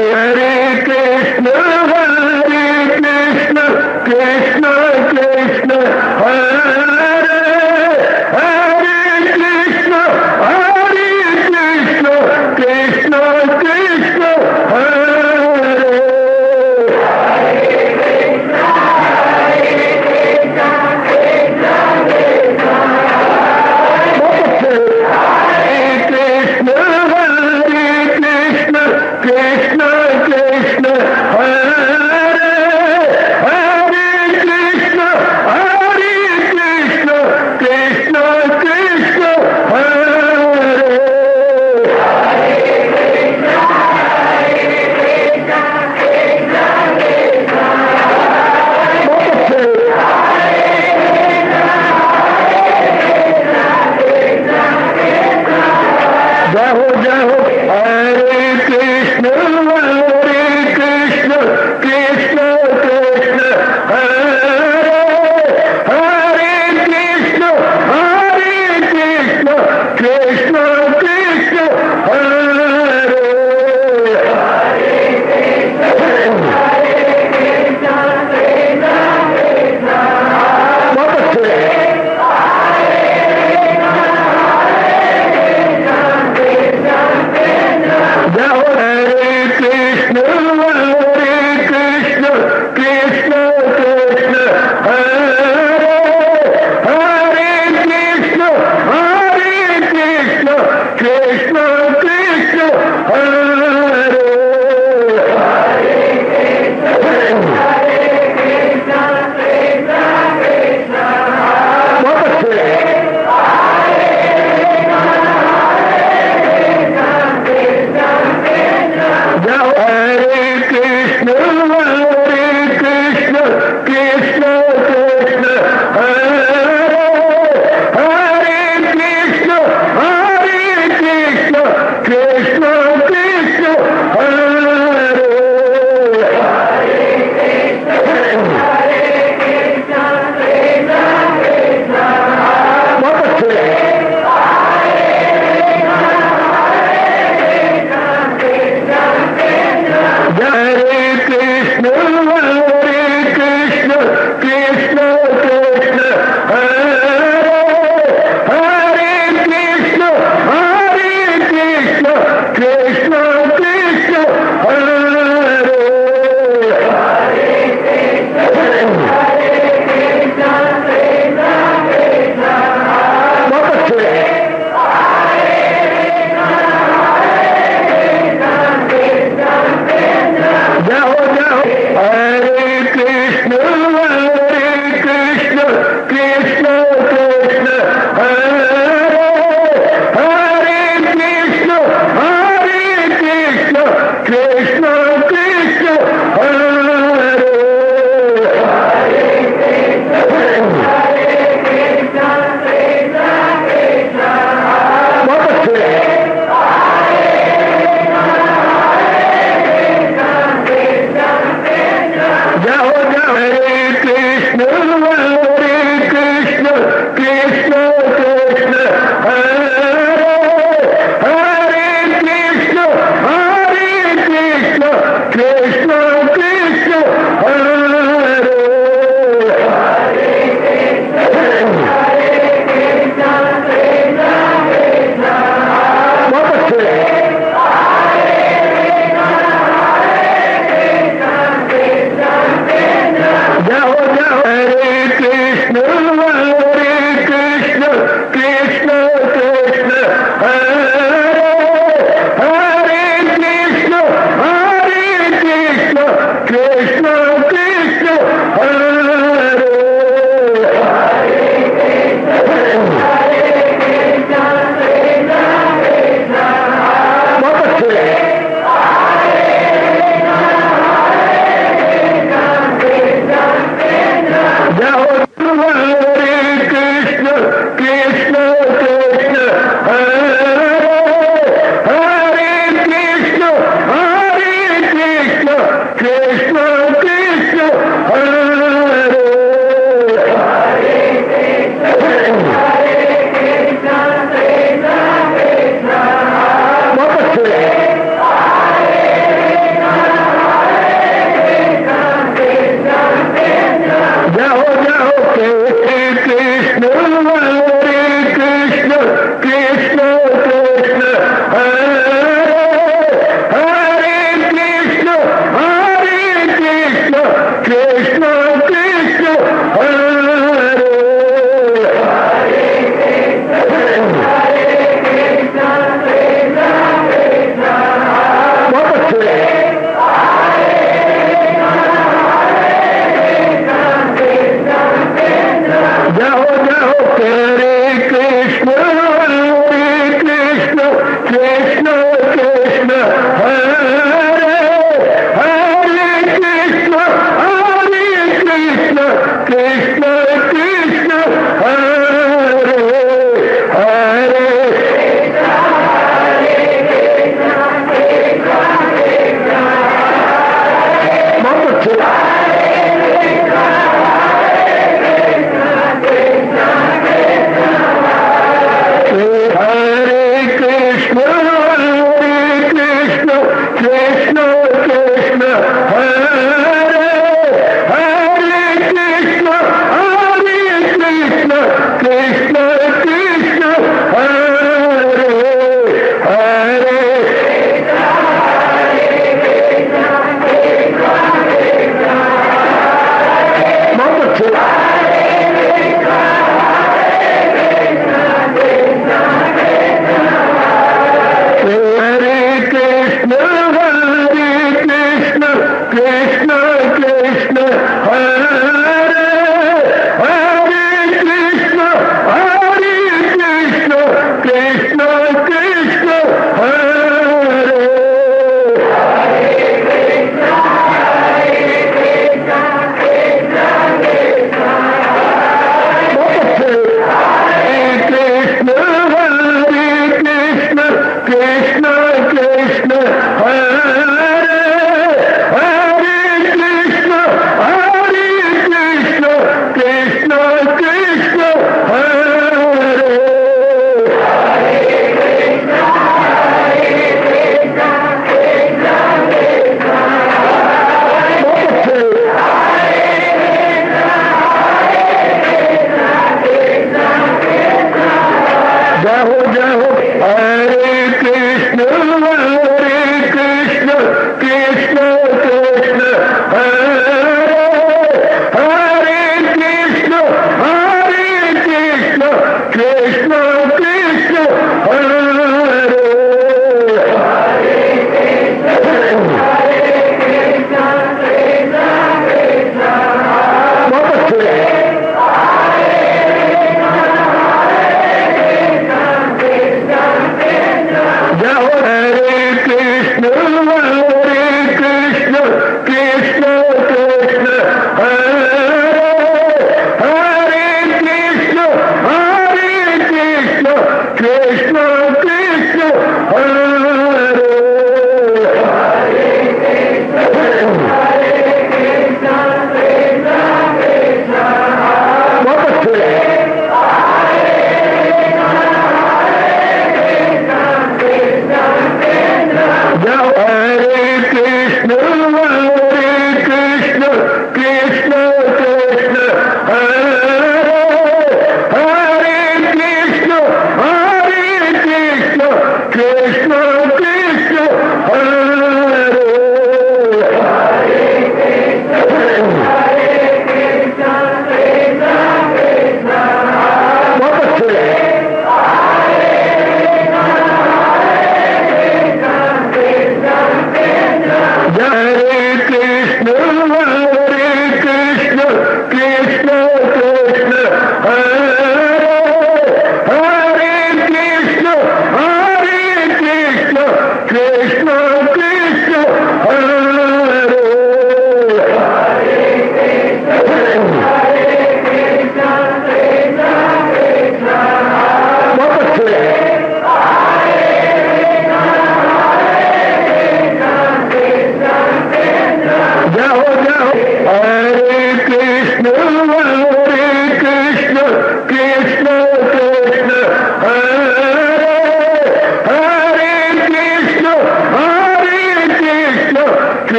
हरे कृष्ण कृष्ण कृष्ण हरे हरे कृष्ण कृष्ण कृष्ण हरे कृष्ण कृष्ण हरे हरे कृष्ण कृष्ण कृष्ण हरे जय हो हरे कृष्ण कृष्ण कृष्ण हरे हरे कृष्ण कृष्ण कृष्ण हरे बहुत अच्छे जय हो हरे कृष्ण कृष्ण कृष्ण हरे हरे कृष्ण कृष्ण कृष्ण हरे बहुत अच्छे जय हो हरे कृष्ण कृष्ण कृष्ण हरे हरे कृष्ण कृष्ण कृष्ण हरे बहुत अच्छे हरे कृष्ण कृष्ण हरे हरे कृष्ण कृष्ण कृष्ण हरे बहुत अच्छे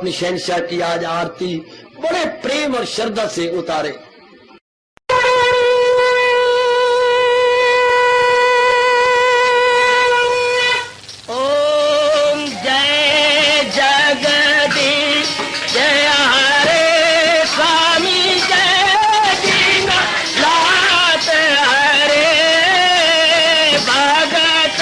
अपनी शहनशाह की आज आरती बड़े प्रेम और श्रद्धा से उतारे। ओम जय जगदीश जय हरे स्वामी जय दीनानाथ हरे भगत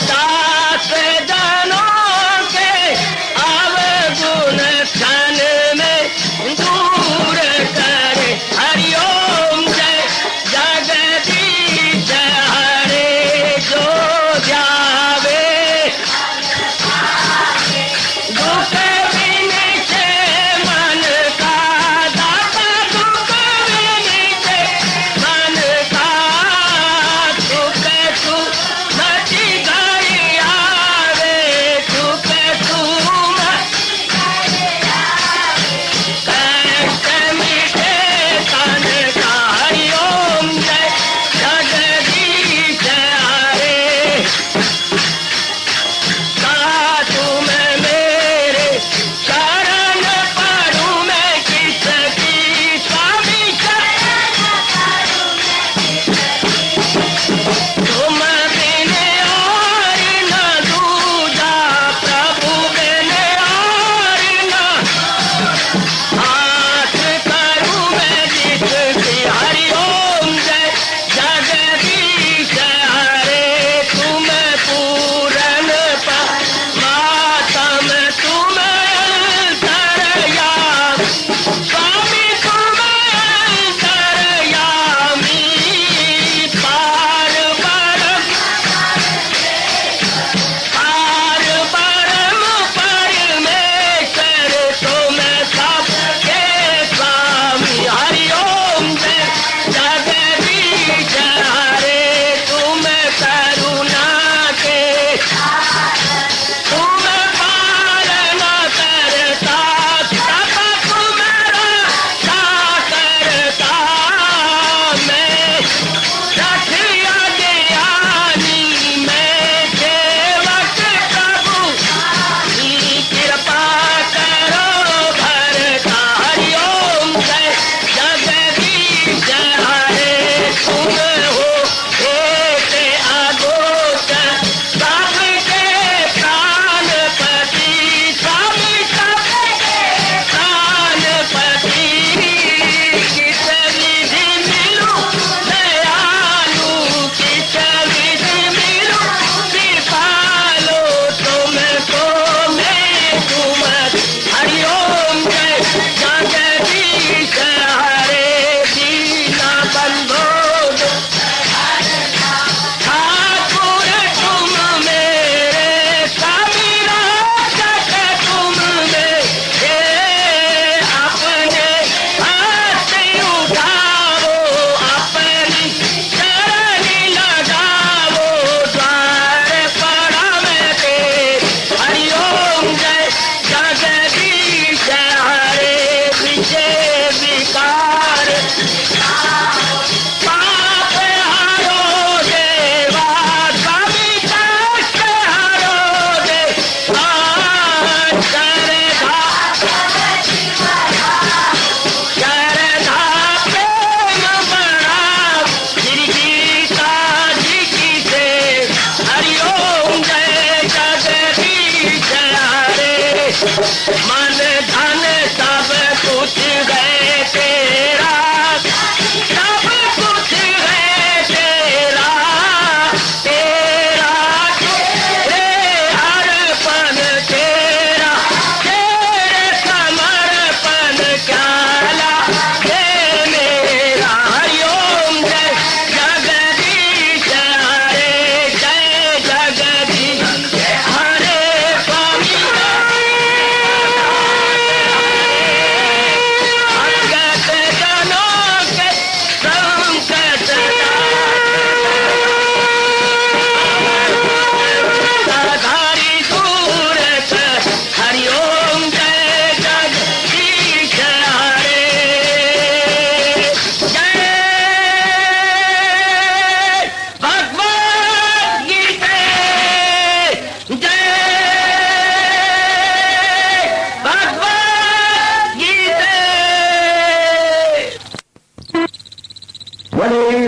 दास जनों के अवगुण क्षण में दूर करे। हरिओम जय जगदीश हरे जो जावे दुख विनिचे मन का दाता दुख विनिचे मन का सुख तू मची गई आवे सुख तू कष्ट मिटे तन का। हरिओम जय जगदीश हरे तुम मेरे शरण पड़ूं मैं किसकी स्वामी तुम बिन और न दूजा प्रभु बिन और न हाथ करूं मैं जिसकी। हरिओम जय जगदीश हरे तुम पूरन मातम तुम तरया स्वामी तुम तरयामी पार परम परमेश्वर तुम सबके स्वामी। हरिओम जय जगदीश हरे तुम करुणा के तुम पालना करता सब तुम्हारा करता मैं रखिया ज्ञानी मैं सेवक प्रभु कृपा करो भरता। हरिओम जय जगदीश हरे तुम हो एक अगोचर सबके प्राणपति स्वामी सबके प्राणपति किस विधि मिलूं दयालु किस विधि मिलूं कृपालो तुमको मैं तुम। हरिओम जय जगदीश हरे दीना बंधो ठाकुर तुम मेरे स्वामी रक्षक तुम मेरे अपने हाथ उठाओ अपनी शरण लगाओ द्वार पड़ा मैं तेरे। हरिओम जय जगदीश हरे विजय विकार पाप हरो देवा स्वामी कष्ट हरो देवा श्रद्धा प्रेम बड़ा गिरगीता जी की से। हरिओम जय जगदीश हरे मन धन सब कुछ है तेरा सब कुछ है तेरा तेरा तेरे अर्पण तेरा तेरे समर्पण क्या लागे मेरा। हरिओम जय जगदीश हरे जय जगदीश हरे स्वामी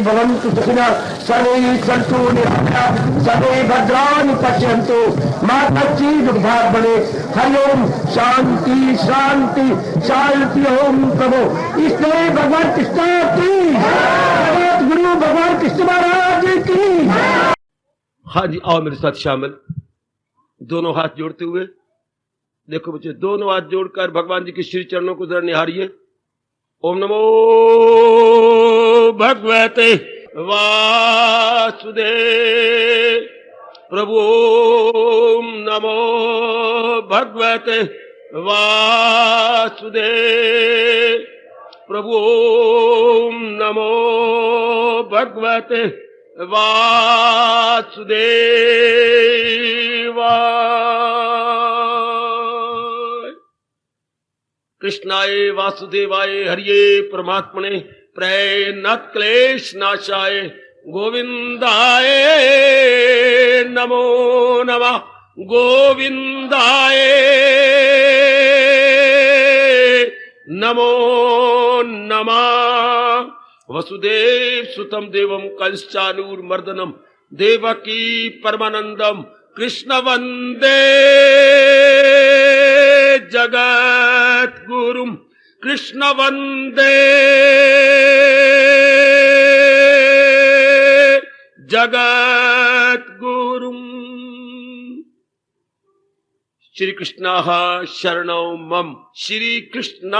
भवन्तु सुखिनः सर्वे सन्तु निरामयाः सर्वे भद्राणि पश्यन्तु मा कश्चित् दुर्भाग्यं भवेत्। हरि ओम शांति शांति शांति। ओम प्रभु इसलिए भगवान कृष्ण की गुरु भगवान कृष्ण महाराज की। हाँ जी, आओ मेरे साथ शामिल, दोनों हाथ जोड़ते हुए। देखो बच्चे, दोनों हाथ जोड़कर भगवान जी के श्री चरणों को जरा निहारिए। ओम नमो भगवते वासुदेव प्रभु। ओम नमो भगवते वासुदेव प्रभु। ओम नमो भगवते वासुदेवाय। कृष्णाय वासुदेवाय हरिये परमात्मने प्रणत क्लेश नाशाय गोविंदाय नमो नमः। गोविंदाय नमो नमः। वसुदेव सुतम देवम कंसचानूरमर्दनम देवकी परमानंदम कृष्ण वंदे जगत गुरुम। कृष्ण वंदे जगत गुरुम। श्री कृष्ण शरणौ मम। श्री कृष्ण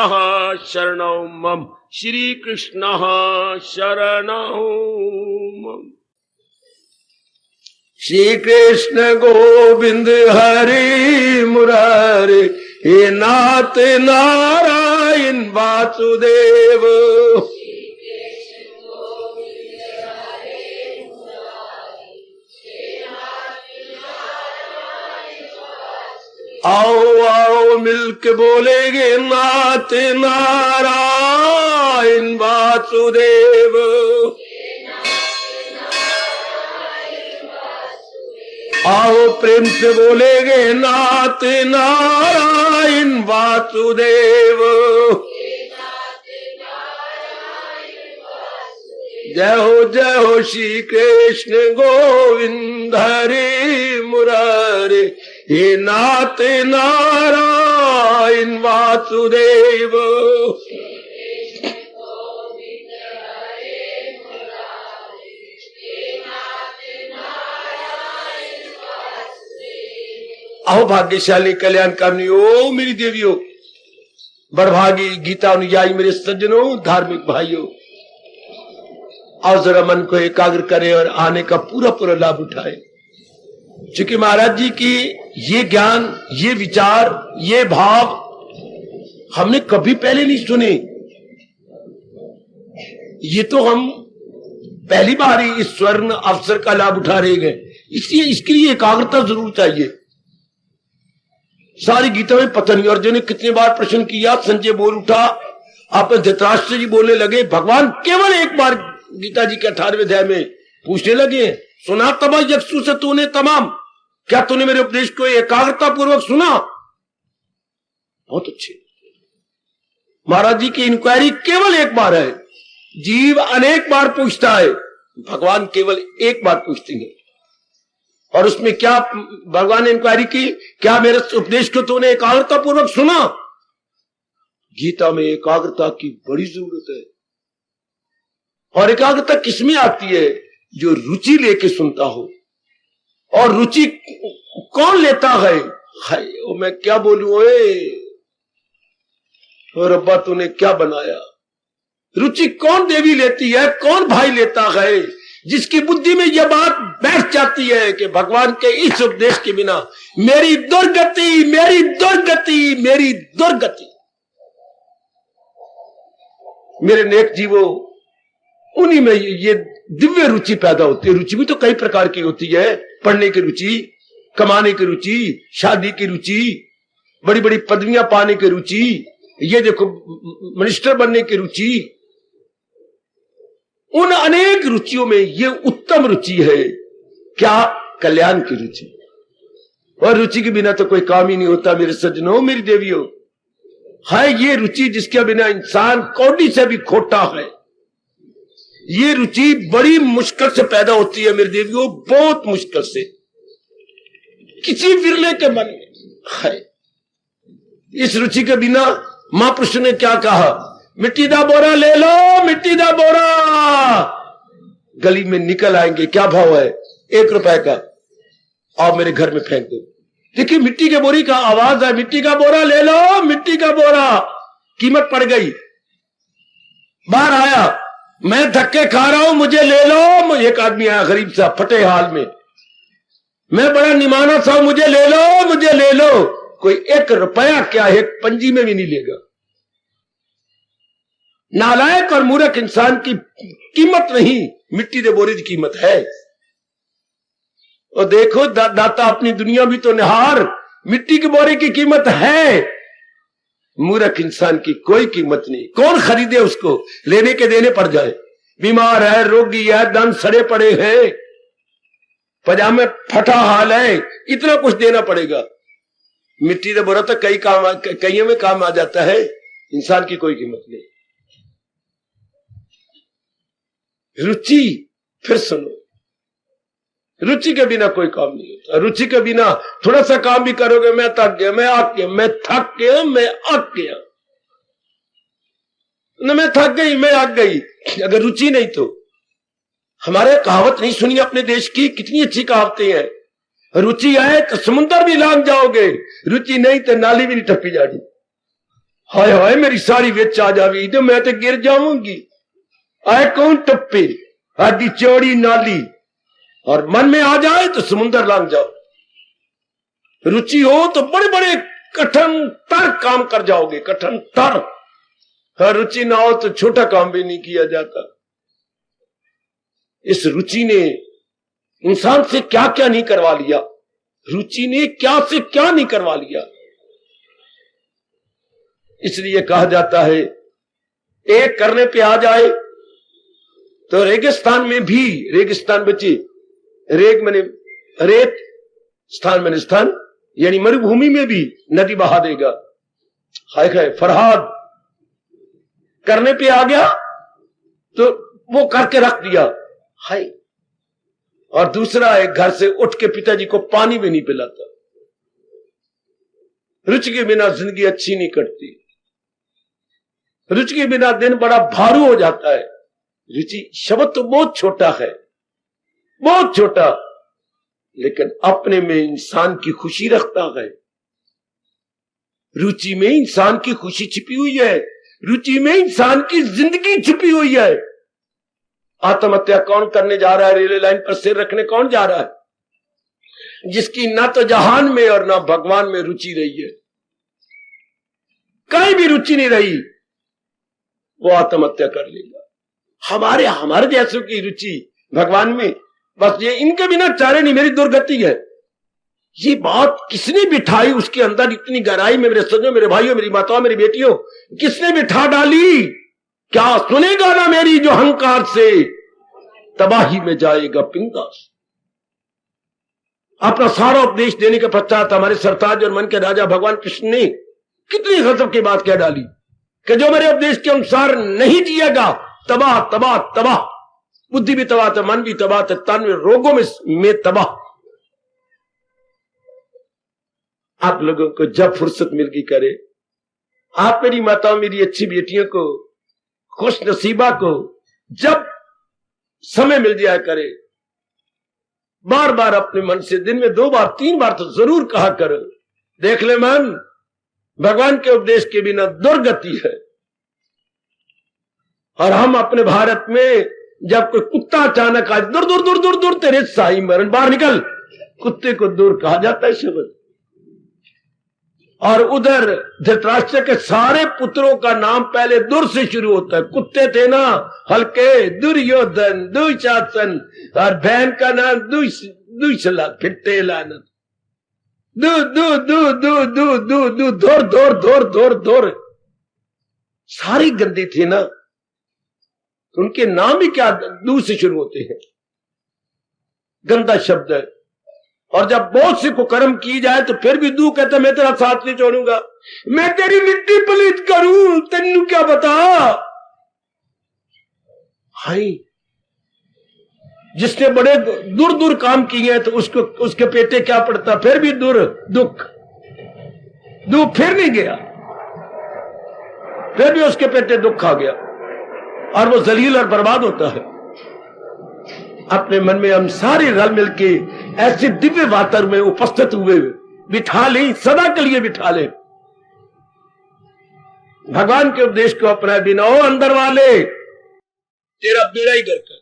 शरणौ मम। श्री कृष्ण शरणौ मम। श्री कृष्ण गोविंद हरि मुरारे हे नाथ नारायण वासुदेव। आओ आओ मिलके बोलेंगे नाथ नारायण वासुदेव। आओ प्रेम से बोलेंगे नाथ नारायण वासुदेव। जय हो श्री कृष्ण गोविंद हरि मुरारे हे नाथ नारायण वासुदेव। अहो भाग्यशाली कल्याणकामी ओ मेरी देवियों, बड़भागी गीता अनुयायी मेरे सज्जनों, धार्मिक भाइयों, और जरा मन को एकाग्र करें और आने का पूरा पूरा लाभ उठाएं। क्योंकि महाराज जी की ये ज्ञान, ये विचार, ये भाव हमने कभी पहले नहीं सुने। ये तो हम पहली बार ही इस स्वर्ण अवसर का लाभ उठा रहे गए, इसलिए इसके लिए एकाग्रता जरूर चाहिए। सारी गीता में पता नहीं अर्जुन ने कितने बार प्रश्न किया, संजय बोल उठा, आप धृतराष्ट्र जी बोलने लगे, भगवान केवल एक बार गीता जी के 18वें अध्याय में पूछने लगे, सुना तबा यक्षु से तूने तमाम, क्या तूने मेरे उपदेश को एकाग्रता पूर्वक सुना? बहुत अच्छे। महाराज जी की इंक्वायरी केवल एक बार है, जीव अनेक बार पूछता है, भगवान केवल एक बार पूछते हैं। और उसमें क्या भगवान ने इंक्वायरी की, क्या मेरे उपदेश को तूने एकाग्रता पूर्वक सुना? गीता में एकाग्रता की बड़ी जरूरत है। और एकाग्रता किसमें आती है? जो रुचि लेके सुनता हो। और रुचि कौन लेता है? हाय ओ मैं क्या बोलूं, और रब्बा तूने क्या बनाया। रुचि कौन देवी लेती है, कौन भाई लेता है? जिसकी बुद्धि में यह बात बैठ जाती है कि भगवान के इस उपदेश के बिना मेरी दुर्गति, मेरी दुर्गति, मेरी दुर्गति। मेरे नेक जीवो, उन्हीं में ये दिव्य रुचि पैदा होती है। रुचि भी तो कई प्रकार की होती है, पढ़ने की रुचि, कमाने की रुचि, शादी की रुचि, बड़ी बड़ी पदवियां पाने की रुचि, ये देखो मिनिस्टर बनने की रुचि। उन अनेक रुचियों में ये उत्तम रुचि है क्या? कल्याण की रुचि। और रुचि के बिना तो कोई काम ही नहीं होता मेरे सज्जनों, मेरी देवियों। है ये रुचि जिसके बिना इंसान कौड़ी से भी खोटा है। ये रुचि बड़ी मुश्किल से पैदा होती है मेरे देवियों, बहुत मुश्किल से, किसी विरले के मन में है। इस रुचि के बिना महापुरुष ने क्या कहा, मिट्टी दा बोरा ले लो, मिट्टी दा बोरा। गली में निकल आएंगे, क्या भाव है, 1 रुपए का, आओ मेरे घर में फेंक दो। देखिए मिट्टी के बोरी का आवाज है, मिट्टी का बोरा ले लो, मिट्टी का बोरा। कीमत पड़ गई, बाहर आया, मैं धक्के खा रहा हूं, मुझे ले लो। एक आदमी आया गरीब सा, फटे हाल में, मैं बड़ा निमाना सा, मुझे ले लो, मुझे ले लो। कोई 1 रुपया क्या, एक पंजी में भी नहीं लेगा। नालायक और मूर्ख इंसान की कीमत नहीं, मिट्टी दे बोरे की कीमत है। और देखो दाता अपनी दुनिया भी तो निहार, मिट्टी के बोरे की कीमत है, मूर्ख इंसान की कोई कीमत नहीं। कौन खरीदे उसको, लेने के देने पड़ जाए। बीमार है, रोगी है, दंद सड़े पड़े हैं, पजामे फटा हाल है, इतना कुछ देना पड़ेगा। मिट्टी का बोरा तो कई में काम आ जाता है, इंसान की कोई कीमत नहीं। रुचि, फिर सुनो, रुचि के बिना कोई काम नहीं होता। रुचि के बिना थोड़ा सा काम भी करोगे, मैं थक गया, मैं आक गया, मैं थक गया, मैं आक गया, न मैं थक गई, मैं आक गई। अगर रुचि नहीं तो, हमारे कहावत नहीं सुनी अपने देश की, कितनी अच्छी कहावतें हैं। रुचि आए तो समुद्र भी लांग जाओगे, रुचि नहीं तो नाली भी नहीं टपी जाएगी। हाय हाय मेरी सारी विच आ जावी तो मैं तो गिर जाऊंगी। आए कौन टप्पे, आदि चौड़ी नाली, और मन में आ जाए तो समुद्र लांग जाओ। रुचि हो तो बड़े बड़े कठिन तर काम कर जाओगे, कठिन तर। रुचि ना हो तो छोटा काम भी नहीं किया जाता। इस रुचि ने इंसान से क्या क्या नहीं करवा लिया, रुचि ने क्या से क्या नहीं करवा लिया। इसलिए कहा जाता है एक करने पे आ जाए तो रेगिस्तान में भी, रेगिस्तान बची, रेग मैंने रेत, स्थान मैंने स्थान, यानी मरुभूमि में भी नदी बहा देगा। हाय हाय फरहाद करने पे आ गया तो वो करके रख दिया, हाय। और दूसरा एक घर से उठ के पिताजी को पानी भी नहीं पिलाता। रुचि के बिना जिंदगी अच्छी नहीं कटती, रुचि के बिना दिन बड़ा भारू हो जाता है। रुचि शब्द तो बहुत छोटा है, बहुत छोटा, लेकिन अपने में इंसान की खुशी रखता है। रुचि में इंसान की खुशी छिपी हुई है, रुचि में इंसान की जिंदगी छिपी हुई है। आत्महत्या कौन करने जा रहा है, रेलवे लाइन पर सिर रखने कौन जा रहा है? जिसकी ना तो जहान में और ना भगवान में रुचि रही है, कहीं भी रुचि नहीं रही, वो आत्महत्या कर लेगा। हमारे जैसों की रुचि भगवान में, बस ये इनके बिना चारे नहीं, मेरी दुर्गति है। ये बात किसने बिठाई उसके अंदर इतनी गहराई में, मेरे सज्जनों, मेरे भाइयों, मेरी माताओं, मेरी बेटियों, किसने बिठा डाली? क्या सुनेगा ना मेरी जो अहंकार से, तबाही में जाएगा पिंगास। अपना सारा उपदेश देने के पश्चात हमारे सरताज और मन के राजा भगवान कृष्ण ने कितनी गजब की बात कह डाली कि जो मेरे उपदेश के अनुसार नहीं जिएगा, तबाह तबाह तबाह, बुद्धि भी तबाह तो मन भी तबाह तो तन में रोगों में तबाह। आप लोगों को जब फुर्सत मिल गई करे, आप मेरी माताओं, मेरी अच्छी बेटियों को, खुश नसीबा को जब समय मिल जाया करे, बार बार अपने मन से दिन में 2 बार 3 बार तो जरूर कहा करो, देख ले मन, भगवान के उपदेश के बिना दुर्गति है। और हम अपने भारत में जब कोई कुत्ता अचानक आज दूर दूर दूर दूर दूर तेरे साई मरण, बाहर निकल, कुत्ते को दूर कहा जाता है शब्द। और उधर धृतराष्ट्र के सारे पुत्रों का नाम पहले दुर से शुरू होता है। कुत्ते थे ना हल्के, दुर्योधन, दुशासन, और बहन का नाम दुशला, फिट्टे लानत, दू दू दू दू दू दू दू धोर धोर धोर धोर धोर, सारे गंदे थे ना, तो उनके नाम भी क्या दू से शुरू होते हैं, गंदा शब्द है। और जब बहुत से कुकर्म की जाए तो फिर भी दू कहता मैं तेरा साथ नहीं छोड़ूंगा, मैं तेरी मिट्टी पलीत करूं, तेनू क्या बता। हाय जिसने बड़े दूर दूर काम किए हैं तो उसको उसके पेटे क्या पड़ता, फिर भी दुख फिर नहीं गया, फिर भी उसके पेटे दुख आ गया और वो जलील और बर्बाद होता है। अपने मन में हम सारे रल मिलके ऐसे दिव्य वातावरण में उपस्थित हुए बिठा लें, सदा के लिए बिठा लें, भगवान के उपदेश को अपना बिना ओ अंदर वाले तेरा बेड़ा ही गर्क है,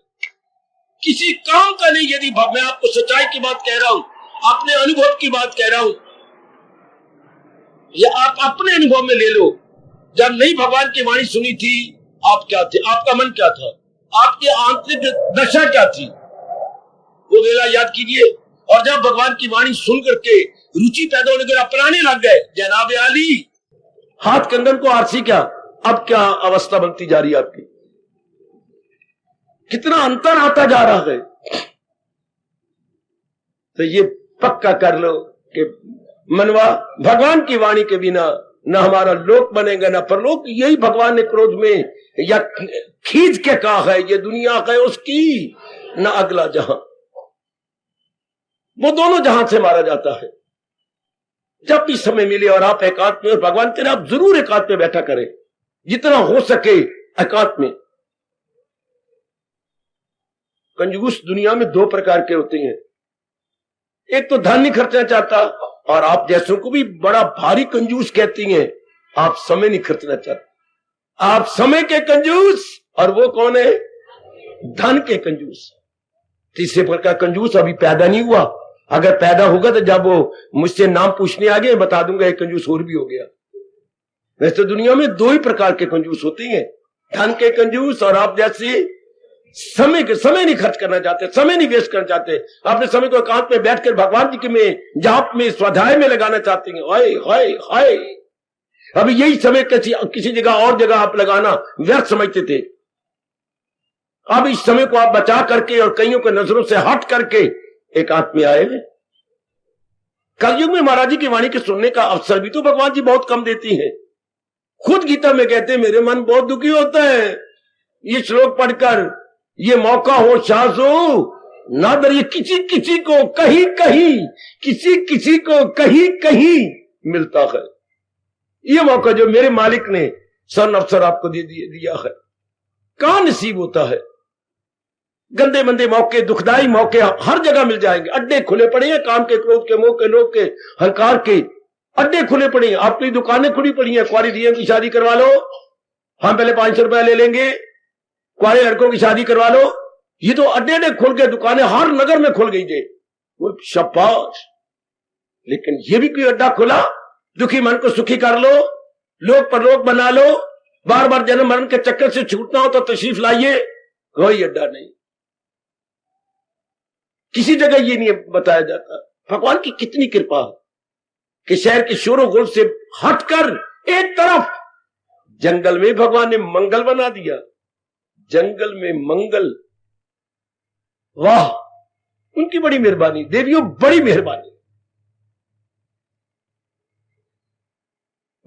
किसी काम का नहीं। यदि मैं आपको सच्चाई की बात कह रहा हूं, अपने अनुभव की बात कह रहा हूं, या आप अपने अनुभव में ले लो। जब नहीं भगवान की वाणी सुनी थी, आप क्या थे, आपका मन क्या था, आपकी आंतरिक दशा क्या थी, वो वेला याद कीजिए। और जब भगवान की वाणी सुन करके रुचि पैदा होने के अपनाने लग गए, जनाब आली हाथ कंगन को आरसी क्या, अब क्या अवस्था बनती जा रही है आपकी, कितना अंतर आता जा रहा है। तो ये पक्का कर लो कि मनवा भगवान की वाणी के बिना न हमारा लोक बनेगा न परलोक। यही भगवान ने क्रोध में या खींच के कहा है, ये दुनिया है उसकी न अगला जहां, वो दोनों जहां से मारा जाता है। जब भी समय मिले और आप एकांत में, और भगवान तेरे आप जरूर एकांत में बैठा करें, जितना हो सके एकांत में। कंजूस दुनिया में दो प्रकार के होते हैं, एक तो धन नहीं खर्चना चाहता, और आप जैसों को भी बड़ा भारी कंजूस कहती हैं, आप समय नहीं खर्चना चाहते, आप समय के कंजूस। और वो कौन है, धन के कंजूस। तीसरे प्रकार कंजूस अभी पैदा नहीं हुआ, अगर पैदा होगा तो जब वो मुझसे नाम पूछने आ गए बता दूंगा एक कंजूस और भी हो गया। वैसे दुनिया में दो ही प्रकार के कंजूस होते हैं, धन के कंजूस और आप जैसे समय नहीं खर्च करना चाहते, समय नहीं वेस्ट करना चाहते, अपने समय को एकांत में बैठकर भगवान जी के में जाप में स्वाध्याय में लगाना चाहते हैं। हाय हाय हाय, अभी यही समय किसी जगह और जगह आप लगाना व्यर्थ समझते थे, अब इस समय को आप बचा करके और कईयों के नजरों से हट करके एकांत में आए। कलयुग में महाराज जी की वाणी के सुनने का अवसर भी तो भगवान जी बहुत कम देती हैं। खुद गीता में कहते हैं मेरे मन बहुत दुखी होता है ये श्लोक पढ़कर, ये मौका हो शासो ना दर, ये किसी किसी को कहीं कहीं, किसी किसी को कहीं कहीं मिलता है। ये मौका जो मेरे मालिक ने सन अवसर आपको दिया है, कहां नसीब होता है। गंदे मंदे मौके, दुखदाई मौके हर जगह मिल जाएंगे, अड्डे खुले पड़े हैं, काम के, क्रोध के, मोह के, लोभ के, हंकार के अड्डे खुले पड़े हैं। आपकी दुकानें खुली पड़ी हैं, कुंवारी दिया की शादी करवा लो, हम पहले 500 रुपया ले लेंगे, कुंवारे लड़कों की शादी करवा लो। ये तो अड्डे खुल गए, दुकानें हर नगर में खुल गई जे, वो शाबाश। लेकिन ये भी कोई अड्डा खुला, दुखी मन को सुखी कर लो, लोक परलोक बना लो, बार बार जन्म मरण के चक्कर से छूटना हो तो तशरीफ लाइए, कोई अड्डा नहीं। किसी जगह ये नहीं बताया जाता। भगवान की कितनी कृपा कि शहर के शोरों गुल से हटकर एक तरफ जंगल में भगवान ने मंगल बना दिया, जंगल में मंगल। वाह, उनकी बड़ी मेहरबानी, देवियों बड़ी मेहरबानी।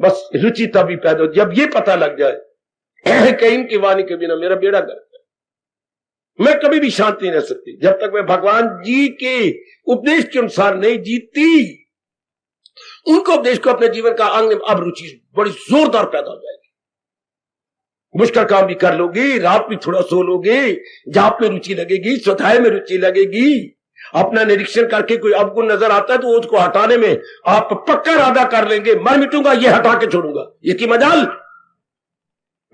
बस रुचि तभी पैदा हो जब ये पता लग जाए कि इनकी वाणी के बिना मेरा बेड़ा गर्क है, मैं कभी भी शांति नहीं रह सकती जब तक मैं भगवान जी के उपदेश के अनुसार नहीं जीती। उनको उपदेश को अपने जीवन का अंग, अब रुचि बड़ी जोरदार पैदा हो जाएगी। मुश्किल काम भी कर लोगे, रात भी थोड़ा सो लोगे, जाप में रुचि लगेगी, स्वाध्याय में रुचि लगेगी। अपना निरीक्षण करके कोई अवगुण नजर आता है तो उसको हटाने में आप पक्का इरादा कर लेंगे, मर मिटूंगा ये हटा के छोड़ूंगा, ये की मजाल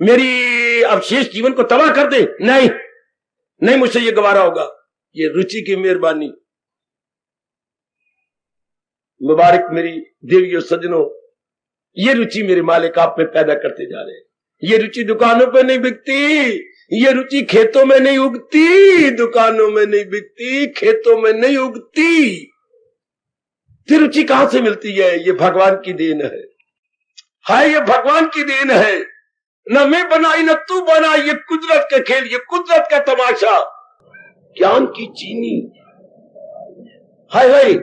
मेरी अब शेष जीवन को तबाह कर दे, नहीं नहीं, मुझसे ये गवारा होगा। ये रुचि की मेहरबानी। मुबारक मेरी देवियों सज्जनों, ये रुचि मेरे मालिक आप में पैदा करते जा रहे हैं। ये रुचि दुकानों पे नहीं बिकती, ये रुचि खेतों में नहीं उगती, दुकानों में नहीं बिकती, खेतों में नहीं उगती। ये रुचि कहां से मिलती है? ये भगवान की देन है। हाय, ये भगवान की देन है। न मैं बनाई न तू बना, ये कुदरत का खेल, ये कुदरत का तमाशा, ज्ञान की चीनी। हाय हाय,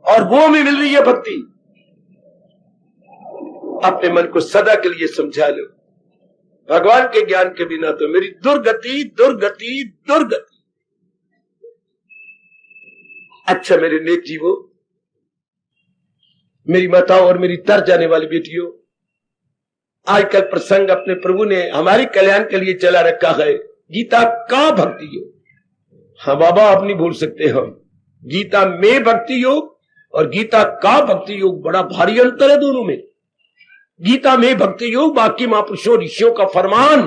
और वो में मिल रही है भक्ति। अपने मन को सदा के लिए समझा लो, भगवान के ज्ञान के बिना तो मेरी दुर्गति दुर्गति दुर्गति। अच्छा मेरे नेक जीवो, मेरी माताओं और मेरी तर जाने वाली बेटियों, आजकल प्रसंग अपने प्रभु ने हमारे कल्याण के लिए चला रखा है, गीता का भक्ति योग। हाँ बाबा, आप नहीं भूल सकते हम, गीता में भक्ति योग और गीता का भक्ति योग बड़ा भारी अंतर है दोनों में। गीता में भक्ति योग बाकी महापुरुषों ऋषियों का फरमान,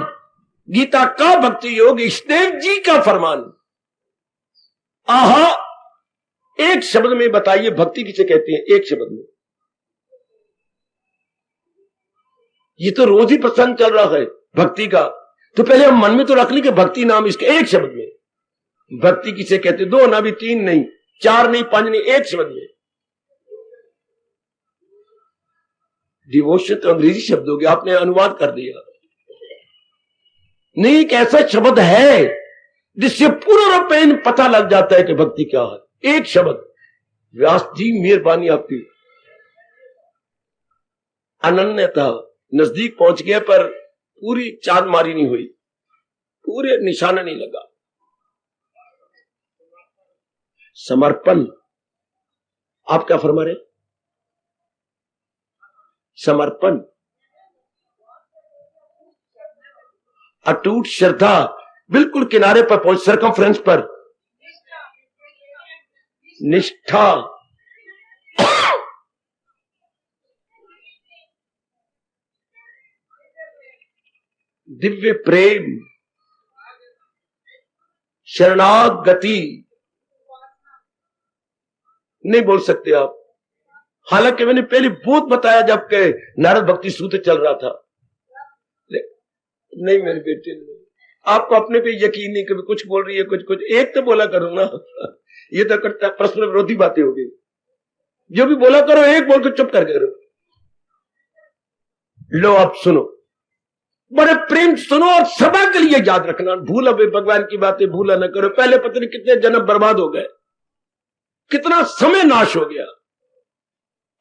गीता का भक्ति योग इष्टदेव जी का फरमान। आहा, एक शब्द में बताइए भक्ति किसे कहते हैं? एक शब्द में। ये तो रोज ही प्रसंग चल रहा है भक्ति का, तो पहले हम मन में तो रख ली कि भक्ति नाम इसके। एक शब्द में भक्ति किसे कहते? दो ना भी, तीन नहीं, चार नहीं, पांच नहीं, एक शब्द में। डिवोशन तो अंग्रेजी शब्द हो गया, आपने अनुवाद कर दिया। नहीं, एक ऐसा शब्द है जिससे पूरा पेन पता लग जाता है कि भक्ति क्या है। एक शब्द। व्यास जी मेहरबानी आपकी, अनन्यता। नजदीक पहुंच गया पर पूरी चांद मारी नहीं हुई, पूरे निशाना नहीं लगा। समर्पण। आप क्या फरमा रहे? समर्पण, अटूट श्रद्धा, बिल्कुल किनारे पर पहुंच, सरकमफ्रेंस पर निष्ठा, दिव्य प्रेम, शरणागति। नहीं बोल सकते आप। हालांकि मैंने पहले बहुत बताया जब के नारद भक्ति सूत्र चल रहा था। नहीं मेरे बेटे, आपको अपने पे यकीन नहीं, कभी कुछ बोल रही है, कुछ एक तो बोला करो ना। ये तो करता परस्पर विरोधी बातें हो गई। जो भी बोला करो एक बोल कर चुप कर करो। लो आप सुनो, बड़े प्रेम सुनो और सदा के लिए याद रखना। भूल अब भगवान की बातें भूला न करो। पहले पता नहीं कितने जन्म बर्बाद हो गए, कितना समय नाश हो गया।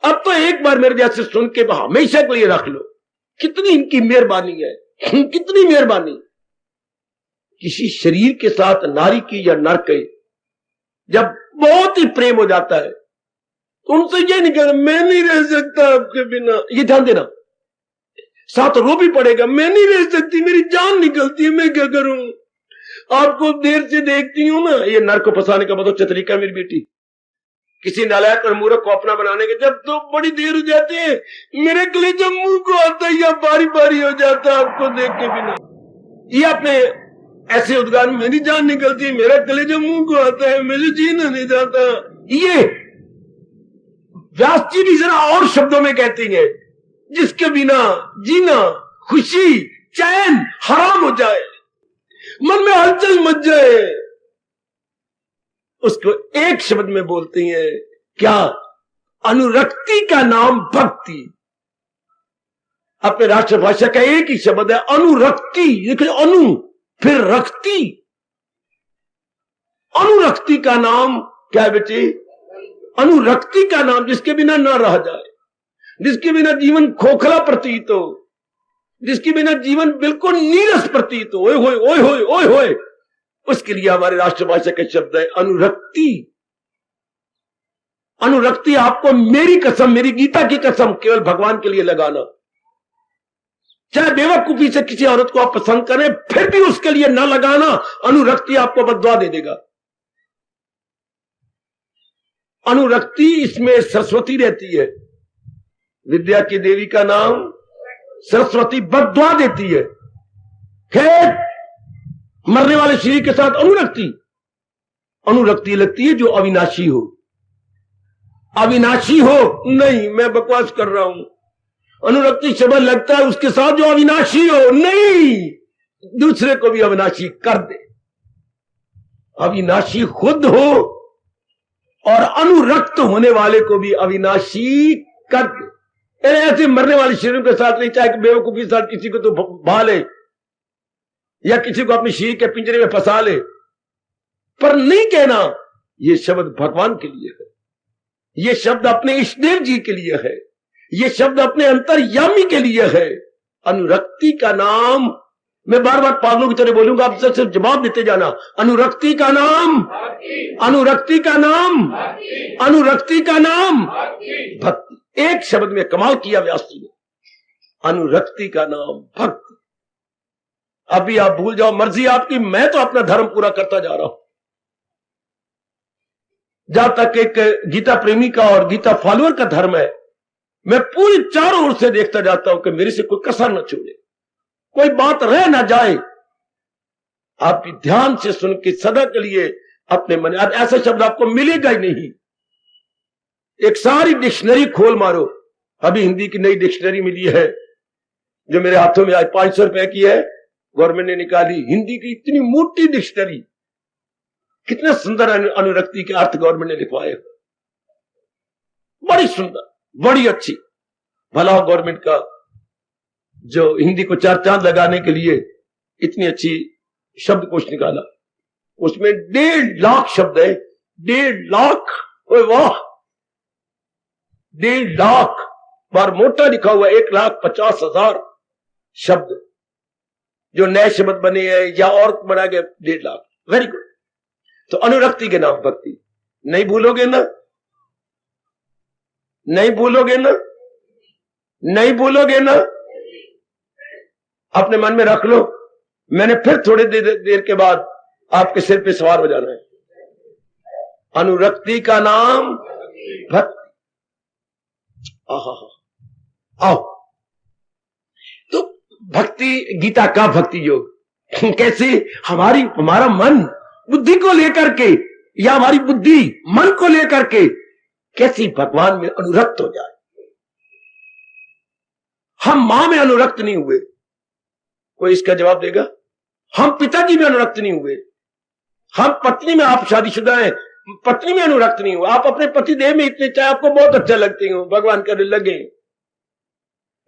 अब तो एक बार मेरे जैसे सुन के हमेशा के लिए रख लो। कितनी इनकी मेहरबानी है, कितनी मेहरबानी। किसी शरीर के साथ नारी की या नर के जब बहुत ही प्रेम हो जाता है तो उनसे ये नहीं कहना मैं नहीं रह सकता आपके बिना। ये ध्यान देना, साथ रो भी पड़ेगा, मैं नहीं रह सकती, मेरी जान निकलती है, मैं क्या करूं। आपको देर से देखती हूं ना। ये नर को फंसाने का बहुत अच्छा तरीका है मेरी बेटी। किसी नालायक और मूर्ख को अपना बनाने के जब तो बड़ी देर हो जाती है, मेरे कलेजा मुंह को आता है या बारी बारी हो जाता है आपको देख के बिना। ये आपने ऐसे उद्गार, मेरी जान निकलती है, मेरा कलेजा मुंह को आता है, मुझे जीना नहीं जाता। ये व्यास जी भी जरा और शब्दों में कहती है, जिसके बिना जीना, खुशी, चैन हराम हो जाए, मन में हलचल मच जाए, उसको एक शब्द में बोलती हैं क्या? अनुरक्ति का नाम भक्ति। अपने राष्ट्रभाषा का एक ही शब्द है अनुरक्ति। देखिए, अनु फिर रक्ति। अनुरक्ति का नाम क्या है बेटे? अनुरक्ति का नाम, जिसके बिना ना रह जाए, जिसके बिना जीवन खोखला प्रतीत हो, जिसके बिना जीवन बिल्कुल नीरस प्रतीत हो। ओए होए ओए होए ओए होए, उसके लिए हमारे राष्ट्रभाषा के शब्द है अनुरक्ति। अनुरक्ति आपको मेरी कसम, मेरी गीता की कसम, केवल भगवान के लिए लगाना। चाहे बेवकूफी से किसी औरत को आप पसंद करें, फिर भी उसके लिए ना लगाना। अनुरक्ति आपको बद्दुआ दे देगा। अनुरक्ति, इसमें सरस्वती रहती है। विद्या की देवी का नाम सरस्वती, बद्दुआ देती है। खैर, मरने वाले शरीर के साथ अनुरक्ति, अनुरक्ति लगती है जो अविनाशी हो। अविनाशी हो नहीं, मैं बकवास कर रहा हूं। अनुरक्ति शब्द लगता है उसके साथ जो अविनाशी हो, नहीं, दूसरे को भी अविनाशी कर दे। अविनाशी खुद हो और अनुरक्त होने वाले को भी अविनाशी कर दे। ऐसे मरने वाले शरीरों के साथ नहीं, चाहे बेवकूफी के साथ किसी को तो भा ले या किसी को अपने शरीर के पिंजरे में फंसा ले, पर नहीं कहना ये शब्द भगवान के लिए है, ये शब्द अपने इष्टदेव जी के लिए है, ये शब्द अपने अंतर्यामी के लिए है। अनुरक्ति का नाम मैं बार बार पागलों की तरह बोलूंगा, आप सिर्फ जवाब देते जाना। अनुरक्ति का नाम, अनुरक्ति का नाम, अनुरक्ति का नाम भक्ति। एक शब्द में कमाल किया व्यास जी ने, अनुरक्ति का नाम भक्ति। अभी आप भूल जाओ, मर्जी आपकी, मैं तो अपना धर्म पूरा करता जा रहा हूं। जहां तक एक गीता प्रेमी का और गीता फॉलोअर का धर्म है, मैं पूरी चारों ओर से देखता जाता हूं कि मेरे से कोई कसर न छोड़े, कोई बात रह ना जाए। आप ध्यान से सुन के सदा के लिए अपने मन, ऐसा शब्द आपको मिलेगा ही नहीं। एक सारी डिक्शनरी खोल मारो, अभी हिंदी की नई डिक्शनरी मिली है जो मेरे हाथों में आज 500 रुपए की है, गवर्नमेंट ने निकाली, हिंदी की इतनी मोटी डिक्शनरी, कितने सुंदर अनुरक्ति के अर्थ गवर्नमेंट ने लिखवाए, बड़ी सुंदर, बड़ी अच्छी। भला गवर्नमेंट का जो हिंदी को चार चांद लगाने के लिए इतनी अच्छी शब्दकोश निकाला, उसमें 1.5 लाख शब्द है। 1.5 लाख, ओए वाह, 1.5 लाख बार मोटा लिखा हुआ, 1,50,000 शब्द जो नए शब्द बने हैं या और बना गया 1.5 लाख। Very good. तो अनुरक्ति के नाम भक्ति, नहीं भूलोगे ना, नहीं भूलोगे ना, नहीं भूलोगे ना, अपने मन में रख लो। मैंने फिर थोड़ी देर के बाद आपके सिर पे सवार हो जाना है। अनुरक्ति का नाम भक्ति। आओ, तो भक्ति, गीता का भक्ति योग कैसे हमारा मन बुद्धि को लेकर के, या हमारी बुद्धि मन को लेकर के कैसे भगवान में अनुरक्त हो जाए। हम मां में अनुरक्त नहीं हुए, कोई इसका जवाब देगा? हम पिताजी में अनुरक्त नहीं हुए, हम पत्नी में, आप शादीशुदा हैं, पत्नी में अनुरक्त नहीं हुआ, आप अपने पति देव में इतने, चाहे आपको बहुत अच्छा लगते हो, भगवान करे लगे,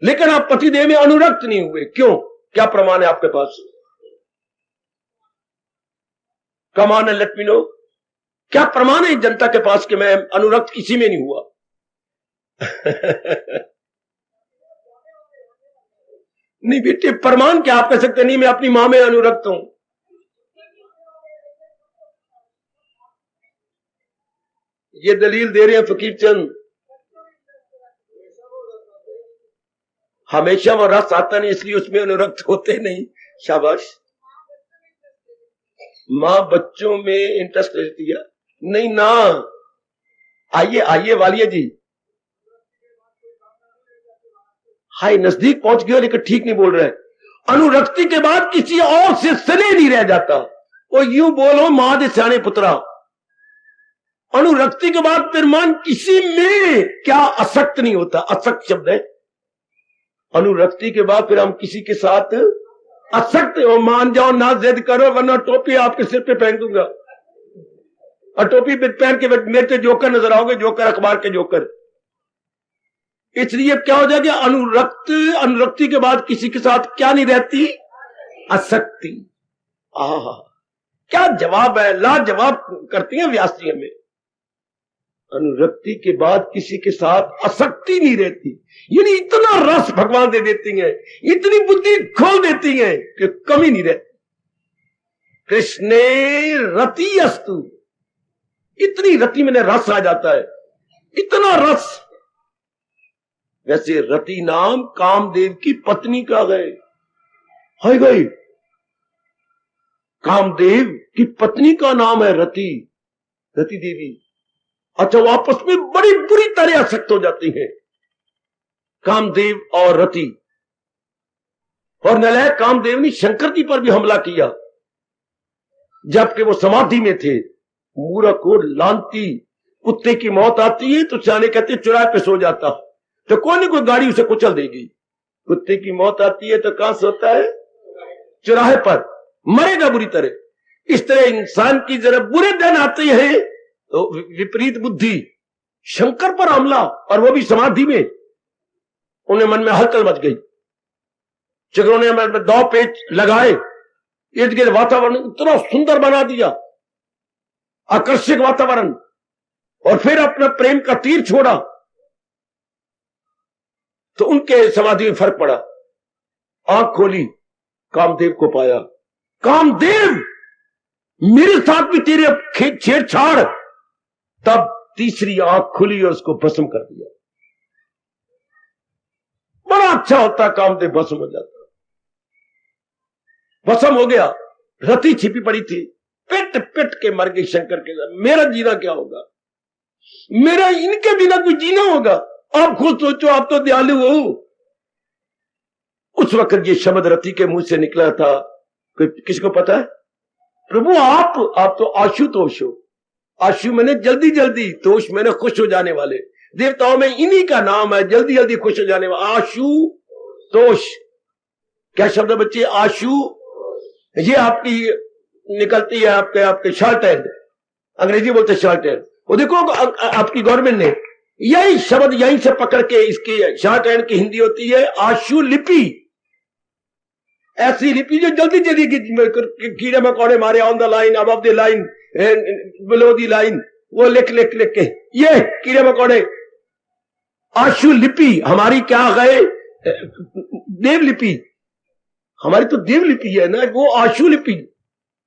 लेकिन आप पति देव में अनुरक्त नहीं हुए। क्यों? क्या प्रमाण है आपके पास? कमान है, लेट मी नो। क्या प्रमाण है जनता के पास कि मैं अनुरक्त किसी में नहीं हुआ? नहीं बेटे, प्रमाण क्या? आप कह सकते नहीं मैं अपनी मां में अनुरक्त हूं। ये दलील दे रहे हैं फकीर चंद, हमेशा वो रस आता नहीं इसलिए उसमें अनुरक्त होते नहीं। शाबाश। मां बच्चों में इंटरेस्ट लेती है? नहीं ना। आइए आइए वालिया जी, हाय नजदीक पहुंच गए लेकिन ठीक नहीं बोल रहे। अनुरक्ति के बाद किसी और से स्नेह नहीं रह जाता। वो यूं बोलो मां दे सियाने पुत्रा, अनुरक्ति के बाद फिर मन किसी में क्या आसक्त नहीं होता। आसक्त शब्द है। अनुरक्ति के बाद फिर हम किसी के साथ आसक्त हो। मान जाओ, ना जिद करो वरना टोपी आपके सिर पे पहन दूंगा, और टोपी पे पहन के मेरे पे जोकर नजर आओगे, जोकर अखबार के जोकर। इसलिए क्या हो जाएगा? अनुरक्ति के बाद किसी के साथ क्या नहीं रहती? आसक्ति। आहा, क्या जवाब है, लाजवाब करती है व्यास जी हमें। अनुरक्ति के बाद किसी के साथ आसक्ति नहीं रहती, यानी इतना रस भगवान दे देती हैं, इतनी बुद्धि खोल देती हैं कि कमी नहीं रहती। कृष्णे रति अस्तु, इतनी रति में रस आ जाता है, इतना रस। वैसे रति नाम कामदेव की पत्नी का है गई, कामदेव की पत्नी का नाम है रति, रति देवी। अच्छा, वो आपस में बड़ी बुरी तरह आसक्त हो जाती हैं, कामदेव और रति। और नलायक कामदेव ने शंकर जी पर भी हमला किया जबकि वो समाधि में थे। मूर्ख को लांती, कुत्ते की मौत आती है तो सियाने कहते चौराहे पे सो जाता, तो कोई नहीं कोई गाड़ी उसे कुचल देगी। कुत्ते की मौत आती है तो कहां सोता है? चौराहे पर, मरेगा बुरी तरह। इस तरह इंसान की जरा बुरे दिन आते हैं तो विपरीत बुद्धि, शंकर पर हमला, और वो भी समाधि में। उन्हें मन में हलचल मच गई। चक्रों ने मन में 2 पेच लगाए, इर्द गिर्द वातावरण इतना सुंदर बना दिया, आकर्षक वातावरण, और फिर अपना प्रेम का तीर छोड़ा तो उनके समाधि में फर्क पड़ा। आंख खोली कामदेव को पाया। कामदेव मेरे साथ भी तेरे छेड़छाड़, तब तीसरी आंख खुली और उसको भस्म कर दिया। बड़ा अच्छा होता, कामदेव भस्म हो जाता। भस्म हो गया, रति छिपी पड़ी थी, पिट पिट के मर गई शंकर के साथ। मेरा जीना क्या होगा, मेरा इनके बिना कोई जीना होगा। आप खुद सोचो, आप तो दयालु हो। उस वक्त ये शब्द रति के मुंह से निकला था, किसको पता है? प्रभु आप तो आशुतोष हो। आशु मैंने जल्दी जल्दी, तोष मैंने खुश हो जाने वाले। देवताओं में इन्हीं का नाम है, जल्दी जल्दी खुश हो जाने वाला। आशु तोष क्या शब्द है बच्चे? आशु। ये आपकी निकलती है आपके शॉर्ट हैंड, अंग्रेजी बोलते शॉर्ट हैंड। वो देखो आपकी गवर्नमेंट ने यही शब्द यहीं से पकड़ के, इसकी शॉर्ट हैंड की हिंदी होती है आशु लिपि। ऐसी लिपि जो जल्दी जल्दी कीड़े मकोड़े मारे, on the line, above the line, below the line, वो लिख लिख लिख के ये कीड़े मकोड़े। आशु लिपि हमारी क्या गए, देवलिपि। हमारी तो देवलिपि है ना, वो आशु लिपि।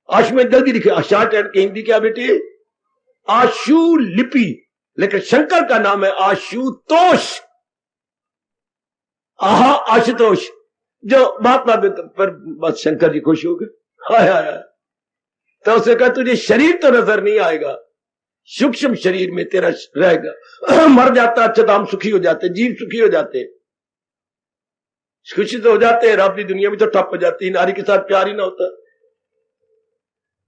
आशु में जल्दी लिखे, शॉर्ट हैंड की हिंदी क्या बेटे? आशु लिपि। लेकिन शंकर का नाम है आशुतोष। आहा आशुतोष, जो महात्मा पर बस शंकर जी खुश हो गए। हाय हाय, तो उसे कहा तुझे शरीर तो नजर नहीं आएगा, सूक्ष्म शरीर में तेरा रहेगा। मर जाता अच्छा तो हम सुखी हो जाते, जीव सुखी हो जाते, खुशी तो हो जाते हैं। अपनी दुनिया में तो ठप हो जाती है, नारी के साथ प्यार ही ना होता,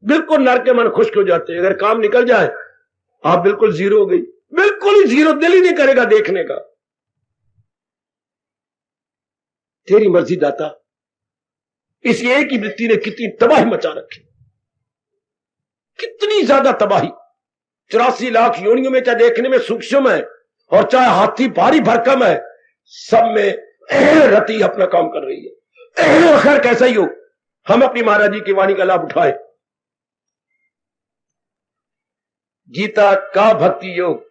बिल्कुल नर के मन खुश हो जाते हैं। अगर काम निकल जाए आप बिल्कुल जीरो हो गई, बिल्कुल ही जीरो, दिल ही नहीं करेगा देखने का। तेरी मर्जी दाता। इस एक ही वृत्ति ने कितनी तबाही मचा रखी, कितनी ज्यादा तबाही। 84 लाख योनियों में चाहे देखने में सूक्ष्म है और चाहे हाथी भारी भरकम है, सब में रति अपना काम कर रही है। खैर कैसा ही हो, हम अपनी महाराज जी की वाणी का लाभ उठाए। गीता का भक्ति योग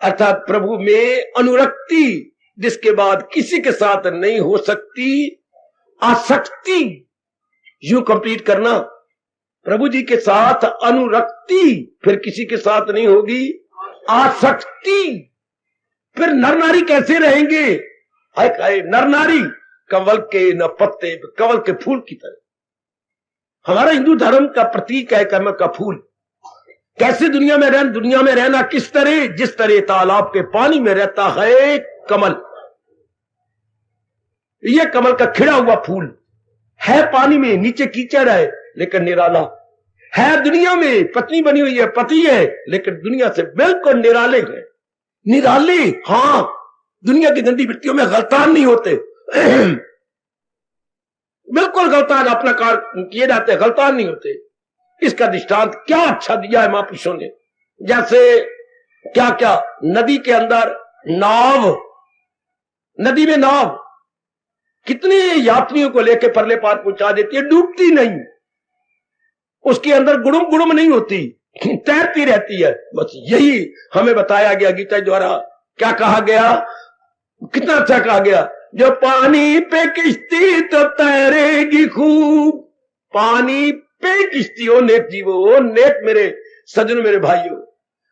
अर्थात प्रभु में अनुरक्ति, जिसके बाद किसी के साथ नहीं हो सकती। आसक्ति यूं कंप्लीट करना, प्रभु जी के साथ अनुरक्ति, फिर किसी के साथ नहीं होगी आसक्ति। फिर नर नारी कैसे रहेंगे? हाय नर नारी कंवल के न पत्ते, कंवल के फूल की तरह। हमारा हिंदू धर्म का प्रतीक है कमल का फूल। कैसे दुनिया में रहना किस तरह? जिस तरह तालाब के पानी में रहता है कमल। यह कमल का खिड़ा हुआ फूल है, पानी में, नीचे कीचड़ है लेकिन निराला है। दुनिया में पत्नी बनी हुई है, पति है, लेकिन दुनिया से बिल्कुल निराले है। निराले, हां, दुनिया की गंदी वृत्तियों में गलतान नहीं होते। बिल्कुल गलतान अपना कार्य किए जाते, गलतान नहीं होते। इसका दृष्टांत क्या अच्छा दिया है महापुरुषों ने। जैसे क्या क्या, नदी के अंदर नाव, नदी में नाव कितने यात्रियों को लेकर परले पार पहुंचा देती है, डूबती नहीं, उसके अंदर गुड़ुम गुड़ुम नहीं होती, तैरती रहती है। बस यही हमें बताया गया गीता द्वारा। क्या कहा गया, कितना अच्छा कहा गया, जो पानी पे किश्ती तो तैरेगी खूब। पानी पे किश्ती हो नेक जीवो, हो नेक मेरे सजनों, मेरे भाइयों,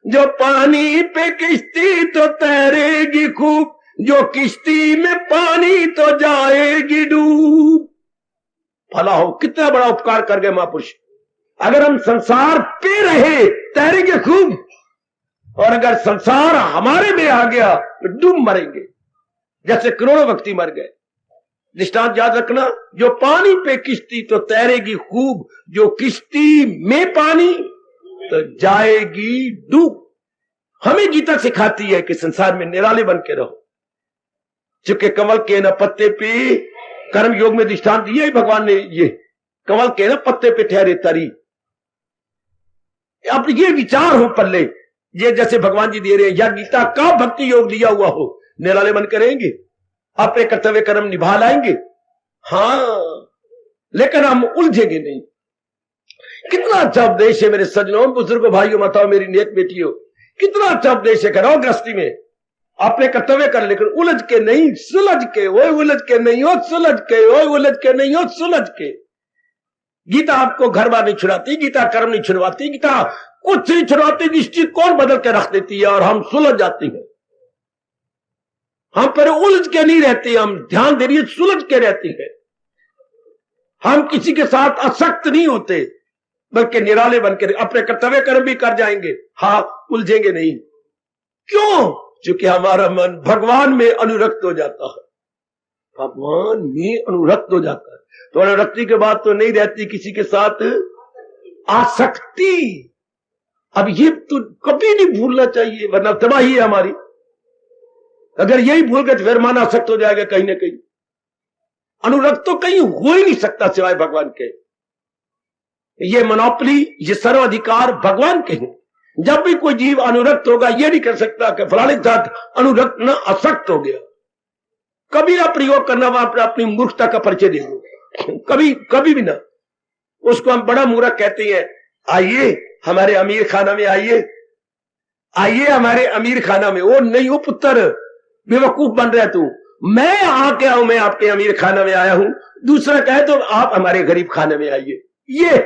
जो पानी पे किश्ती तो तैरेगी खूब, जो किश्ती में पानी तो जाएगी डूब। भला हो, कितना बड़ा उपकार कर गए महापुरुष। अगर हम संसार पे रहे तैरेंगे खूब, और अगर संसार हमारे में आ गया तो डूब मरेंगे, जैसे करोड़ों व्यक्ति मर गए। दृष्टांत याद रखना, जो पानी पे किश्ती तो तैरेगी खूब, जो किश्ती में पानी तो जाएगी डूब। हमें गीता सिखाती है कि संसार में निराले बन के रहो। चूंकि कमल के न पत्ते पे, कर्म योग में दृष्टांत दिया भगवान ने, ये कमल के न पत्ते पे ठहरे तरी। अब ये विचार हो पल्ले, ये जैसे भगवान जी दे रहे हैं, या गीता का भक्ति योग दिया हुआ हो, निराले बन के रहेंगे, अपने कर्तव्य कर्म निभा लाएंगे। हाँ, लेकिन हम उलझेंगे नहीं। कितना अच्छा उपदेश है मेरे सज्जनों, बुजुर्गों, भाइयों, माताओं, मेरी नेक बेटियों, कितना अच्छा उपदेश है। करो गृहस्थी में अपने कर्तव्य कर, लेकिन उलझ के नहीं, सुलझ के, वो उलझ के नहीं हो सुलझ के, वो उलझ के नहीं हो सुलझ के। गीता आपको घर बार नहीं छुड़ाती, गीता कर्म नहीं छुड़वाती, गीता कुछ नहीं छुड़वाती, दृष्टिकोण बदल के रख देती है और हम सुलझ जाती हैं। हम पर उलझ के नहीं रहते, हम ध्यान दे रही है सुलझ के रहती है। हम किसी के साथ असक्त नहीं होते, बल्कि निराले बनकर अपने कर्तव्य कर्म भी कर जाएंगे, हाँ उलझेंगे नहीं। क्यों? क्योंकि हमारा मन भगवान में अनुरक्त हो जाता है, भगवान में अनुरक्त हो जाता है। तो अनुरक्ति के बाद तो नहीं रहती किसी के साथ आसक्ति। अब ये तो कभी नहीं भूलना चाहिए, वरना तबाही है हमारी। अगर यही भूल गए तो फिर मन आसक्त हो जाएगा कहीं ना कहीं। अनुरक्त तो कहीं हो ही नहीं सकता सिवाय भगवान के। ये मोनोपोली, ये सर्वाधिकार भगवान के हैं। जब भी कोई जीव अनुरक्त होगा, ये नहीं कर सकता कि फलाने के साथ अनुरक्त न आसक्त हो गया। कभी ना प्रयोग करना, वहां पर अपनी मूर्खता का परिचय दे दो, कभी कभी भी ना। उसको हम बड़ा मूर्ख कहते हैं, आइए हमारे अमीर खाना में, आइए आइए हमारे अमीर खाना में। वो नहीं, वो पुत्र बेवकूफ बन रहा है तू। मैं आके आऊं, मैं आपके अमीर खाना में आया हूं। दूसरा कहे तो आप हमारे गरीब खाने में आइए। ये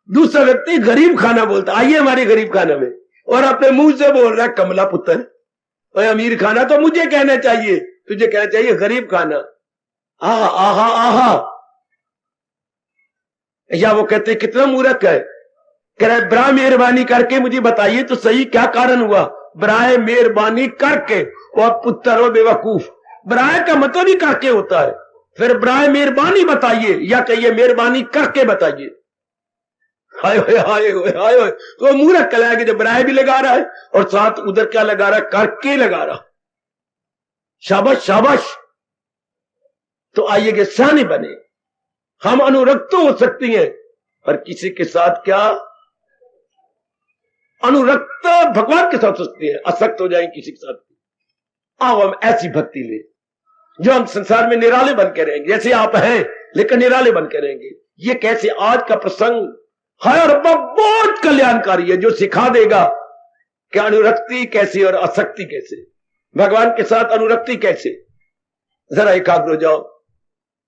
दूसरा व्यक्ति गरीब खाना बोलता, आइए हमारे गरीब खाना में, और अपने मुंह से बोल रहा है कमला पुत्र। और अमीर खाना तो मुझे कहना चाहिए, तुझे कहना चाहिए गरीब खाना। आहा आहा आहा। या वो कहते कितना मूर्ख है, कह रहे बरा मेहरबानी करके मुझे बताइए तो सही क्या कारण हुआ। बराए मेहरबानी करके, और पुत्र हो बेवकूफ। बराए का मतलब ही करके होता है, फिर बराए मेहरबानी बताइए या कहिए मेहरबानी करके बताइए। हाय हाय हाय हाय हाय। तो मूर्ख कहलाएगा जो बराए भी लगा रहा है और साथ उधर क्या लगा रहा है, करके लगा रहा। शाबाश शाबाश। तो आइए के सियाने बने। हम अनुरक्त तो हो सकती हैं, पर किसी के साथ क्या अनुरक्त भगवान के साथ हो सकती है, असक्त हो जाए किसी के साथ। आओ हम ऐसी भक्ति ले जो हम संसार में निराले बन के रहेंगे, जैसे आप हैं लेकिन निराले बन के रहेंगे। ये कैसे? आज का प्रसंग है और बहुत कल्याणकारी है, जो सिखा देगा कि अनुरक्ति कैसे और असक्ति कैसे, भगवान के साथ अनुरक्ति कैसे। जरा एकाग्र हो जाओ।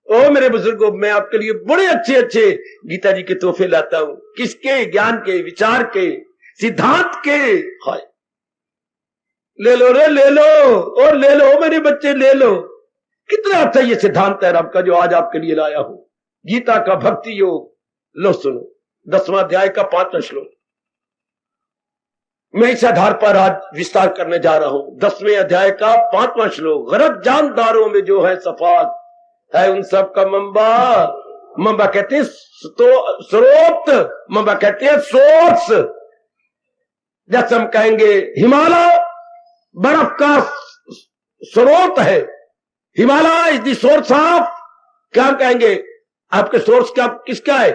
ओ मेरे बुजुर्गों, मैं आपके लिए बड़े अच्छे अच्छे गीता जी के तोहफे लाता हूं। किसके? ज्ञान के, विचार के, सिद्धांत के। हाय ले लो रे, ले लो, और ले लो मेरे बच्चे, ले लो। कितना अच्छा ये सिद्धांत है रब का जो आज आपके लिए लाया हूं। गीता का भक्ति योग। लो सुनो, 10वां अध्याय का 5वां श्लोक। मैं इस आधार पर आज विस्तार करने जा रहा हूं। 10वें अध्याय का 5वां श्लोक। गरज जानदारों में जो है सफात है, उन सब का मंबा। मंबा कहते हैं स्रोत, मंबा कहते हैं सोर्स। जैसे हम कहेंगे हिमालय बर्फ का स्रोत है, Himalaya is the source of, क्या कहेंगे आपके सोर्स क्या, किसका है?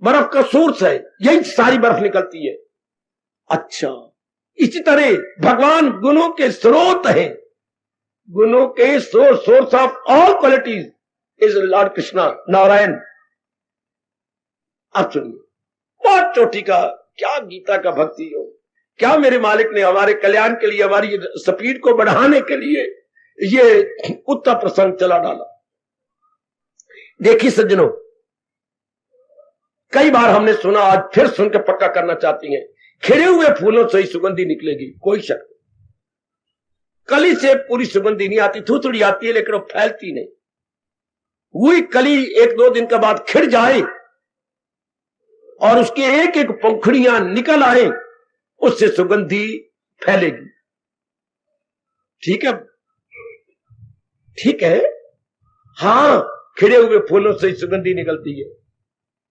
बर्फ का सोर्स है, यही सारी बर्फ निकलती है। अच्छा, इसी तरह भगवान गुणों के स्रोत हैं, गुणों के source of all qualities is Lord Krishna, Narayan. आप सुनिए, बहुत चोटी का क्या गीता का भक्ति हो, क्या मेरे मालिक ने हमारे कल्याण के लिए, हमारी स्पीड को बढ़ाने के लिए ये उत्तर प्रसंग चला डाला। देखिए सज्जनों, कई बार हमने सुना, आज फिर सुनकर पक्का करना चाहती हैं, खिले हुए फूलों से ही सुगंधी निकलेगी, कोई शक नहीं। कली से पूरी सुगंधी नहीं आती, थोड़ी आती है लेकिन वो फैलती नहीं। वही कली 1-2 दिन के बाद खिड़ जाए और उसकी एक एक पंखुड़ियां निकल आए, उससे सुगंधी फैलेगी। ठीक है, ठीक है, हां, खिड़े हुए फूलों से सुगंधी निकलती है,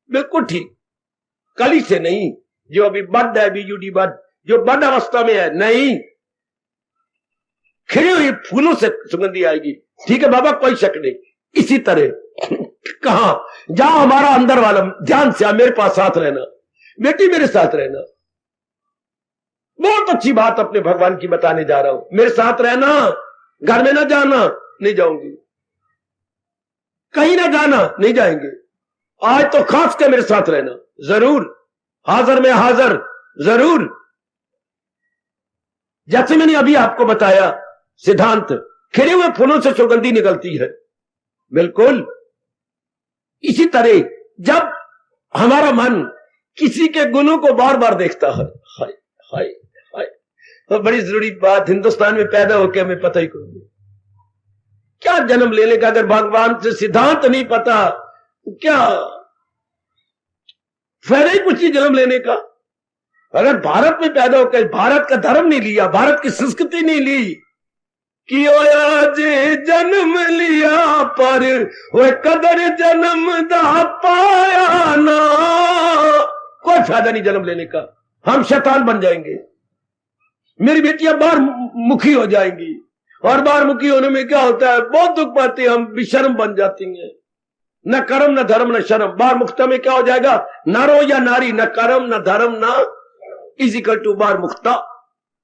बिल्कुल ठीक। कली से नहीं, जो अभी बड है, बीजुडी बड, जो बड अवस्था में है, नहीं, खिड़े हुए फूलों से सुगंधी आएगी। ठीक है बाबा, कोई शक नहीं। इसी तरह कहा, जहां हमारा अंदर वाला ध्यान से, मेरे पास साथ रहना, बेटी मेरे साथ रहना। बहुत अच्छी बात अपने भगवान की बताने जा रहा हूं, मेरे साथ रहना, घर में ना जाना, नहीं जाऊंगी, कहीं ना जाना, नहीं जाएंगे। आज तो खास कर मेरे साथ रहना, जरूर, हाजिर में हाजिर, जरूर। जैसे मैंने अभी आपको बताया सिद्धांत, खिले हुए फूलों से सुगंधी निकलती है। बिल्कुल इसी तरह जब हमारा मन किसी के गुणों को बार बार देखता है, हाय हाय हाय, तो बड़ी जरूरी बात, हिंदुस्तान में पैदा होकर हमें पता ही नहीं क्या जन्म लेने का, अगर भगवान से सिद्धांत नहीं पता क्या फायदा ही कुछ नहीं जन्म लेने का। अगर भारत में पैदा होकर भारत का धर्म नहीं लिया, भारत की संस्कृति नहीं ली कि आज जन्म लिया पर वो कदर जन्म दा पाया ना, कोई फायदा नहीं जन्म लेने का। हम शैतान बन जाएंगे, मेरी बेटियां बाहर मुखी हो जाएंगी, और बाहर मुखी होने में क्या होता है, बहुत दुख पाते हैं, हम बेशर्म बन जाती हैं। न कर्म न धर्म न शर्म, बाहर मुक्ता में क्या हो जाएगा, नारो या नारी, न कर्म न धर्म न इज इक्वल टू बाहर मुक्ता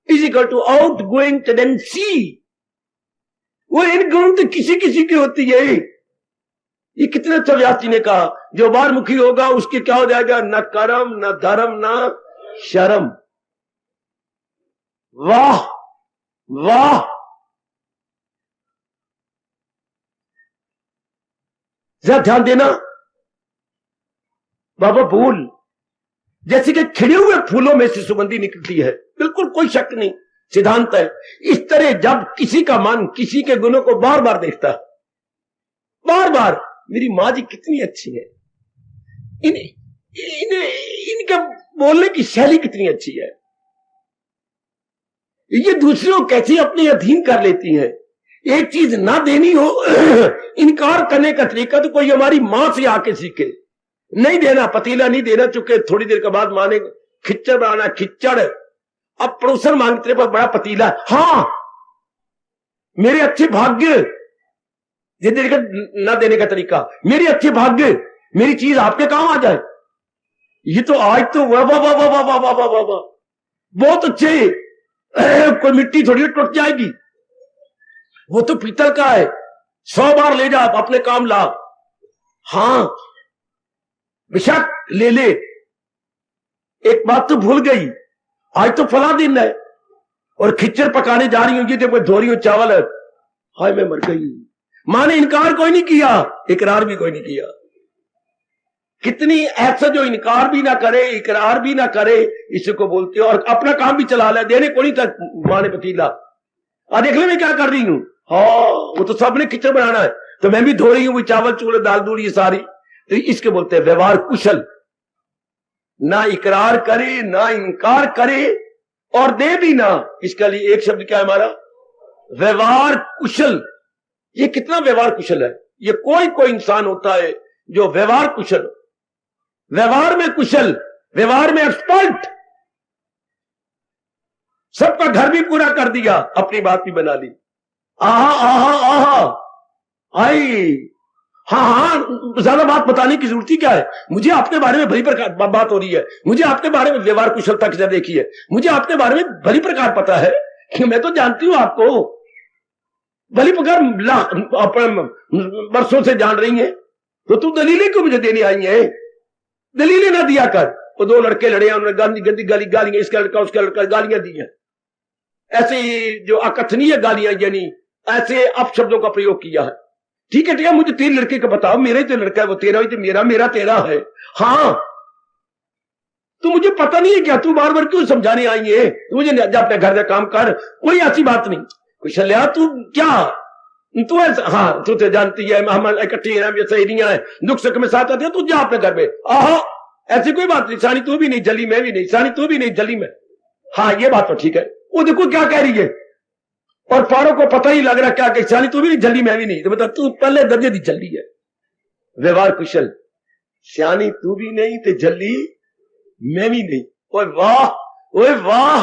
is equal to outgoing tendency. वो इन गुण तो किसी किसी की होती है। ये कितने अच्छा व्यास जी ने कहा, जो बाहर मुखी होगा उसके क्या हो जाएगा, न कर्म न धर्म न शर्म। वाह वाह, जरा ध्यान देना बाबा, फूल जैसे कि खिले हुए फूलों में से सुगंधी निकलती है, बिल्कुल कोई शक नहीं, सिद्धांत है। इस तरह जब किसी का मन किसी के गुणों को बार बार देखता है, बार बार, मेरी माँ जी कितनी अच्छी है, इनका बोलने की शैली कितनी अच्छी है, ये दूसरों को कैसे अपने अधीन कर लेती है। एक चीज ना देनी हो इनकार करने का तरीका तो कोई हमारी मां से आके सीखे। नहीं देना, पतीला नहीं देना, चुके थोड़ी देर के बाद माने खिच्चड़ बनाना, खिच्चड़, अब पड़ोसन मांगते पर बड़ा पतीला, हाँ मेरे अच्छे भाग्य, ये देने का ना देने का तरीका, मेरे अच्छे भाग्य मेरी चीज आपके काम आ जाए। ये तो आज तो वाह वाह वाह वाह वाह वाह वाह वाह वाह, बहुत अच्छे, कोई मिट्टी थोड़ी टूट जाएगी, वो तो पीतल का है, 100 बार ले जा, अपने काम ला, हाँ बेशक ले ले। एक बात तो भूल गई, आज तो फला दिन है और खिच्चर पकाने जा रही हूं, जब मैं धो रही हूं चावल है, हाय मैं मर गई। मां ने इनकार कोई नहीं किया, इकरार भी कोई नहीं किया। कितनी ऐसा जो इनकार भी ना करे, इकरार भी ना करे, इसी को बोलते हो, और अपना काम भी चला ले, देने को नहीं था मां ने पतीला, और देख ले मैं क्या कर रही हूं, हाँ वो तो सबने खिचड़ बनाना है, तो मैं भी धो रही हूं, चावल चूल्हे दाल दूल ये सारी, तो इसके बोलते हैं व्यवहार कुशल, ना इकरार करे ना इनकार करे और दे भी ना। इसके लिए एक शब्द क्या है हमारा, व्यवहार कुशल। ये कितना व्यवहार कुशल है, ये कोई इंसान होता है जो व्यवहार कुशल, व्यवहार में कुशल, व्यवहार में एक्सपर्ट, सबका घर भी पूरा कर दिया, अपनी बात भी बना ली, आहा आहा आहा आई, हाँ हाँ ज्यादा बात बताने की जरूरत ही क्या है, मुझे अपने बारे में भली प्रकार बात हो रही है, मुझे अपने बारे में व्यवहार कुशलता की देखी है, मुझे अपने बारे में भली प्रकार पता है कि मैं तो जानती हूं आपको, भली प्रकार वर्षों से जान रही है, तो तू दलीलें क्यों मुझे देने आई है, दलीलें ना दिया कर। वो 2 लड़के लड़े, उन्होंने गंदी गंदी गालियां, इसका लड़का उसका लड़का गालियां दी है, ऐसे जो अकथनीय गालियां, यानी ऐसे अपशब्दों का प्रयोग किया है। ठीक है मुझे 3 लड़के का बताओ, मेरा ही तो लड़का है, वो तेरा ही तो मेरा, मेरा तेरा है, हाँ तो मुझे पता नहीं है क्या, तू बार बार क्यों समझाने आई है, तो मुझे अपने घर का काम कर, कोई ऐसी बात नहीं। कुशल्या तू क्या, तू ऐसा, हाँ तू तो जानती है हम इकट्ठी हैं, सहेलियां हैं, दुख सुख में साथ आते हैं, तू जा अपने घर में, आहा ऐसी कोई बात नहीं, सानी तू भी नहीं जली, मैं भी नहीं, सानी तू भी नहीं जली मैं, हाँ ये बात तो ठीक है। वो देखो क्या कह रही है, और पारों को पता ही लग रहा क्या कि सानी तू भी नहीं जली, मैं भी नहीं, तो मतलब तू पहले दर्जे दी जल्दी है। व्यवहार कुशल, सियानी तू भी नहीं तो जल्दी मैं भी नहीं, ओए वाह ओए वाह,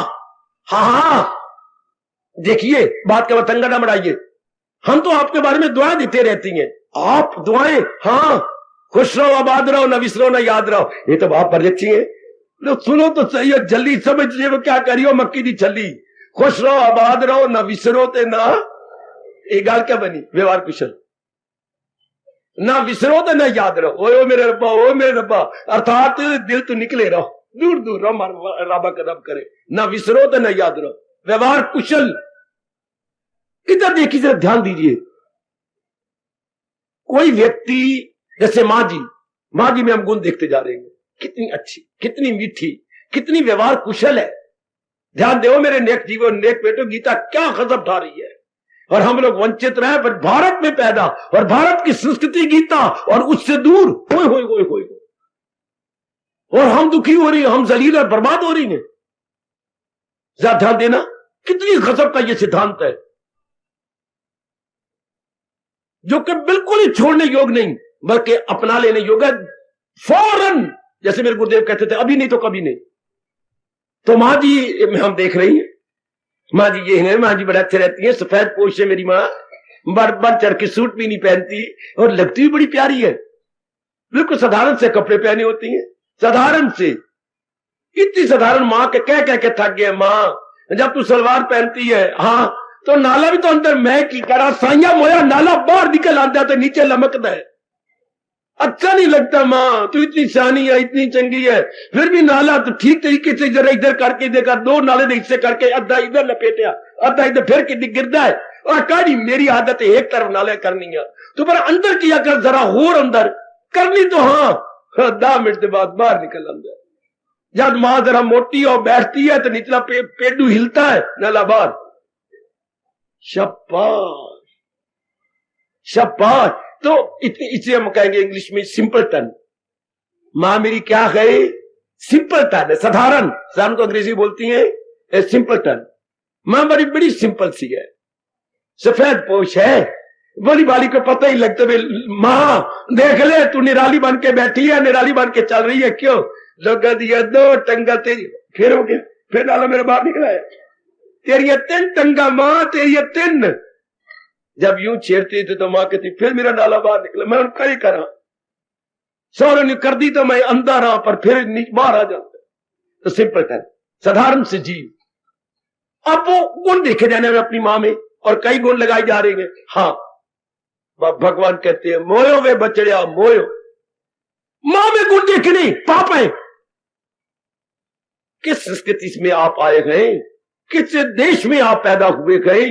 हाँ हाँ देखिए बात का मतंगा ना बढ़ाइए, हम तो आपके बारे में दुआ देते रहती हैं, आप दुआएं, हाँ खुश रहो, आबाद रहो, न विसरो न याद रहो, ये तो बात पर अच्छी है, तो सुनो तो सही है, जल्दी समझिए वो क्या करियो, मक्की दी छली, खुश रहो आबाद रहो न विसरो ते ना, ये गाल क्या बनी, व्यवहार कुशल, ना विसरो तो ना याद रहो, ओ मेरे रब्बा, ओ मेरे रब्बा, अर्थात दिल तो निकले रहो, दूर दूर रहो, रबा का रब करे, ना विसरो तो ना याद रहो, व्यवहार कुशल। इधर देखिए, जरा ध्यान दीजिए। कोई व्यक्ति जैसे मां जी में हम गुण देखते जा रहे हैं, कितनी अच्छी, कितनी मीठी, कितनी व्यवहार कुशल है। ध्यान दो मेरे नेक जीवो नेक बेटो, गीता क्या गजब ढा रही है। और हम लोग वंचित रहे, पर भारत में पैदा, और भारत की संस्कृति गीता, और उससे दूर होय होय होय होय, और हम दुखी हो रही हैं, हम जलील और बर्बाद हो रही हैं। जरा ध्यान देना, कितनी गजब का यह सिद्धांत है, जो कि बिल्कुल ही छोड़ने योग नहीं, बल्कि अपना लेने योग है फौरन। जैसे मेरे गुरुदेव कहते थे, अभी नहीं तो कभी नहीं। तो मां जी में हम देख रही हैं, मां जी ये है, मां जी बड़ा अच्छे रहती है, सफेद पोश है मेरी मां, बढ़ चढ़ के सूट भी नहीं पहनती, और लगती भी बड़ी प्यारी है। बिल्कुल साधारण से कपड़े पहने होती हैं, साधारण से। इतनी साधारण मां के कह के थक गए। मां जब तू सलवार पहनती है, हाँ, तो नाला भी तो अंदर मैं की करा, साइया मोया नाला बाहर निकल आता तो नीचे लमकता है, अच्छा नहीं लगता। मां तू इतनी सियानी है, इतनी चंगी है, फिर भी नाला तो ठीक तरीके से जरा इधर करके देखा, 2 नाले ने हिस्से करके, अद्धा इधर लपेटा, अद्धा इधर, फिर के गिरदा है। और कहानी मेरी आदत है एक तरफ नाले करनी है, तो पर अंदर किया कर, जरा होर अंदर करनी, तो हाँ 10 मिनट के बाद बाहर निकल अंदर। जब मां जरा मोटी और बैठती है तो निचला पेडू हिलता है, नाला बाहर। शाबाश शाबाश। तो इसे हम कहेंगे इंग्लिश में सिंपल टन। मां मेरी क्या है? सिंपल टन है, साधारण। साधारण को अंग्रेजी बोलती है सिंपल टन। मां बड़ी बड़ी सिंपल सी है, सफेद पोश है, बोली बाली को पता ही लगता है। मां देख ले, तू निराली बन के बैठी है, निराली बन के चल रही है, क्यों? लोग दिया 2 टंगा तेरी, फिर हो गया, फिर नाला मेरे बाहर निकला है, तेरी 3 टंगा मां, तेरी 3। जब यूं छेड़ती थी तो मां कहती फिर मेरा नाला बाहर निकला। मैं उनका ही करा, सौरों ने कर दी तो मैं अंदर रहा, पर फिर बाहर आ जाता। तो सिंपल टन, साधारण से जीव। अब वो गुण देखे जाने में अपनी मां में, और कई गुण लगाए जा रहे हैं। हाँ, भगवान कहते हैं मोयो वे बचड़िया मोयो। मां में गुण देखने पाप है। किस संस्कृति में आप आए गए, किस देश में आप पैदा हुए गए,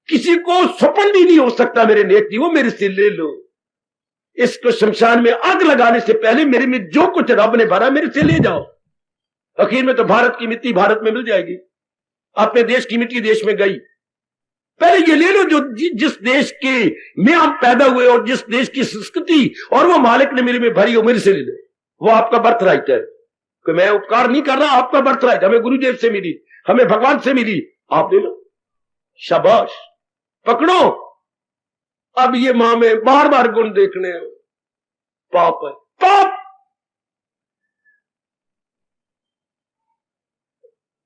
किसी को स्वप्न भी नहीं हो सकता मेरे नेक जी, वो मेरे से ले लो। इसको शमशान में आग लगाने से पहले मेरे में जो कुछ रब ने भरा मेरे से ले जाओ। आखिर में तो भारत की मिट्टी भारत में मिल जाएगी, अपने देश की मिट्टी देश में गई। पहले ये ले लो जो जिस देश के में हम पैदा हुए, और जिस देश की संस्कृति और वो मालिक ने मेरे में भरी हो, मेरे से ले लो। वो आपका बर्थ राइट है, कि मैं उपकार नहीं कर रहा, आपका बर्थ राइट। हमें गुरुदेव से मिली, हमें भगवान से मिली, आप ले लो, शाबाश, पकड़ो। अब ये मां में बार बार गुण देखने पाप है, पाप।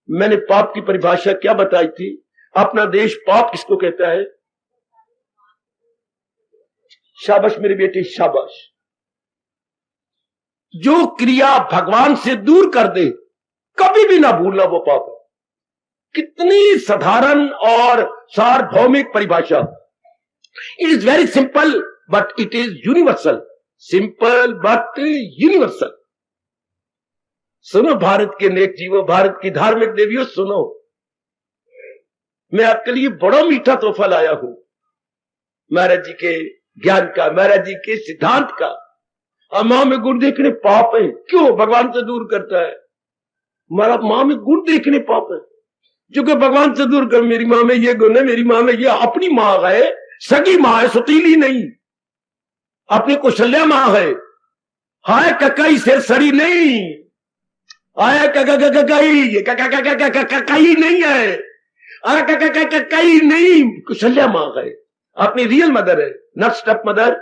मैंने पाप की परिभाषा क्या बताई थी? अपना देश पाप किसको कहता है? शाबाश मेरे बेटे, शाबाश। जो क्रिया भगवान से दूर कर दे, कभी भी ना भूलना, वो पाप है। कितनी साधारण और सार्वभौमिक परिभाषा। It is very simple but it is universal. Simple but universal. सुनो भारत के नेक जीवो, भारत की धार्मिक देवियों, सुनो, मैं आपके लिए बड़ा मीठा तोहफा लाया हूं, महाराज जी के ज्ञान का, महाराज जी के सिद्धांत का। मां में गुण देखने पाप है, क्यों? भगवान से दूर करता है। हमारा मां में गुण देखने पाप है, जो कि भगवान से दूर कर। मेरी मां में ये गुण है, मेरी मां में ये, अपनी मां है, सगी मां है, सुतीली नहीं, अपनी कुशल्या मां है। हाय ककाई सिर सड़ी नहीं, आया ककाई नहीं है, ककाई नहीं, कुशल्या मां है, अपनी रियल मदर है, नॉट स्टेप मदर।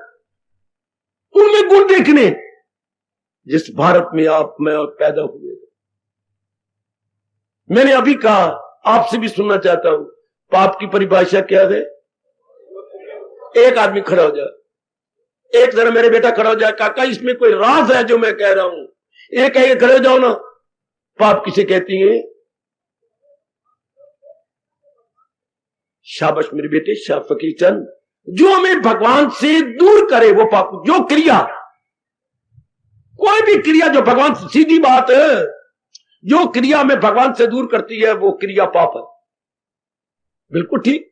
उनमें गुण देखने, जिस भारत में आप मैं और पैदा हुए। मैंने अभी कहा, आपसे भी सुनना चाहता हूं, पाप की परिभाषा क्या है? एक आदमी खड़ा हो जाए, एक जरा मेरे बेटा खड़ा हो जाए, काका इसमें कोई राज है जो मैं कह रहा हूं, एक है, खड़े हो जाओ ना। पाप किसे कहती है? शाबाश मेरे बेटे, शाह फकीर चंद। जो हमें भगवान से दूर करे वो पाप। जो क्रिया, कोई भी क्रिया जो भगवान से, सीधी बात है, जो क्रिया हमें भगवान से दूर करती है वो क्रिया पाप है। बिल्कुल ठीक,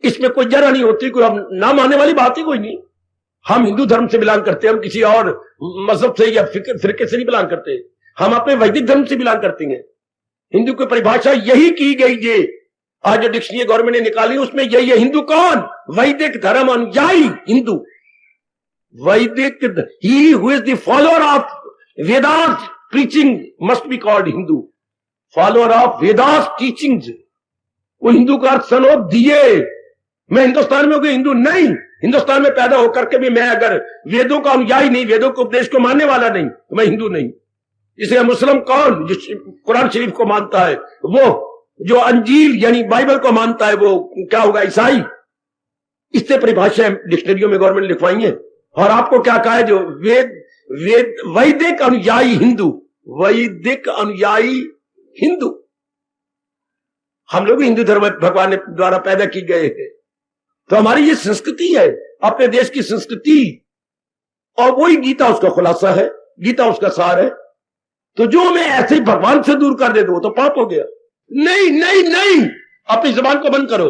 इसमें कोई जरा नहीं होती, कोई हम ना मानने वाली बात ही कोई नहीं। हम हिंदू धर्म से बिलोंग करते हैं, हम किसी और मजहब से या फिरके से नहीं बिलोंग करते, हम अपने वैदिक धर्म से बिलोंग करते हैं। हिंदू की परिभाषा यही की गई है, आज जो डिक्शनरी गवर्नमेंट ने निकाली उसमें यही है। हिंदू कौन? वैदिक धर्म अनुयायी हिंदू। वैदिक, he who is the follower of Vedas preaching must be called Hindu. Follower of Vedas teachings, वो हिंदू का अर्थ सन ऑफ दिए। मैं हिंदुस्तान में हो गया हिंदू नहीं, हिंदुस्तान में पैदा होकर के भी मैं अगर वेदों का अनुयायी नहीं, वेदों के उपदेश को मानने वाला नहीं, तो मैं हिंदू नहीं। इसलिए मुस्लिम कौन? जो कुरान शरीफ को मानता है, वो जो अंजील यानी बाइबल को मानता है, वो क्या होगा? ईसाई। इससे परिभाषाएं डिक्शनरियों में गवर्नमेंट लिखवाई है। और आपको क्या कहा है? जो वैदिक अनुयायी हिंदू, वैदिक अनुयायी हिंदू। हम लोग हिंदू धर्म भगवान द्वारा पैदा की गए हैं, तो हमारी ये संस्कृति है, अपने देश की संस्कृति, और वही गीता उसका खुलासा है, गीता उसका सार है। तो जो हमें ऐसे ही भगवान से दूर कर दे दो, वो तो पाप हो गया। नहीं नहीं नहीं, अपनी जबान को बंद करो,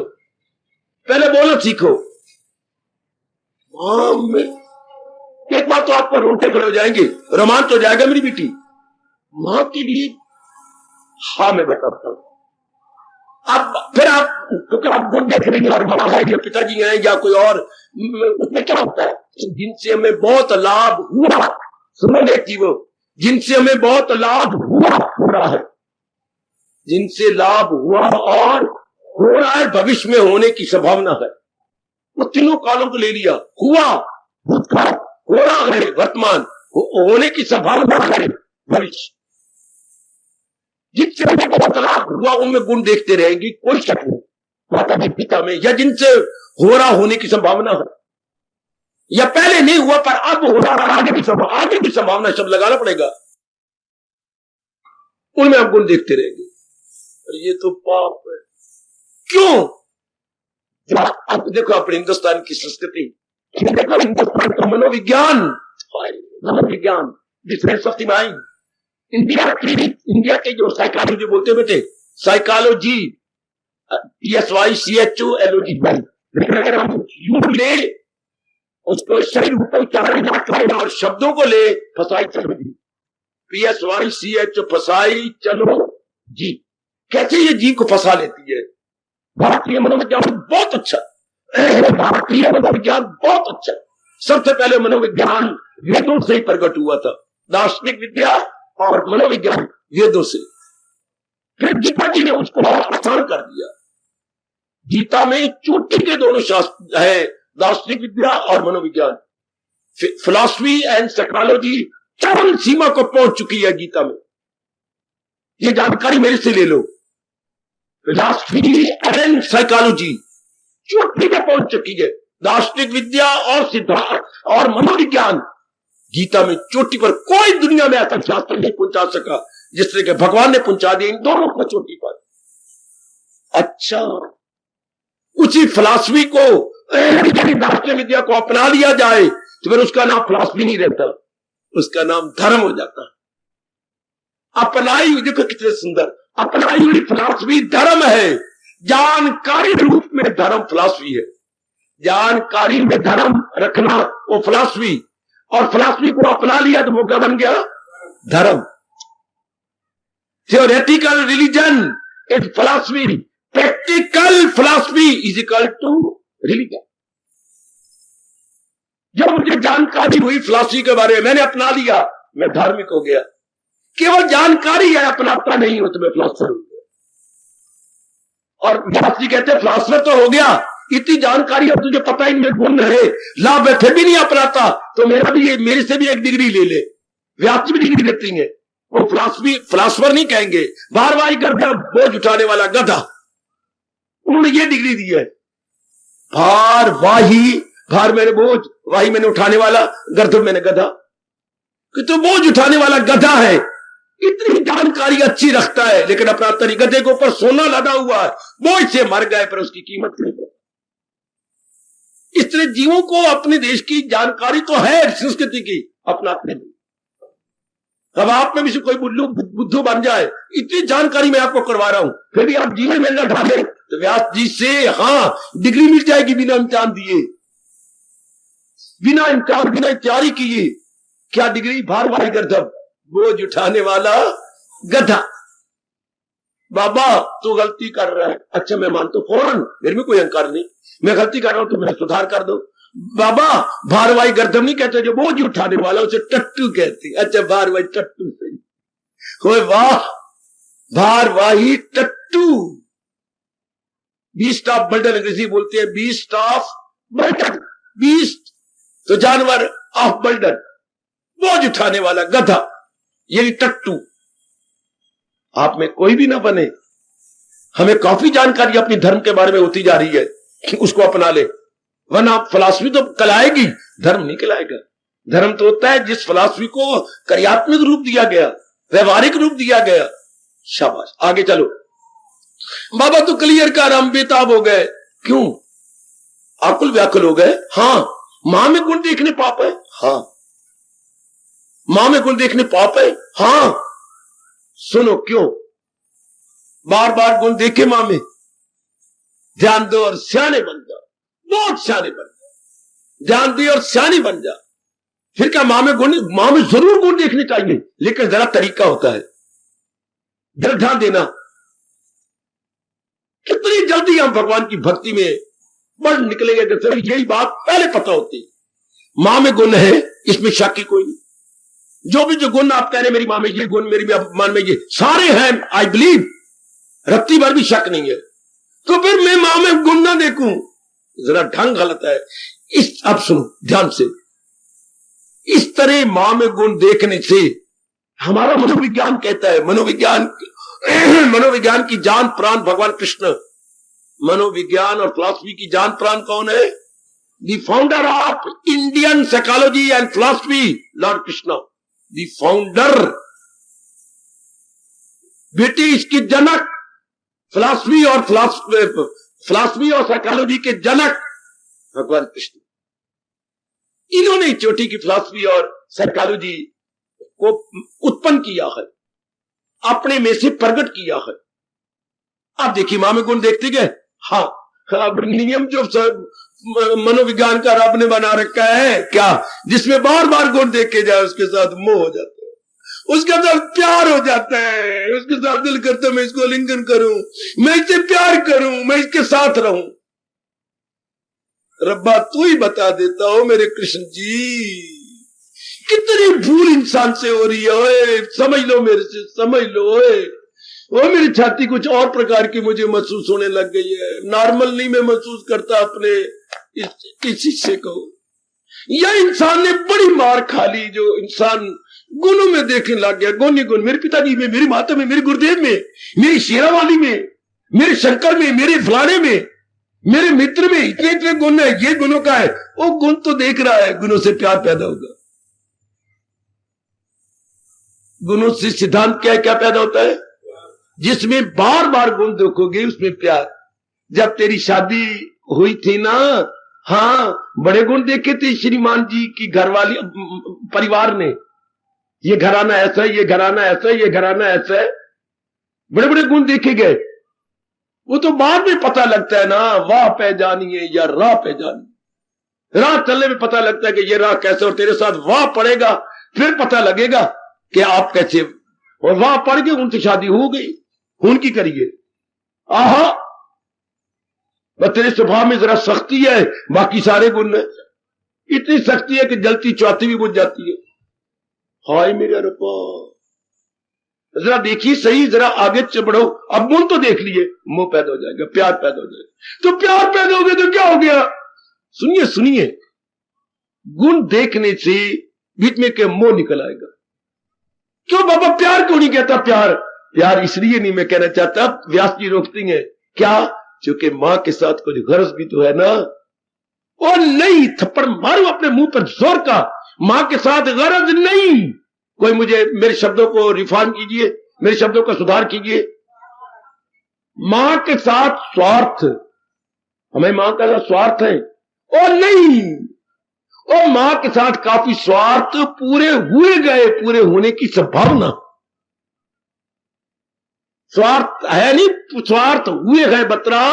पहले बोलना सीखो। एक बार तो आप पर रोटे खड़े हो जाएंगे, रोमांच हो जाएगा मेरी बेटी। मां के लिए हाँ मैं बताता हूं। अब फिर आप, क्योंकि आप गुण देख रहे हैं, पिताजी हैं या कोई और, उसमें क्या होता है? जिनसे हमें बहुत लाभ हुआ, सुनो देखी वो, जिनसे हमें बहुत लाभ हुआ हो रहा है, जिनसे लाभ हुआ और हो रहा है, भविष्य में होने की संभावना है, वो तीनों कालों को ले लिया। हुआ, भूतकाल, हो रहा है, वर्तमान, होने की संभावना है, भविष्य। जिनसे हमें बहुत लाभ हुआ उनमें गुण देखते रहेंगे, कोई शक नहीं, माता जी पिता में, या जिनसे हो रहा होने की संभावना है, या पहले नहीं हुआ पर अब हो रहा, आगे की संभावना, शब्द लगाना पड़ेगा, उनमें आप गुण देखते रहेंगे। ये तो पाप है। क्यों? आप देखो अपने हिंदुस्तान की संस्कृति, हिंदुस्तान का मनोविज्ञान, मनोविज्ञान, difference of the mind, India के जो साइकोलॉजी बोलते बेटे, साइकोलॉजी, SYCHOLOG, लेकिन अगर हम ले उसको सही रूप में उच्चारण और शब्दों को ले, फसाई चलो जी, PSYCH, फसाई चलो जी। कैसे ये जीव को फंसा लेती है? भारतीय मनोविज्ञान बहुत अच्छा, भारतीय मनोविज्ञान बहुत अच्छा। सबसे पहले मनोविज्ञान वेदों से ही प्रकट हुआ था, दार्शनिक विद्या और मनोविज्ञान वेदों से। फिर गीता जी ने उसको बहुत आसान कर दिया। गीता में चोटी के दोनों शास्त्र है, दार्शनिक विद्या और मनोविज्ञान। फिलॉसफी एंड साइकोलॉजी चरम सीमा को पहुंच चुकी है गीता में। ये जानकारी मेरे से ले लो, फिलॉसफी एंड साइकोलॉजी चोटी पे पहुंच चुकी है। दार्शनिक विद्या और सिद्धांत और मनोविज्ञान गीता में चोटी पर, कोई दुनिया में ऐसा शास्त्र नहीं पहुंचा सका जिस तरह के भगवान ने पहुंचा दिया इन दोनों को चोटी पर। अच्छा, उसी फिलॉसफी को, दार्शनिक विद्या को अपना लिया जाए तो फिर उसका नाम फिलॉसफी नहीं रहता, उसका नाम धर्म हो जाता। अपनाई हुई, देखो कितने सुंदर, अपनाई हुई फिलॉसफी धर्म है। जानकारी रूप में धर्म फिलॉसफी है, जानकारी में धर्म रखना वो फिलॉसफी, और फिलॉसफी को अपना लिया तो वो क्या बन गया? धर्म। Theoretical religion is philosophy, practical philosophy is equal to religion. जब मुझे जानकारी हुई फिलॉसफी के बारे में, मैंने अपना लिया, मैं धार्मिक हो गया। केवल जानकारी है, अपनाता नहीं हो तो मैं फिलॉसफर हो गया। और फिलॉसफी कहते हैं फिलॉसफर तो हो गया, इतनी जानकारी अब तुझे पता ही नहीं गुण है, लाभ है, फिर भी नहीं अपनाता, तो मेरे से भी एक डिग्री ले ले। व्यास भी डिग्री देती है, वो फिलॉसफर नहीं कहेंगे, भारवाही करके बोझ उठाने वाला गधा, उन्होंने ये डिग्री दी है। भारवाही, भार मैंने बोझ, वाही मैंने उठाने वाला, गर्दभ मैंने गधा, कि तो बोझ उठाने वाला गधा है। इतनी जानकारी अच्छी रखता है लेकिन अपना तरी, गधे के ऊपर सोना लदा हुआ है, बोझ से मर गए पर उसकी कीमत नहीं पड़ती। इस तरह जीवों को अपने देश की जानकारी तो है, संस्कृति की, अपनाते नहीं। अब आप में भी से कोई बुद्धू बन जाए, इतनी जानकारी मैं आपको करवा रहा हूं, फिर भी आप जीवन में न ढाले तो व्यास जी से हाँ डिग्री मिल जाएगी बिना इम्तिहान दिए, बिना इम्तिहान, बिना तैयारी किए। क्या डिग्री? भारवाही गर्दभ, बोझ उठाने वाला गधा। बाबा तू गलती कर रहा है, अच्छा मैं मानता हूं फौरन, मेरे में कोई अहंकार नहीं, मैं गलती कर रहा हूं तो मेरा सुधार कर दो। बाबा भारवाही गर्दभ नहीं कहते, जो बोझ उठाने वाला उसे टट्टू कहते। अच्छा भारवाही टट्टू सही, कोई वाह, भारवाही टट्टू। बीस्ट ऑफ बर्डन अंग्रेजी बोलते हैं, बीस्ट ऑफ बर्डन, बीस्ट तो जानवर, ऑफ बर्डन बोझ उठाने वाला गधा, ये टट्टू। आप में कोई भी ना बने। हमें काफी जानकारी अपनी धर्म के बारे में होती जा रही है कि उसको अपना ले, वरना फिलॉसफी तो कहलाएगी, धर्म नहीं कहलाएगा। धर्म तो होता है जिस फिलॉसफी को कार्यात्मक रूप दिया गया, व्यवहारिक रूप दिया गया। शाबाश, आगे चलो। बाबा तो क्लियर कर, हम बेताब हो गए। क्यों? आकुल व्याकुल हो गए। हाँ, मां में गुण देखने पाप है। हाँ, मां में गुण देखने पाप है। हाँ, सुनो क्यों? बार बार गुण देखे मां में, ध्यान दो और सियाने बन जाओ, बहुत सियाने बन जाओ। ध्यान दे और सियाने बन जा। फिर क्या मां में गुण? मां में जरूर गुण देखने चाहिए, लेकिन जरा तरीका होता है, दृढ़ देना। कितनी जल्दी हम भगवान की भक्ति में बढ़ निकलेंगे अगर यही बात पहले पता होती। मां में गुण है, इसमें शक की कोई नहीं। जो गुण आप कह रहे मेरी मां में ये गुण, मेरी मान में ये सारे हैं, आई बिलीव, रत्ती भर भी शक नहीं है। तो फिर मैं मां में गुण ना देखूं, जरा ढंग गलत है। अब सुनो ध्यान से, इस तरह मां में गुण देखने से हमारा मनोविज्ञान कहता है, मनोविज्ञान की जान प्राण भगवान कृष्ण। मनोविज्ञान और फिलॉसफी की जान प्राण कौन है? The founder of Indian psychology and philosophy, Lord Krishna, the founder, British की जनक, फिलॉसफी और साइकोलॉजी के जनक भगवान कृष्ण। इन्होंने चोटी की फिलॉसफी और साइकोलॉजी को उत्पन्न किया है, अपने में से प्रकट किया है। आप देखिए मां में गुण देखते गए। हाँ, अब नियम जो मनोविज्ञान का रब ने बना रखा है क्या, जिसमें बार बार गुण देखे जाए, उसके साथ मोह हो जाता है, उसके साथ प्यार हो जाता है, उसके साथ दिल करता है मैं इसको लिंगन करूं, मैं इससे प्यार करूं, मैं इसके साथ रहूं। रब्बा तू ही बता देता हो मेरे कृष्ण जी, कितनी भूल इंसान से हो रही है। ओए समझ लो, मेरे से समझ लो। ओए वो मेरी छाती कुछ और प्रकार की मुझे महसूस होने लग गई है, नॉर्मल नहीं मैं महसूस करता अपने इस हिस्से को। यह इंसान ने बड़ी मार खा ली जो इंसान गुणों में देखने लग गया। गुण ही गुण, मेरे पिताजी में, मेरी माता में, मेरे गुरुदेव में, मेरी शेरावाली में, मेरे शंकर में, मेरे फलाने में, मेरे मित्र में इतने इतने गुण है, ये गुणों का है। वो गुण तो देख रहा है, गुणों से प्यार पैदा होगा। गुणों से सिद्धांत क्या है, क्या पैदा होता है? जिसमें बार बार गुण देखोगे उसमें प्यार। जब तेरी शादी हुई थी ना, हाँ, बड़े गुण देखे थे श्रीमान जी की घरवाली परिवार ने, ये घराना ऐसा है, ये घराना ऐसा है, ये घराना ऐसा है, बड़े बड़े गुण देखे गए। वो तो बाद में पता लगता है ना, वाह पे जानी है या राह पे जानी। राह चलने में पता लगता है कि ये राह कैसे, और तेरे साथ वाह पड़ेगा, फिर पता लगेगा कि आप कैसे। और वाह पड़ के उनसे शादी हो गई, उनकी करिए। आहा, बस तेरे स्वभाव में जरा सख्ती है, बाकी सारे गुण है। इतनी सख्ती है कि जलती चाहती भी बुझ जाती है। हाय मेरे रब्बा, जरा देखिए सही, जरा आगे बढ़ो। अब गुण तो देख लिए, मोह पैदा हो जाएगा, प्यार पैदा हो जाएगा। तो प्यार पैदा हो गया तो क्या हो गया? सुनिए सुनिए, गुण देखने से बीच में के मोह निकल आएगा। क्यों बाबा प्यार क्यों नहीं कहता? प्यार इसलिए नहीं मैं कहना चाहता, व्यास जी रोकती हैं क्या, क्योंकि मां के साथ कुछ गरज भी तो है ना। और नहीं, थप्पड़ मारो अपने मुंह पर जोर का, मां के साथ गरज नहीं। कोई मुझे मेरे शब्दों को रिफॉर्म कीजिए, मेरे शब्दों का सुधार कीजिए। मां के साथ स्वार्थ, हमें मां का स्वार्थ है और नहीं, और मां के साथ काफी स्वार्थ पूरे हुए गए, पूरे होने की संभावना। स्वार्थ है नहीं, स्वार्थ हुए है बतरा,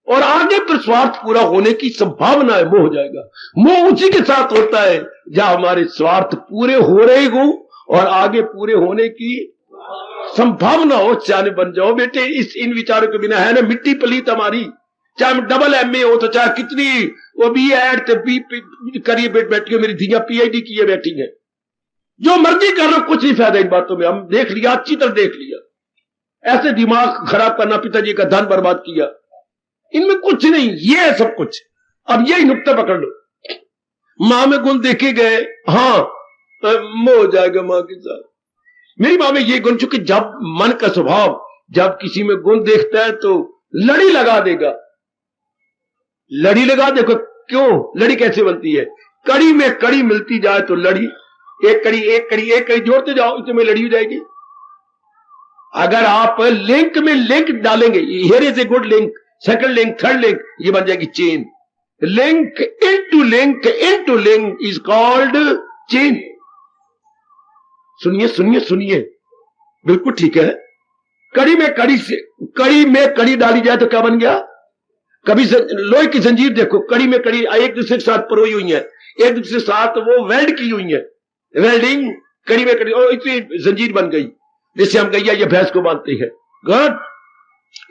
और आगे फिर स्वार्थ पूरा होने की संभावना है, मोह हो जाएगा। मोह उसी के साथ होता है जहां हमारे स्वार्थ पूरे हो रहे हो और आगे पूरे होने की संभावना हो। सियाने बन जाओ बेटे, इन विचारों के बिना है ना मिट्टी पलीत हमारी। चाहे डबल MA हो तो चाहे कितनी वो BEd करिए बैठी हो, मेरी धिया PhD किए बैठी है, जो मर्जी कर लो, कुछ नहीं फायदा इन बातों में। हम देख लिया, अच्छी तरह देख लिया, ऐसे दिमाग खराब करना, पिताजी का धन बर्बाद किया, इनमें कुछ नहीं, ये है सब कुछ। अब यही नुक्ता पकड़ लो। मां में गुण देखे गए, हाँ मोह हो जाएगा मां के साथ। मेरी मां में ये गुण, चूंकि जब मन का स्वभाव जब किसी में गुण देखता है तो लड़ी लगा देगा, लड़ी लगा देखो। क्यों लड़ी कैसे बनती है? कड़ी में कड़ी मिलती जाए तो लड़ी, एक कड़ी एक कड़ी एक कड़ी जोड़ते जाओ, इसमें लड़ी हो जाएगी। अगर आप लिंक में लिंक डालेंगे, here is a good link, second link, third link, ये बन जाएगी chain. Link into link is called chain. सुनिए सुनिए सुनिए, बिल्कुल ठीक है। कड़ी में कड़ी डाली जाए तो क्या बन गया? कभी लोहे की जंजीर देखो, कड़ी में कड़ी एक दूसरे के साथ परोई हुई है, एक दूसरे के साथ वो वेल्ड की हुई है, वेल्डिंग, कड़ी में कड़ी, और इतनी जंजीर बन गई जिससे हम गैया या भैंस को बांधते हैं। गुड।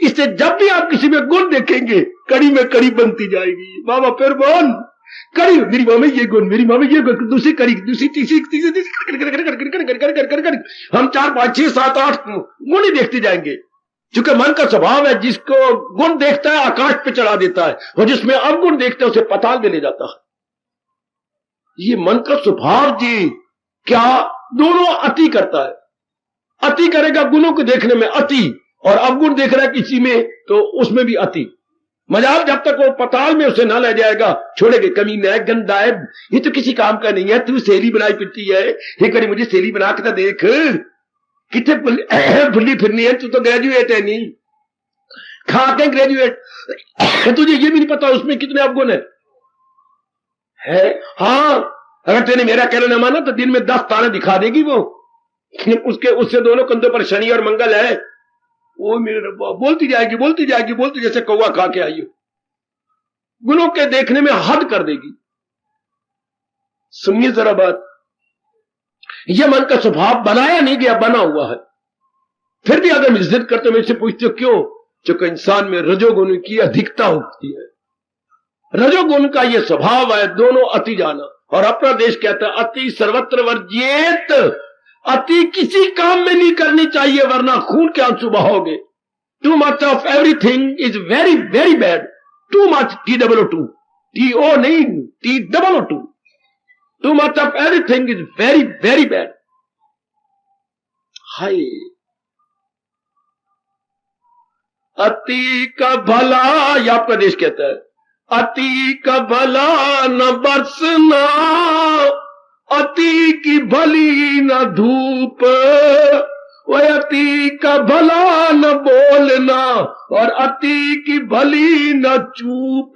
इससे जब भी आप किसी में गुण देखेंगे, कड़ी में कड़ी बनती जाएगी। बाबा फिर बोल, कड़ी, मेरी मां में ये गुण, मेरी मां में ये गुण, दूसरी कड़ी, दूसरी तीसरी, हम 4 5 6 7 8 गुण ही देखते जाएंगे। क्योंकि मन का स्वभाव है, जिसको गुण देखता है आकाश पे चढ़ा देता है, और जिसमें अवगुण देखता है उसे पाताल में ले जाता है। ये मन का स्वभाव जी क्या दोनों अति करता है। अति करेगा गुणों को देखने में अति, और अवगुण देख रहा है किसी में तो उसमें भी अति। मजाल जब तक वो पताल में उसे ना ले जाएगा, छोड़ेगे। कमीना है, गंदा है, ये तो किसी काम का नहीं है, तू सहेली बनाई फिरती है, ये करी मुझे सहेली बना के तो देख, कितने भुल्ली फिरनी है, तू तो ग्रेजुएट है नहीं, खा के ग्रेजुएट, तुझे ये भी नहीं पता उसमें कितने अवगुण है। हाँ, अगर तेने मेरा कहना न माना तो दिन में 10 ताने दिखा देगी वो, उससे दोनों कंधों पर शनि और मंगल है। वो मेरे रब्बा, बोलती जाएगी बोलती जाएगी बोलती, जैसे कौवा खा के आई हो। गुणों के देखने में हद कर देगी। सुनिए जरा बात, यह मन का स्वभाव बनाया नहीं गया, बना हुआ है। फिर भी अगर मैं जिद करते हो, मेरे से पूछते हो क्यों? क्योंकि इंसान में रजोगुण की अधिकता होती है। रजोगुण का यह स्वभाव है, दोनों अति जाना। और अपना देश कहता है अति सर्वत्र वर्जित, अति किसी काम में नहीं करनी चाहिए वरना खून के आंसू बहाओगे। Too much of everything is very very bad. Too much TOO, TO नहीं, TOO। Too much of everything is very very bad. हाय, अति का भला, यह आपका देश कहता है, अति का भला न बरसना, अति की भली न धूप, वह अति का भला न बोलना, और अति की भली न चूप।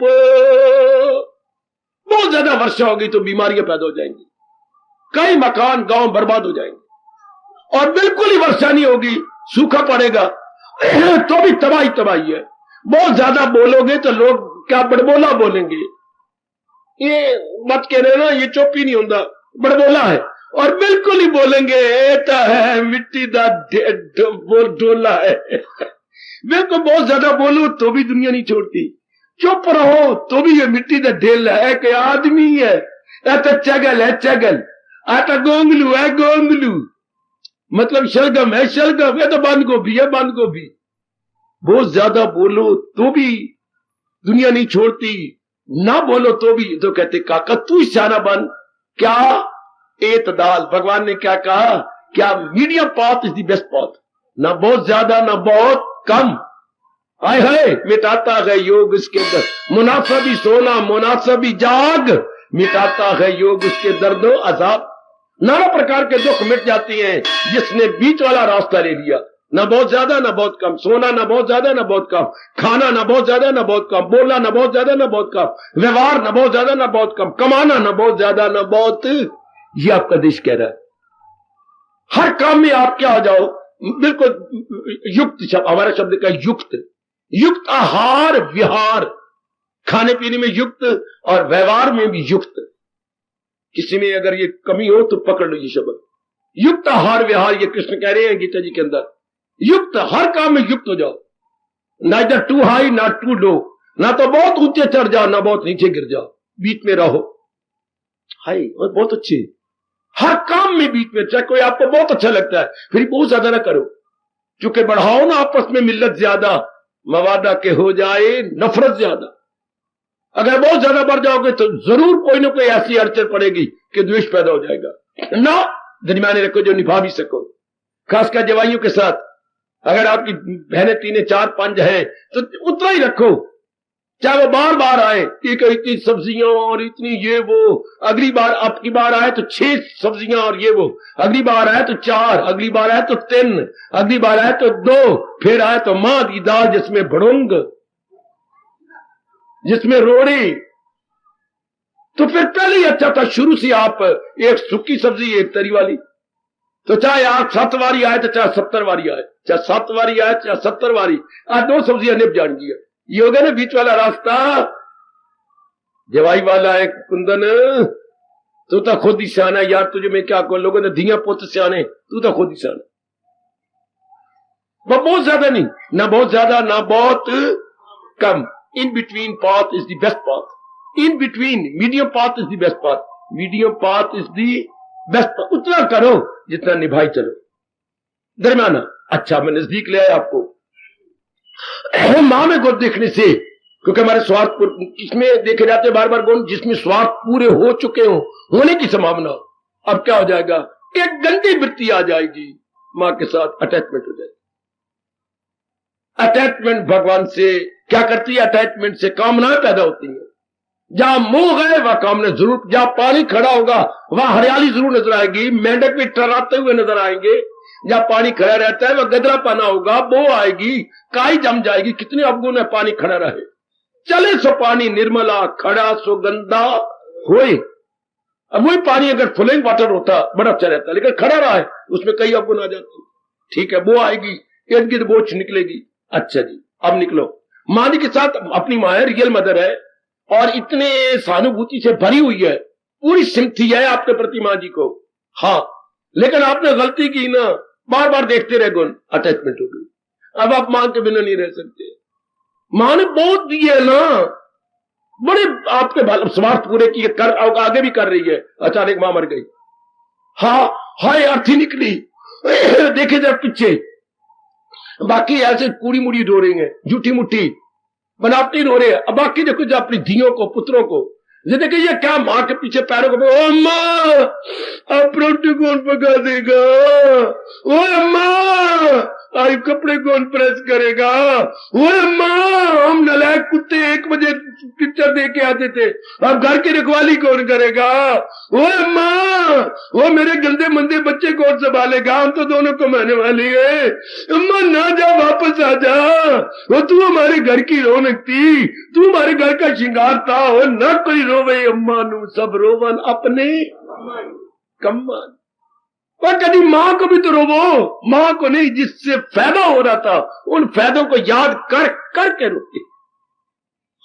बहुत ज्यादा वर्षा होगी तो बीमारियां पैदा हो जाएंगी, कई मकान गांव बर्बाद हो जाएंगे। और बिल्कुल ही वर्षा नहीं होगी, सूखा पड़ेगा तो भी तबाही तबाही है। बहुत ज्यादा बोलोगे तो लोग क्या बड़बोला बोलेंगे। ये मत कहने ना, ये चुप ही नहीं होता, बड़बोला है। और बिल्कुल ही बोलेंगे तो है मिट्टी दा डोला है। बिल्कुल बहुत ज्यादा बोलो तो भी दुनिया नहीं छोड़ती, चुप रहो तो भी ये मिट्टी दा ढेल है कि आदमी है, तो चगल है चगल, आता गोंगलू है गोंगलू, मतलब शलगम है शलगम, ये तो बंद गोभी है बंद गोभी। बहुत ज्यादा बोलो तो भी दुनिया नहीं छोड़ती, ना बोलो तो भी। तो कहते काका तू सियाना बन, क्या एतदाल, भगवान ने क्या कहा, क्या medium path is the best path, ना बहुत ज्यादा ना बहुत कम। आए है मिटाता है योग उसके दर्द, मुनाफा भी सोना मुनाफा भी जाग, मिटाता है योग उसके दर्दो अजाब। नाना प्रकार के दुख मिट जाती हैं जिसने बीच वाला रास्ता ले लिया, ना बहुत ज्यादा ना बहुत कम, सोना ना बहुत ज्यादा ना बहुत कम, खाना ना बहुत ज्यादा ना बहुत कम, बोलना ना बहुत ज्यादा ना बहुत कम, व्यवहार ना बहुत ज्यादा ना बहुत कम, कमाना ना बहुत ज्यादा ना बहुत। ये आपका देश कह रहा है। हर काम में आप क्या आ जाओ, बिल्कुल युक्त शब्द, हमारा शब्द का युक्त, युक्त आहार विहार, खाने पीने में युक्त और व्यवहार में भी युक्त। किसी में अगर ये कमी हो तो पकड़ लो ये शब्द, युक्त आहार विहार। ये कृष्ण कह रहे हैं गीता जी के अंदर, युक्त, हर काम में युक्त हो जाओ, ना इधर टू हाई ना टू लो, ना तो बहुत ऊंचे चढ़ जाओ ना बहुत नीचे गिर जाओ, बीच में रहो। हाई और बहुत अच्छे, हर काम में बीच में। चाहे कोई आपको बहुत अच्छा लगता है फिर बहुत ज्यादा ना करो, क्योंकि बढ़ाओ ना आपस में मिल्लत ज्यादा, मवादा के हो जाए नफरत ज्यादा। अगर बहुत ज्यादा बढ़ जाओगे तो जरूर कोई ना कोई ऐसी अड़चन पड़ेगी कि द्वेष पैदा हो जाएगा। ना दरमियाने रखो जो निभा भी सको, खासकर जवाइयों के साथ। अगर आपकी बहनें 3 4 5 है तो उतना ही रखो, चाहे वो बार बार आए, इतनी सब्जियां और इतनी ये वो, अगली बार आपकी बार आए तो 6 सब्जियां और ये वो, अगली बार आए तो 4, अगली बार आए तो 3, अगली बार आए तो 2, फिर आए तो मां की दाल जिसमें भड़ोंग, जिसमें रोड़ी। तो फिर पहले ही अच्छा था, शुरू से आप एक सूखी सब्जी एक तरी वाली, तो चाहे आप 7 बारी आए तो चाहे 70 बारी आए, चाहे 7 बारी आए चाहे 70 बारी, आज 2 सब्जियां निप जाएंगी। ये हो गया ना बीच वाला रास्ता। जवाई वाला है कुंदन, तू तो खुद ही सियाना यार, तुझे मैं क्या कहूं, लोगों ने धिया पुत्र सियाने, तू तो खुद ही सियाना। बहुत ज्यादा नहीं, ना बहुत ज्यादा ना बहुत कम, in between path is the best path. In between, medium path is the best path, medium path is the best path. उतना करो जितना निभाई चलो, दरमियाना। अच्छा, मैं नजदीक ले आया आपको। मां में गुण देखने से, क्योंकि हमारे स्वार्थ इसमें देखे जाते बार बार गुण जिसमें स्वार्थ पूरे हो चुके हो, होने की संभावना। अब क्या हो जाएगा, एक गंदी वृत्ति आ जाएगी, मां के साथ अटैचमेंट हो जाएगी। अटैचमेंट भगवान से क्या करती है, अटैचमेंट से कामनाएं पैदा होती हैं। जहां मोह है वहां कामना जरूर, जहां पानी खड़ा होगा वहां हरियाली जरूर नजर आएगी, मेंढक भी टहराते हुए नजर आएंगे। जहां पानी खड़ा रहता है वह गदरा पाना होगा, बो आएगी, काई जम जाएगी। कितने अवगुण है पानी खड़ा रहे, चले सो पानी निर्मला, खड़ा सो गंदा होए। अब वही पानी अगर फ्लोइंग वाटर होता बड़ा अच्छा रहता, लेकिन खड़ा रहा है उसमें कई अवगुण आ जाते। ठीक है, बो आएगी, इर्द गिर्द बोझ निकलेगी। अच्छा जी, अब निकलो। मां जी के साथ अपनी मां है, रियल मदर है, और इतने सहानुभूति से भरी हुई है, पूरी सिंपथी है आपके प्रति मां जी को। हाँ, लेकिन आपने गलती की ना, बार बार देखते रहे गुण, अटैचमेंट हो गई। अब आप मां के बिना नहीं रह सकते। मां ने बहुत दिए ना, बड़े आपके स्वार्थ पूरे किए, कर आगे भी कर रही है। अचानक मां मर गई, हाँ हाय अर्थी निकली। देखे जब पीछे, बाकी ऐसे कूड़ी मुड़ी रो रही है, झूठी मुट्ठी बनावटी रो रहे हैं। अब बाकी देखो जो अपनी धियों को, पुत्रों को, ये देखिए ये क्या मां के पीछे पैरों को, ओ अम्मा अब रोटी कौन पका देगा, ओ अम्मा आज कपड़े कौन प्रेस करेगा, ओ अम्मा हम नलायक कुत्ते 1 बजे पिक्चर देख के आते थे, अब घर की रखवाली कौन करेगा, ओ अम्मा वो मेरे गंदे मंदे बच्चे कौन संभालेगा, हम तो दोनों कमाने वाले हैं। अम्मा ना जा, वापस आ जा, वो तू हमारे घर की रौनक थी, तू हमारे घर का श्रृंगार था, और ना कोई रोवे अम्मा नू सब रोवन अपने कम्मान। पर कभी मां को भी तो रोवो, मां को नहीं जिससे फायदा हो रहा था, उन फायदों को याद कर करके रोती।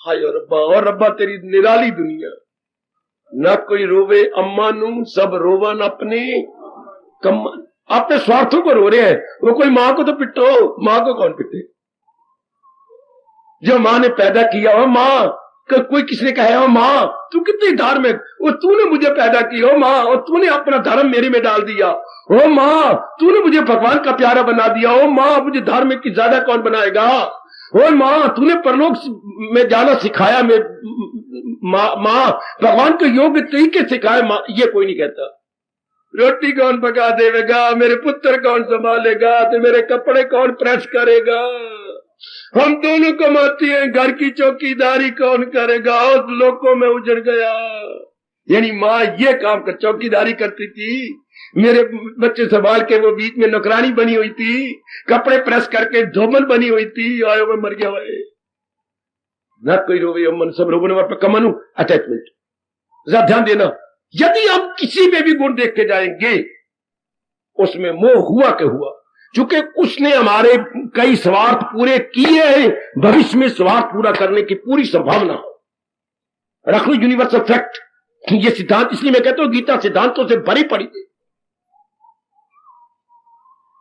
हाय और रब्बा तेरी निराली दुनिया, ना कोई रोवे अम्मा नू सब रोवन अपने कम्मान। अपने स्वार्थों को रो रहे हैं, वो कोई मां को तो पिटो, मां को कौन पिटे। जो मां ने पैदा किया हो, मां कोई किसने कहा हो मां तू कितनी धार्मिक, वो तूने मुझे पैदा किया हो मां, और तूने अपना धर्म मेरे में डाल दिया, ओ मां तूने मुझे भगवान का प्यारा बना दिया, ओ मां मुझे धार्मिक की ज्यादा कौन बनाएगा, ओ मां तूने परलोक में जाना सिखाया, मां भगवान को योग्य तरीके सिखाया, मां ये कोई नहीं कहता। रोटी कौन पका देगा, मेरे पुत्र कौन संभालेगा, तो मेरे कपड़े कौन प्रेस करेगा, हम दोनों कमाते हैं, घर की चौकीदारी कौन करेगा, और लोगों में उजड़ गया। यानी माँ ये काम कर चौकीदारी करती थी, मेरे बच्चे संभाल के वो बीच में नौकरानी बनी हुई थी, कपड़े प्रेस करके धोबन बनी हुई थी, आयो में मर गया हुए। न कोई रोवे अमन सब रोबन पर कमनु अटैचमेंट। जरा ध्यान देना, यदि हम किसी में भी गुण देख के जाएंगे उसमें मोह हुआ के हुआ, चूंकि उसने हमारे कई स्वार्थ पूरे किए हैं, भविष्य में स्वार्थ पूरा करने की पूरी संभावना हो। रख लो यूनिवर्सल फैक्ट, ये सिद्धांत, इसलिए मैं कहता हूं गीता सिद्धांतों से भरी पड़ी थी।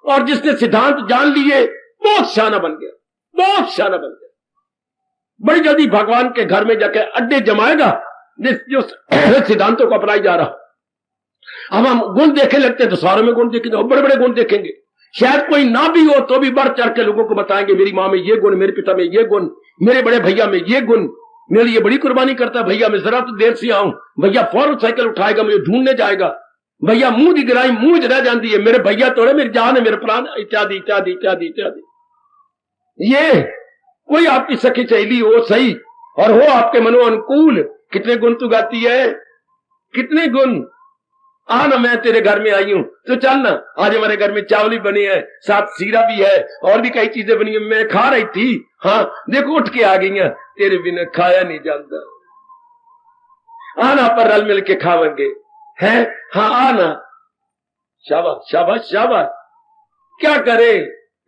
और जिसने सिद्धांत जान लिए बहुत शाना बन गया, बहुत शाना बन गया। बड़ी जल्दी भगवान के घर में जाके अड्डे जमाएगा जो सिद्धांतों को अपनाई जा रहा। अब हम गुण देखे लगते हैं तो सारों में गुण देखेंगे, बड़े बड़े गुण देखेंगे। शायद कोई ना भी हो तो भी बढ़ चढ़ के लोगों को बताएंगे, मेरी मां में ये गुण, मेरे पिता में ये गुण, मेरे बड़े भैया में ये गुण, मेरे लिए बड़ी कुर्बानी करता है भैया, मैं जरा तो देर से आऊं, भैया फौरन साइकिल उठाएगा, मुझे ढूंढने जाएगा, भैया मुंह दी गिराई मुंह रह जाती है, मेरे भैया तोड़े, मेरी जान है, मेरे प्राण, इत्यादि इत्यादि इत्यादि इत्यादि। ये कोई आपकी सखी सहेली हो सही और हो आपके मनो अनुकूल, कितने गुण तू गाती है, कितने गुण। ना मैं तेरे घर में आई हूं तो चल ना, आज हमारे घर में चावल भी बने हैं, साथ सीरा भी है और भी कई चीजें बनी है, मैं खा रही थी, हाँ देखो उठ के आ गई हैं, तेरे बिना खाया नहीं जाता, आना पर रल मिल के खावेंगे, है हाँ आना, शाबाश शाबाश शाबाश। क्या करे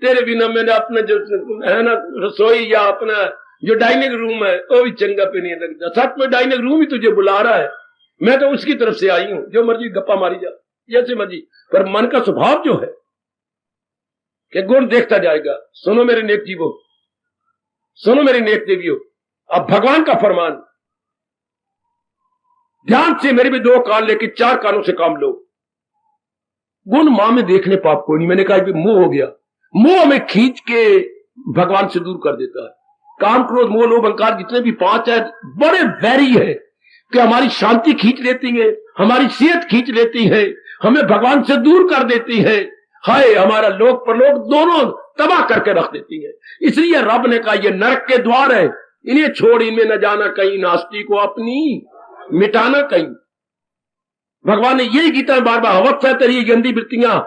तेरे बिना मैंने अपना जो है ना रसोई या अपना जो डाइनिंग रूम है वो भी चंगा पे नहीं लगता। सच में डाइनिंग रूम ही तुझे बुला रहा है, मैं तो उसकी तरफ से आई हूं, जो मर्जी गप्पा मारी जा जैसे मर्जी, पर मन का स्वभाव जो है कि गुण देखता जाएगा। सुनो मेरे नेक जीवो, सुनो मेरे नेक देवियों, अब भगवान का फरमान ध्यान से, मेरे भी 2 कान लेके 4 कानों से काम लो। गुण मां में देखने पाप को नहीं, मैंने कहा कि मोह हो गया, मोह हमें खींच के भगवान से दूर कर देता है। काम क्रोध मोह लोभ अहंकार जितने भी 5 है बड़े वैरी है कि हमारी शांति खींच लेती है, हमारी सेहत खींच लेती है, हमें भगवान से दूर कर देती है, हाय हमारा लोक परलोक दोनों तबाह करके रख देती है। इसलिए रब ने कहा ये नरक के द्वार है, इन्हें छोड़ इनमें न जाना कहीं, नास्ती को अपनी मिटाना कहीं। भगवान ने यही गीता में बार बार, हवस है तेरी गंदी वृत्तियां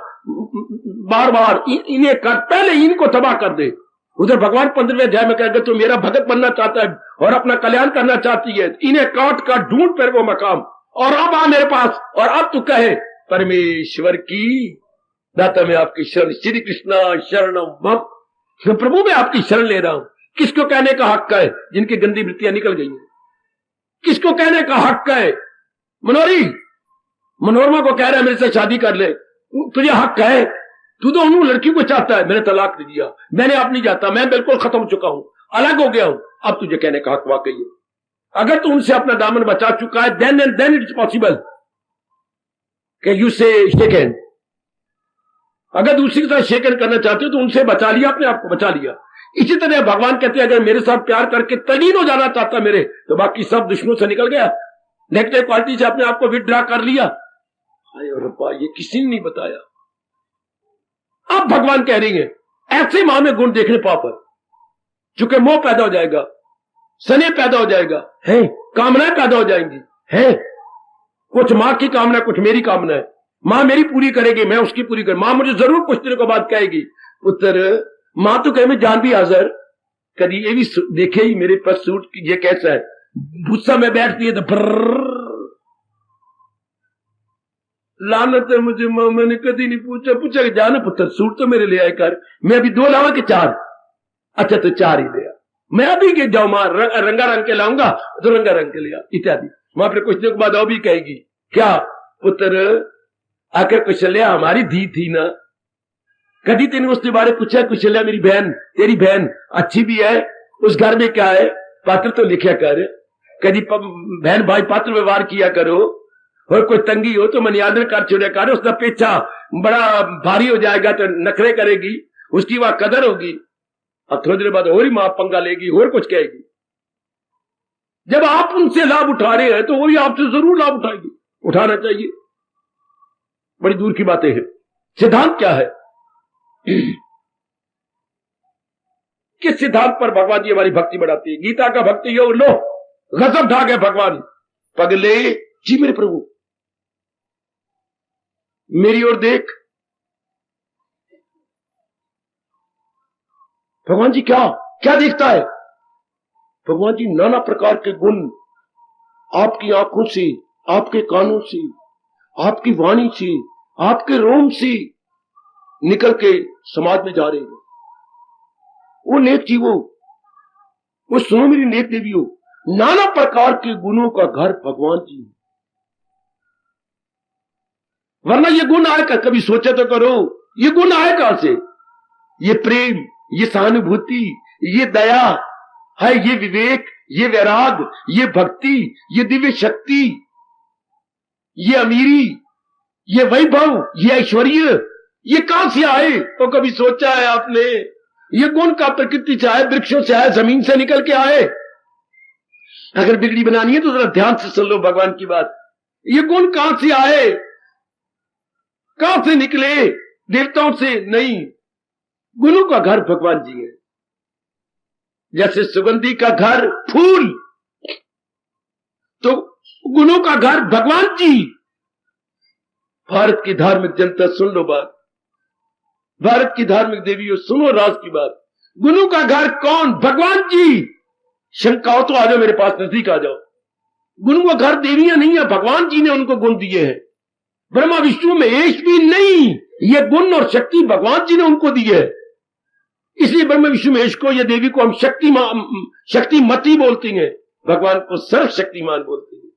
बार बार इन्हें कर, पहले इनको तबाह कर दे। उधर भगवान 15वें अध्याय में कहेंगे तो मेरा भगत बनना चाहता है और अपना कल्याण करना चाहती है, इन्हें काट कर ढूंढ पर वो मकाम, और अब आ मेरे पास, और अब तू कहे परमेश्वर की दाता मैं आपकी शरण, श्री कृष्णा शरणम मम, प्रभु मैं आपकी शरण ले रहा हूं। किसको कहने का हक है जिनकी गंदी वृत्तियां निकल गई हैं? किसको कहने का हक है? मनोरमा को कह रहा है मेरे से शादी कर ले, तुझे हक है? तू तो उन लड़की को चाहता है, मैंने तलाक दे दिया, मैंने आप नहीं चाहता, मैं बिल्कुल खत्म हो चुका हूं, अलग हो गया हूं, अब तुझे कहने का हक वाकई है। अगर तू उनसे अपना दामन बचा चुका है देन इट्स पॉसिबल कि यू से शेक हैंड। अगर दूसरी के साथ शेक हैंड करना चाहते हो तो उनसे बचा लिया, अपने आप को बचा लिया। इसी तरह भगवान कहते हैं अगर मेरे साथ प्यार करके तलीन हो जाना चाहता मेरे, तो बाकी सब दुश्मनों से निकल गया, नेगेटिव क्वालिटी से अपने आप को विथड्रॉ कर लिया। रब्बा ये किसी ने नहीं बताया। अब भगवान कह रही है ऐसे मां में गुण देखने पाप है, चूंकि मोह पैदा हो जाएगा, स्नेह पैदा हो जाएगा, है कामनाएं पैदा हो जाएंगी, है कुछ मां की कामना कुछ मेरी कामना है, मां मेरी पूरी करेगी मैं उसकी पूरी कर, मां मुझे जरूर कुछ दिनों के बाद कहेगी पुत्र, मां तो कहे मैं जान भी हाजिर, कभी ये भी देखे ही मेरे पास सूट ये कैसा है, गुस्सा में बैठती है तो लानत है मुझे, मां मैंने कभी नहीं पूछा जाना पुत्र सूट तो मेरे ले आए कर, मैं अभी 2 लावा कि 4? अच्छा तो 4 ही ले आ, मैं अभी के जाऊं मां रंगा रंग के लाऊंगा तो रंगा रंग के ले आ इत्यादि। मां फिर कुछ दिनों के बाद और भी कहेगी क्या पुत्र आकर कुशल्या हमारी धी थी ना, कभी तेने उसके बारे पूछा कुशल्या मेरी बहन तेरी बहन अच्छी भी है, उस घर में क्या है पात्र तो लिखा कर, कभी बहन भाई पात्र व्यवहार किया करो, और कोई तंगी हो तो मनियादन कर छोड़े कर, उसका पीछा बड़ा भारी हो जाएगा तो नखरे करेगी, उसकी वहां कदर होगी। अब थोड़ी देर बाद और ही मां पंगा लेगी और कुछ कहेगी। जब आप उनसे लाभ उठा रहे हैं तो वो भी आपसे जरूर लाभ उठाएगी, उठाना चाहिए। बड़ी दूर की बातें हैं। सिद्धांत क्या है? किस सिद्धांत पर भगवान जी हमारी भक्ति बढ़ाती है? गीता का भक्ति योग लो, गजब ढा गए भगवान पगले जी मेरे प्रभु मेरी ओर देख। भगवान जी क्या क्या देखता है? भगवान जी नाना प्रकार के गुण आपकी आंखों से, आपके कानों से, आपकी वाणी से, आपके रोम से निकल के समाज में जा रहे हैं। वो नेक थी, वो सुनो मेरी नेक देवी हो, नाना प्रकार के गुणों का घर भगवान जी। वरना ये गुण आए का, कभी सोचा तो करो, ये गुण आए कहां से? ये प्रेम, ये सहानुभूति, ये दया है, ये विवेक, ये वैराग, ये भक्ति, ये दिव्य शक्ति, ये अमीरी, ये वैभव, ये ऐश्वर्य, ये कहां से आए? तो कभी सोचा है आपने? ये गुण का प्रकृति से आए, वृक्षों से आए, जमीन से निकल के आए। अगर बिगड़ी बनानी है तो जरा ध्यान से सुन लो भगवान की बात। ये गुण कहां से आए, कहां से निकले? देवताओं से नहीं, गुणों का घर भगवान जी है। जैसे सुगंधी का घर फूल, तो गुणों का घर भगवान जी। भारत की धार्मिक जनता सुन लो बात, भारत की धार्मिक देवियों सुनो राज की बात। गुणों का घर कौन? भगवान जी। शंका हो तो आ जाओ मेरे पास, नजदीक आ जाओ। गुणों का घर देवियां नहीं है, भगवान जी ने उनको गुण दिए हैं। ब्रह्मा विष्णु महेश भी नहीं, ये गुण और शक्ति भगवान जी ने उनको दी है। इसलिए ब्रह्मा विष्णु महेश को, ये देवी को हम शक्तिमती बोलती हैं, भगवान को सर्वशक्तिमान बोलते हैं।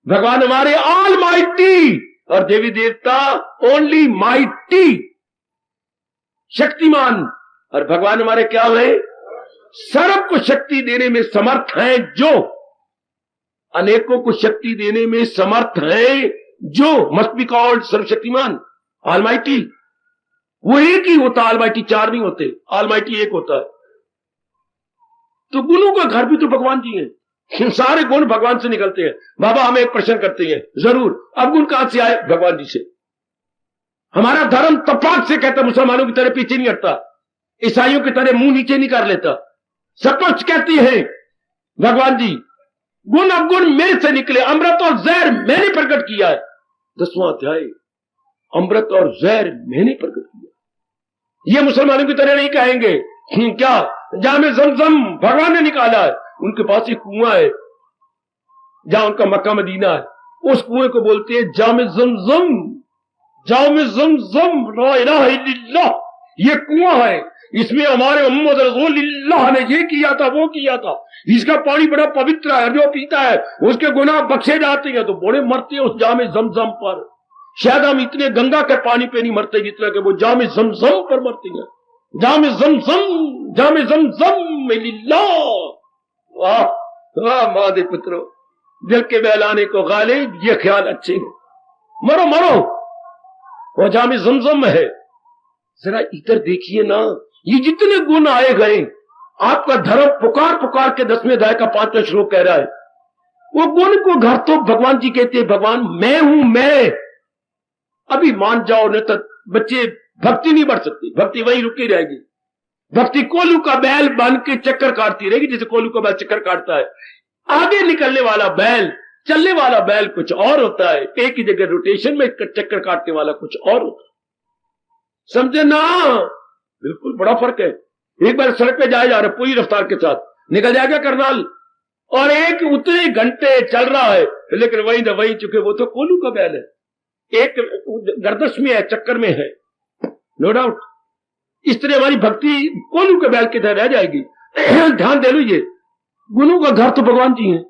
भगवान हमारे ऑल माइटी और देवी देवता ओनली माइटी, शक्तिमान। और भगवान हमारे क्या है? सर्व को शक्ति देने में समर्थ हैं, जो अनेकों को शक्ति देने में समर्थ है, जो मस्ट बी कॉल्ड सर्वशक्तिमान, ऑलमाइटी। वो एक ही होता, ऑलमाइटी चार नहीं होते, ऑलमाइटी एक होता है। तो गुणों का घर भी तो भगवान जी है, सारे गुण भगवान से निकलते हैं। बाबा हम एक प्रश्न करते हैं जरूर, अब गुण कहां से आए? भगवान जी से। हमारा धर्म तपाक से कहता, मुसलमानों की तरह पीछे नहीं हटता, ईसाइयों की तरह मुंह नीचे नहीं कर लेता, सचमुच कहती है भगवान जी गुण अवगुण मेरे से निकले, अमृत और जहर मैंने प्रकट किया है। 10वां अध्याय, अमृत और जहर मैंने प्रकट किया। ये मुसलमानों की तरह नहीं कहेंगे। क्या? जामे जमजम भगवान ने निकाला है। उनके पास एक कुआं है, जहां उनका मक्का मदीना है, उस कुएं को बोलते हैं जामे जमजम, जामे जमजम ला इलाहा इल्लल्लाह। ये कुआं है, इसमें हमारे मोहम्मद रसूलुल्लाह ने ये किया था, वो किया था, इसका पानी बड़ा पवित्र है, जो पीता है उसके गुनाह बख्शे जाते हैं। तो बड़े मरते हैं उस जामे जमजम पर। शायद हम इतने गंगा के पानी पे नहीं मरते जितना कि वो जामे जमजम पर मरते हैं। जामे जमजम, जामे जमजम लिल्लाह। वाह वाह मादे पुत्रो, दिल के बहलाने को गालिब ये ख्याल अच्छे हैं। मरो मरो, वो जामे जमजम है। जरा इधर देखिए ना, ये जितने गुण आए गए, आपका धर्म पुकार पुकार के 10वें अध्याय का 5वां श्लोक कह रहा है, वो गुण को घर तो भगवान जी कहते हैं, भगवान मैं हूं, मैं। अभी मान जाओ, नहीं तो बच्चे भक्ति नहीं बढ़ सकती, भक्ति वहीं रुकी रहेगी। भक्ति कोलू का बैल बन के चक्कर काटती रहेगी, जैसे कोलू का बैल चक्कर काटता है। आगे निकलने वाला बैल, चलने वाला बैल कुछ और होता है, एक ही जगह रोटेशन में चक्कर काटने वाला कुछ और होता है। समझे ना? बिल्कुल बड़ा फर्क है। एक बार सड़क पे जा रहे पूरी रफ्तार के साथ, निकल जाएगा करनाल, और एक उतने घंटे चल रहा है, लेकिन वही न वही चुके, वो तो कोलू का बैल है, एक गर्दश में है, चक्कर में है, नो डाउट। इस तरह हमारी भक्ति कोलू के बैल की तरह रह जाएगी। ध्यान दे लो, ये गुणों का घर तो भगवान जी है,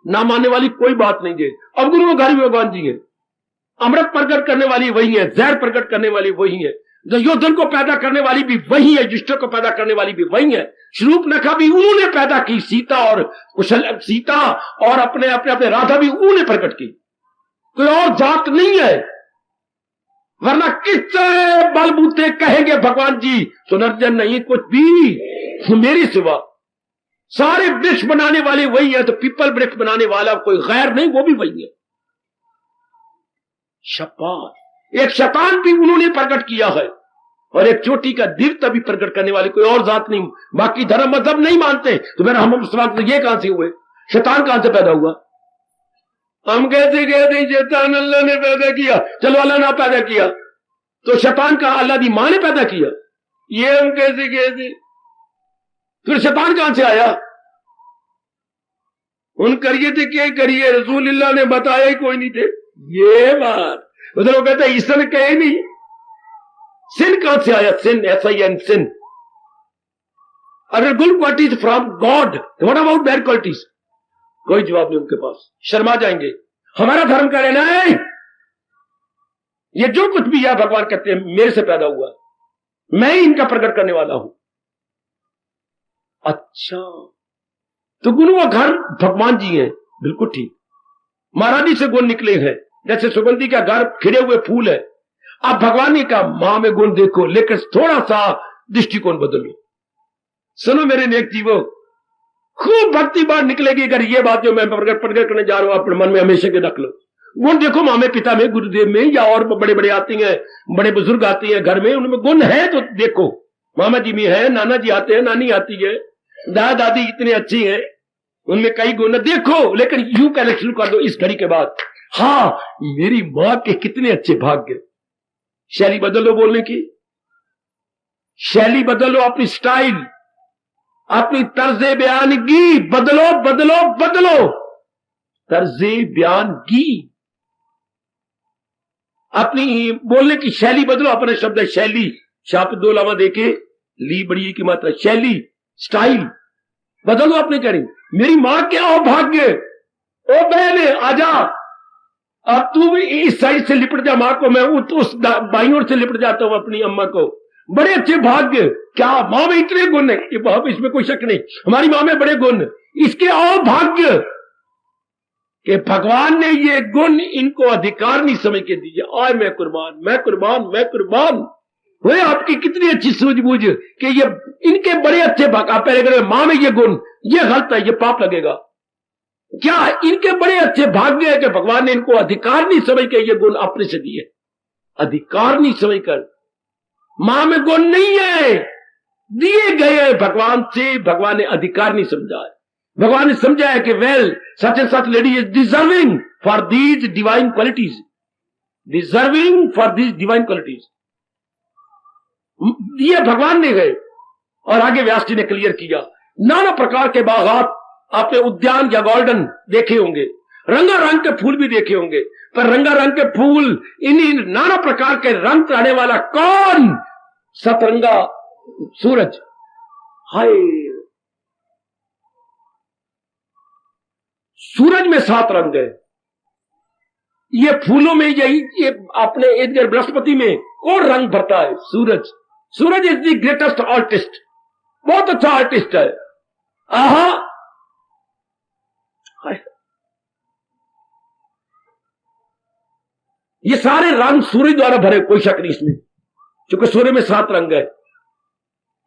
ना मानने वाली कोई बात नहीं है। अब गुणों का घर भी भगवान जी है। अमृत प्रकट करने वाली वही है, जहर प्रकट करने वाली वही है, दुर्योधन को पैदा करने वाली भी वही है, युष्ट को पैदा करने वाली भी वही है, शूर्पणखा भी उन्होंने पैदा की, सीता और अपने अपने अपने राधा भी उन्होंने प्रकट की, कोई और जात नहीं है। वरना किस बलबूते कहेंगे भगवान जी सुनर्जन नहीं कुछ भी मेरी सिवा। सारे वृक्ष बनाने वाले वही है, तो पीपल वृक्ष बनाने वाला कोई गैर नहीं, वो भी वही है। शाबाश, एक शैतान भी उन्होंने प्रकट किया है, और एक चोटी का देवता भी प्रकट करने वाली कोई और जात नहीं। बाकी धर्म मजहब नहीं मानते, तो मेरा हम मुसलमान तो ये कहां से हुए? शैतान कहां से पैदा हुआ? हम कहते शैतान अल्लाह ने पैदा किया, चलो अल्लाह ने पैदा किया, तो शैतान का अल्लाह की मां ने पैदा किया, ये हम कैसे कहते? फिर शैतान कहां से आया? उन करिए थे क्या करिए, रसूलुल्लाह ने बताया ही कोई नहीं थे। ये बात उधर वो कहते ईश्वर कहे नहीं, सिन कहां से आया? सिन, SIN, सिन। अगर गुड क्वालिटीज फ्रॉम गॉड, तो व्हाट अबाउट बैड क्वालिटीज? कोई जवाब नहीं उनके पास, शर्मा जाएंगे। हमारा धर्म का लेना है, ये जो कुछ भी है भगवान कहते हैं मेरे से पैदा हुआ, मैं ही इनका प्रकट करने वाला हूं। अच्छा, तो गुरु का घर भगवान जी है, बिल्कुल ठीक। महारानी से गुण निकले हैं, जैसे सुगंधी का घर खिले हुए फूल है। आप भगवान ने कहा मां में गुण देखो, लेकिन थोड़ा सा दृष्टिकोण बदलो। सुनो मेरे नेक जीवो, खूब भक्ति बात निकलेगी अगर ये बात जो मैं प्रकट करने जा रहा हूं अपने मन में हमेशा के रख लो। गुण देखो माँ में, पिता में, गुरुदेव में, या और बड़े बड़े आती हैं, बड़े बुजुर्ग आती हैं घर में, उनमें गुण है तो देखो। मामा जी में है, नाना जी आते हैं, नानी आती है, दादा दादी इतने अच्छी हैं, उनमें कई गुण देखो। लेकिन यूं कहना शुरू कर दो इस घड़ी के बाद, हाँ मेरी मां के कितने अच्छे भाग्य। शैली बदलो बोलने की, शैली बदलो, अपनी स्टाइल, अपनी तर्जे बयानगी बदलो, बदलो बदलो, तर्जे बयानगी, अपनी बोलने की शैली बदलो। अपने शब्द है शैली, शाप दो लावा देके ली बड़ी की मात्रा, शैली, स्टाइल बदलो। अपने कह रही मेरी मां के आओ भाग्य, ओ बहने आजा, अब तू भी इस साइड से लिपट जा मां को, मैं उस बाई ओर से लिपट जाता हूं अपनी अम्मा को। बड़े अच्छे भाग्य, क्या मां में इतने गुण है, इसमें कोई शक नहीं, हमारी मां में बड़े गुण, इसके आओ भाग्य कि भगवान ने ये गुण इनको अधिकार नहीं समझ के दिए। आए मैं कुर्बान, मैं कुर्बान, मैं कुर्बान। वो आपकी कितनी अच्छी सूझबूझ कि ये इनके बड़े अच्छे भाग, आप पहले करें मां में ये गुण, ये गलत है, ये पाप लगेगा। क्या इनके बड़े अच्छे भाग्य है कि भगवान ने इनको अधिकार नहीं समझ के ये गुण अपने से दिए, अधिकार नहीं समझ कर। मां में गुण नहीं है, दिए गए भगवान से, भगवान ने अधिकार नहीं समझा है। भगवान ने समझा है कि well such and such lady is deserving for these divine qualities, deserving for these divine qualities, ये भगवान ने गए। और आगे व्यास जी ने क्लियर किया, नाना प्रकार के बागात आपने उद्यान या गार्डन देखे होंगे, रंगारंग के फूल भी देखे होंगे, पर रंगारंग के फूल, इन्हीं नाना प्रकार के रंग चढ़ाने वाला कौन? सतरंगा सूरज। हाय, सूरज में 7 रंग है। ये फूलों में यही, ये अपने इधर बृहस्पति में कौन रंग भरता है? सूरज। सूरज इज द ग्रेटेस्ट आर्टिस्ट, बहुत अच्छा आर्टिस्ट है। आहा, ये सारे रंग सूर्य द्वारा भरे, कोई शक नहीं इसमें, क्योंकि सूर्य में 7 रंग है।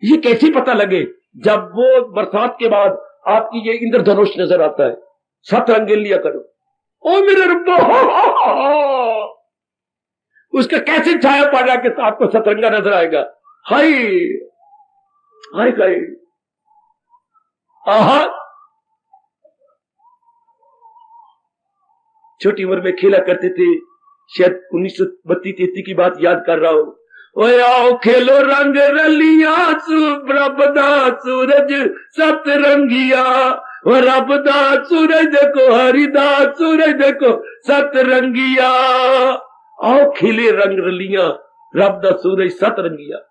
ये कैसे पता लगे? जब वो बरसात के बाद आपकी ये इंद्रधनुष नजर आता है, 7 रंग लिया करो। ओ मेरे रब्बा, उसका कैसे छाया पड़ रहा कि आपको सतरंगा नजर आएगा। हाय हाय हाय, आहा, छोटी उम्र में खेला करते थे, शायद 1932-33 की बात याद कर रहा हूं। ओए आओ खेलो रंग रलिया, रबदा सूरज सतरंगिया, और रबदा सूरज देखो, हरिदा सूरज देखो, सतरंगिया। आओ खिले रंग रलिया, रबदा सूरज सतरंगिया,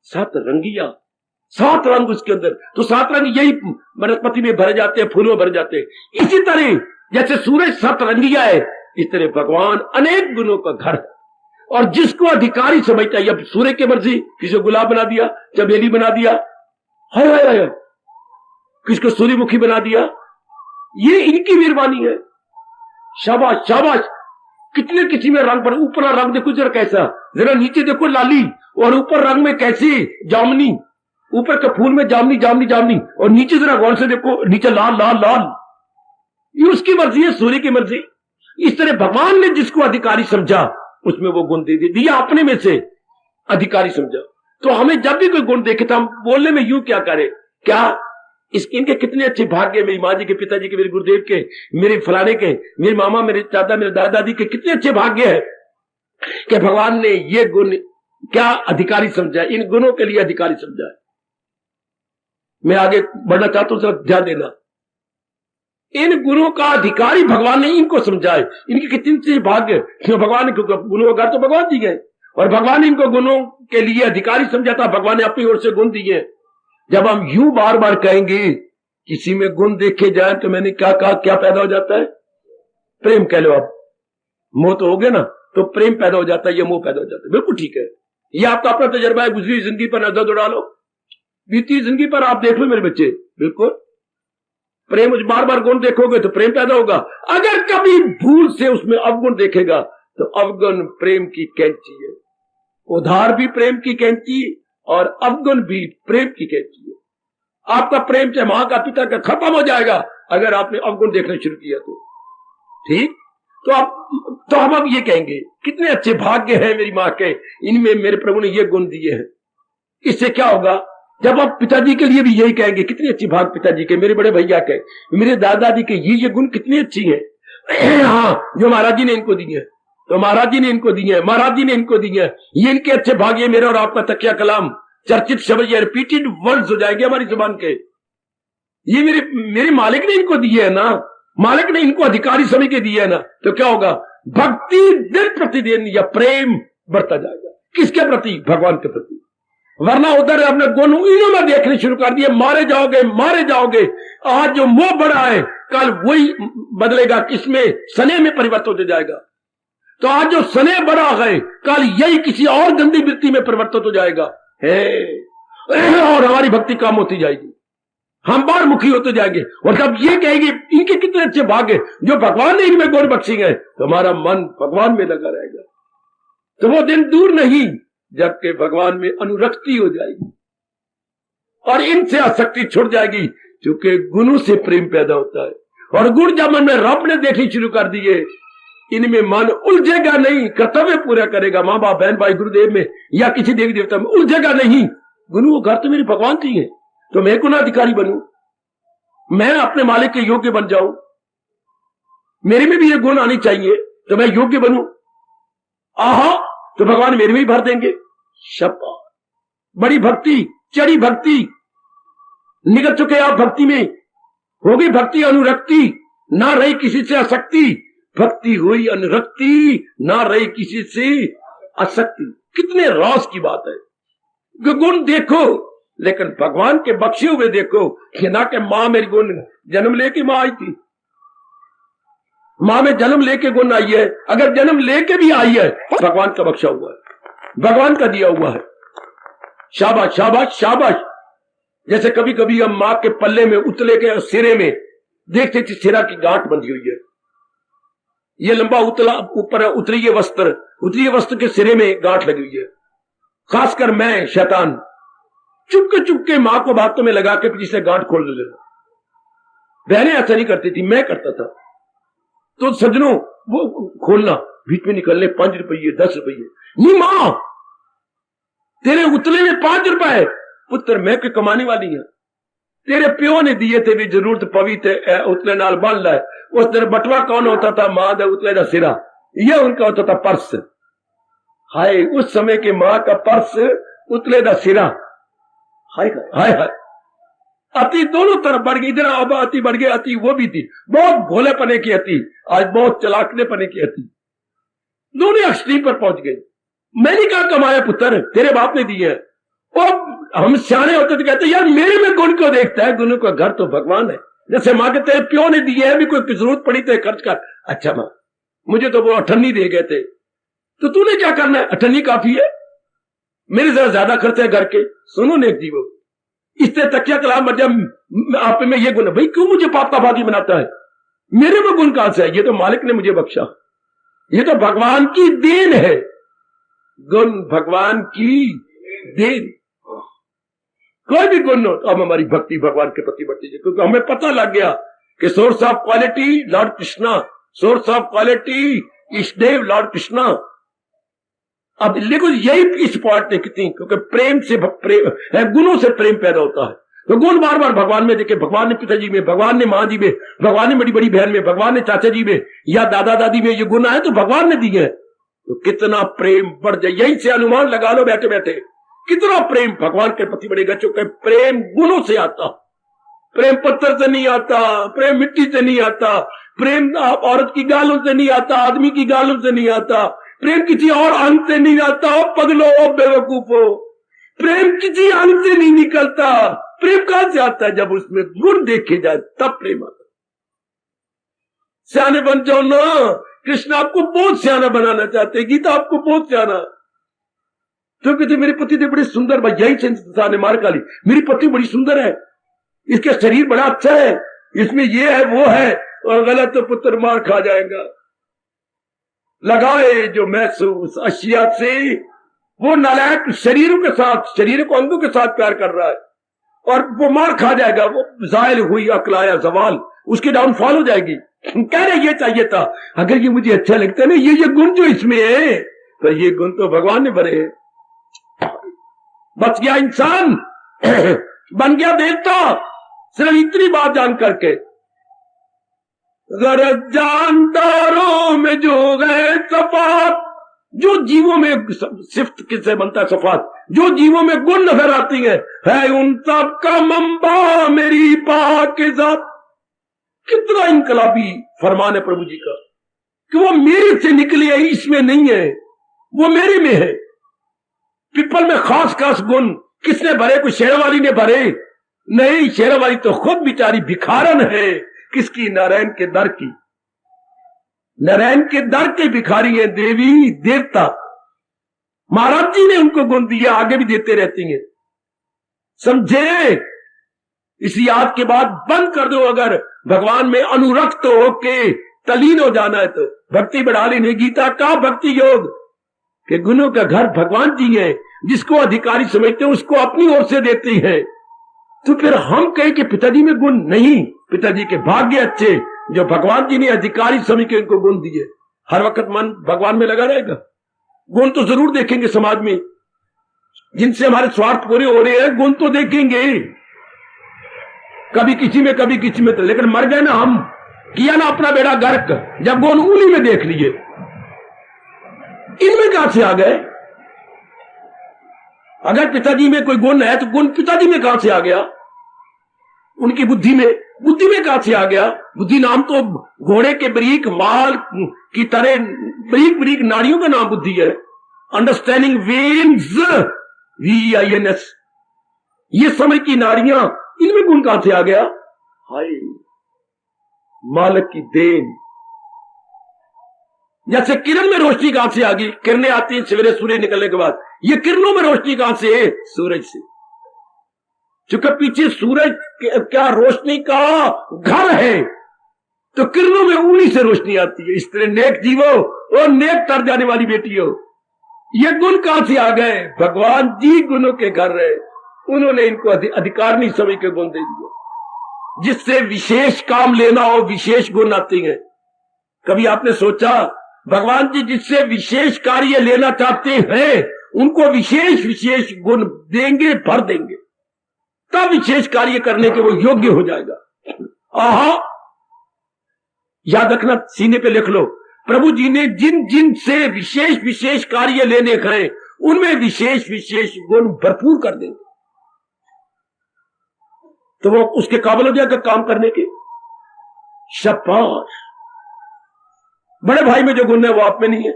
सतरंगिया, 7 रंग उसके अंदर। तो 7 रंग यही वनस्पति में भरे जाते हैं, फूलों में भरे जाते हैं। इसी तरह जैसे सूरज सतरंगिया है, इस तरह भगवान अनेक गुणों का घर है। और जिसको अधिकारी समझता है, अब सूर्य की मर्जी, किसी को गुलाब बना दिया, चमेली बना दिया, हाय हाय हाय, किसको सूर्यमुखी बना दिया, ये इनकी मेहरबानी है। शाबाश शाबाश, कितने किसी में रंग पर, ऊपर रंग देखो जरा कैसा, जरा नीचे देखो लाली, और ऊपर रंग में कैसी जामनी, ऊपर के फूल में जामनी जामनी जामनी, और नीचे जरा गौर से देखो, नीचे लाल लाल लाल। ये उसकी मर्जी है, सूर्य की मर्जी। इस तरह भगवान ने जिसको अधिकारी समझा, उसमें वो गुण दे दिया, अपने में से अधिकारी समझा। तो हमें जब भी कोई गुण देखे तो हम बोलने में यूं क्या करें, क्या इनके कितने अच्छे भाग्य, मेरी माँ जी के, पिताजी के, मेरे गुरुदेव के, मेरे फलाने के, मेरे मामा, मेरे दादा, मेरे दादा दादी के कितने अच्छे भाग्य है कि भगवान ने ये गुण क्या अधिकारी समझा, इन गुणों के लिए अधिकारी समझा। मैं आगे बढ़ना चाहता हूं, सिर्फ ध्यान देना, इन गुणों का अधिकारी भगवान ने इनको समझाए, इनके कितने भाग्य। भगवान ने गुणों का घर तो भगवान जी गए, और भगवान ने इनको गुणों के लिए अधिकारी समझा था, भगवान ने अपनी ओर से गुण दिए। जब हम यूं बार बार कहेंगे किसी में गुण देखे जाए, तो मैंने क्या कहा, क्या पैदा हो जाता है? प्रेम कह लो आप, मोह तो हो गया ना, तो प्रेम पैदा हो जाता है, ये मोह पैदा हो जाता है। बिल्कुल ठीक है, ये आपका अपना तजर्बा है। गुजरी जिंदगी पर नजर दौड़ा लो, बीती जिंदगी पर आप देख लो मेरे बच्चे, बिल्कुल प्रेम, बार बार गुण देखोगे तो प्रेम पैदा होगा। अगर कभी भूल से उसमें अवगुण देखेगा तो अवगुण प्रेम की कैंची है। उधार भी प्रेम की कैंची और अवगुण भी प्रेम की कैंची है। आपका प्रेम से मां का, पिता का खत्म हो जाएगा अगर आपने अवगुण देखना शुरू किया तो। ठीक, तो हम अब ये कहेंगे कितने अच्छे भाग्य हैं मेरी मां के, इनमें मेरे प्रभु ने ये गुण दिए हैं। इससे क्या होगा, जब आप पिताजी के लिए भी यही कहेंगे कितने अच्छी भाग पिताजी के, मेरे बड़े भैया के, मेरे दादाजी के, ये गुण कितनी अच्छी है। हाँ, जो महाराज जी ने इनको दिए, तो महाराज जी ने इनको दिए, महाराज जी ने इनको दिए, ये इनके अच्छे भाग, ये मेरा और आपका तकिया कलाम, चर्चित शब्द, ये रिपीटेड वर्ड्स हो जाएंगे हमारी जुबान के। ये मेरे मालिक ने इनको दिए है ना, मालिक ने इनको अधिकारी समझ के दिए है ना, तो क्या होगा, भक्ति दिन प्रतिदिन या प्रेम बढ़ता जाएगा। किसके प्रति? भगवान के प्रति। वरना उधर अपने गुण इन्हों में देखने शुरू कर दिए, मारे जाओगे मारे जाओगे। आज जो मोह बढ़ा है कल वही बदलेगा, किसमें? स्नेह में परिवर्तन हो जाएगा। तो आज जो स्नेह बढ़ा है कल यही किसी और गंदी वृत्ति में परिवर्तन हो जाएगा है, और हमारी भक्ति कम होती जाएगी, हम बार मुखी होते जाएंगे। और जब ये कहेंगे इनके कितने अच्छे भाग्य जो भगवान ने इनमें गुण बख्शी है, तो हमारा मन भगवान में लगा रहेगा। तो वो दिन दूर नहीं जबकि भगवान में अनुरक्ति हो जाएगी और इनसे आसक्ति छुट जाएगी, क्योंकि गुणों से प्रेम पैदा होता है। और गुण जब मन में रब ने देखनी शुरू कर दिए, इनमें मन उलझेगा नहीं, कर्तव्य पूरा करेगा, माँ बाप बहन भाई गुरुदेव में या किसी देवी देवता में उलझेगा नहीं। गुरु वो घर तो मेरे भगवान की है, तो मैं गुणाधिकारी बनूं, मैं अपने मालिक के योग्य बन जाऊं, मेरे में भी ये गुण आनी चाहिए, तो मैं योग्य बनूं। आहा, तो भगवान मेरे में ही भर देंगे। शाबाश, बड़ी भक्ति, चढ़ी भक्ति, निकल चुके आप भक्ति में, हो गई भक्ति अनुरक्ति, ना रही किसी से आसक्ति, भक्ति हुई अनुरक्ति, ना रही किसी से आसक्ति। कितने राज की बात है। गुण देखो लेकिन भगवान के बख्शे हुए देखो, कि ना कि मां मेरी गुण जन्म लेके मां आई थी, मां में जन्म लेके गुण आई है। अगर जन्म लेके भी आई है, भगवान का बख्शा हुआ है, भगवान का दिया हुआ है। शाबाश शाबाश शाबाश। जैसे कभी कभी हम मां के पल्ले में, उतले के सिरे में देखते थे सिरा की गांठ बंधी हुई है, ये लंबा उतला ऊपर उतरी वस्त्र के सिरे में गांठ लगी हुई है। खासकर मैं शैतान चुपके मां को बातों में लगा के पीछे से गांठ खोल लेना। बहनें ऐसा नहीं करती थी, मैं करता था। तो सज्जनों, वो खोलना, बीच में निकलने 5 रुपये 10 रुपये, नहीं मां तेरे उतले में 5 रुपए, पुत्र मैं के कमाने वाली है, तेरे प्यो ने दिए थे भी जरूरत पवित्र उतले नाल बन लाए। उस दिन बटवा कौन होता था? मां का उतले का सिरा, यह उनका होता था पर्स। हाय, उस समय के मां का पर्स, उतले का सिरा, हाय हाय हाय। अति दोनों तरफ बढ़ गई, इधर अब अति बढ़ गई, अति वो भी थी, बहुत भोले पने की अति, आज बहुत चलाकने पने की अति, दोनों एक्सट्रीम पर पहुंच गई। मैंने कहा कमाया पुत्र, तेरे बाप ने दिए। और हम सियाने होते थे, कहते यार मेरे में गुण क्यों देखता है? गुणों का घर तो भगवान है। जैसे मां के तेरे प्यो ने दिए है, भी कोई जरूरत पड़ी तो खर्च कर। अच्छा मां, मुझे तो वो 98 दे गए थे, तो तूने क्या करना है? 98 काफी है, मेरे जरा ज्यादा खर्च है घर के। सुनो नेक जीवो, इससे तकिया कलाम जब आप में ये गुण, भाई क्यों मुझे पाप का भागी बनाता है? मेरे में गुण कहां से है? ये तो मालिक ने मुझे बख्शा, ये तो भगवान की देन है। गुण भगवान की देन, कोई भी गुण हो तो अब हमारी भक्ति भगवान के प्रति बढ़ती है, क्योंकि हमें पता लग गया कि source of quality lord Krishna, source of quality इष्टदेव लॉर्ड कृष्णा। अब देखो यही इस पॉइंट ने कितनी, क्योंकि प्रेम से गुणों से प्रेम पैदा होता है। तो गुण बार बार भगवान में देखे, भगवान ने पिताजी में, भगवान ने मां जी में, भगवान ने बड़ी बड़ी बहन में, भगवान ने चाचा जी में या दादा दादी में ये गुण आए तो भगवान ने दिए, तो कितना प्रेम बढ़ जाए। यही से अनुमान लगा लो बैठे बैठे, कितना प्रेम भगवान के प्रति बढ़ेगा। क्योंकि प्रेम गुणों से आता, प्रेम पत्थर से नहीं आता, प्रेम मिट्टी से नहीं आता, प्रेम औरत की गालों से नहीं आता, आदमी की गालों से नहीं आता, प्रेम किसी और अंत से नहीं आता हो पगलो, बेवकूफो। प्रेम किसी अंत से नहीं निकलता। प्रेम कहां से आता है? जब उसमें गुण देखे जाए तब प्रेम आता। सियाने बन जाओ ना। कृष्ण आपको बहुत सियाना बनाना चाहते हैं, गीता आपको बहुत सियाना। तो कहते मेरे पति थे बड़े सुंदर, भाई यही संसार ने मार काली। मेरी पति बड़ी सुंदर है, इसका शरीर बड़ा अच्छा है, इसमें ये है वो है, और गलत तो पुत्र मार खा जाएगा। लगाए जो महसूस अशिया से, वो नालायक शरीरों के साथ, शरीर को अंगों के साथ प्यार कर रहा है और वो मार खा जाएगा। वो जाहिर हुई अकलाया जवाल, उसकी डाउनफॉल हो जाएगी। कह रहे ये चाहिए था, अगर ये मुझे अच्छा लगता है ना, ये गुण जो इसमें है, तो ये गुण तो भगवान ने भरे हैं। बच गया इंसान, बन गया देवता, सिर्फ इतनी बात जान करके। गरज जानदारों में जो गए सफात, जो जीवों में सिफ्त किससे बनता है? सफात। जो जीवों में गुण नजर आती है उन सब का मंबा मेरी पाक के साथ। कितना इनकलाबी फरमान है प्रभु जी का कि वो मेरे से निकली है, इसमें नहीं है, वो मेरे में है। पीपल में खास खास गुण किसने भरे? कोई शेरवाली ने भरे? नहीं, शेरवाली तो खुद बेचारी भिखारन है। किसकी? नारायण के दर की। नारायण के दर के भिखारी है देवी देवता। महाराज जी ने उनको गुण दिया, आगे भी देते रहती हैं। समझे? इस याद के बाद बंद कर दो। अगर भगवान में अनुरक्त होके तलीन हो जाना है तो भक्ति बढ़ा लेनी। गीता का भक्ति योग के गुणों का घर भगवान जी है। जिसको अधिकारी समझते हैं उसको अपनी ओर से देते हैं। तो फिर हम कहें कि पिताजी में गुण नहीं, पिताजी के भाग्य अच्छे जो भगवान जी ने अधिकारी समझ के उनको गुण दिए। हर वक्त मन भगवान में लगा रहेगा। गुण तो जरूर देखेंगे समाज में, जिनसे हमारे स्वार्थ पूरे हो रहे हैं, गुण तो देखेंगे, कभी किसी में कभी किसी में। तो लेकिन मर गए ना हम, किया ना अपना बेड़ा गर्क, जब गुण उन्हीं में देख लिए। इनमें कहां से आ गए? अगर पिताजी में कोई गुण है तो गुण पिताजी में कहां से आ गया? उनकी बुद्धि में, बुद्धि में कहां से आ गया? बुद्धि नाम तो घोड़े के बरीक माल की तरह बरीक बरीक नाड़ियों का नाम बुद्धि है। अंडरस्टैंडिंग वेन्स, VINS, ये समझ की नाड़ियां, इनमें गुण कहां से आ गया? हाय मालक की देन। जैसे किरण में रोशनी कहां से आ गई? किरणें आती हैं सवेरे सूर्य निकलने के बाद। ये किरणों में रोशनी कहां से है? सूरज से। चूंकि पीछे सूरज क्या रोशनी का घर है, तो किरणों में उन्हीं से रोशनी आती है। इस तरह नेक जीवो और नेक तर जाने वाली बेटी हो। ये गुण कहां से आ गए? भगवान जी गुणों के घर है, उन्होंने इनको अधिकार नहीं समझ के गुण दे दिए। जिससे विशेष काम लेना हो विशेष गुण आते हैं। कभी आपने सोचा भगवान जी जिससे विशेष कार्य लेना चाहते हैं उनको विशेष विशेष गुण देंगे, भर देंगे, तब विशेष कार्य करने के वो योग्य हो जाएगा। आहा, याद रखना, सीने पे लिख लो। प्रभु जी ने जिन जिन से विशेष विशेष कार्य लेने हैं उनमें विशेष विशेष गुण भरपूर कर देंगे, तो वो उसके काबिल हो जाएगा काम करने के। शाबाश। बड़े भाई में जो गुण है वो आप में नहीं है,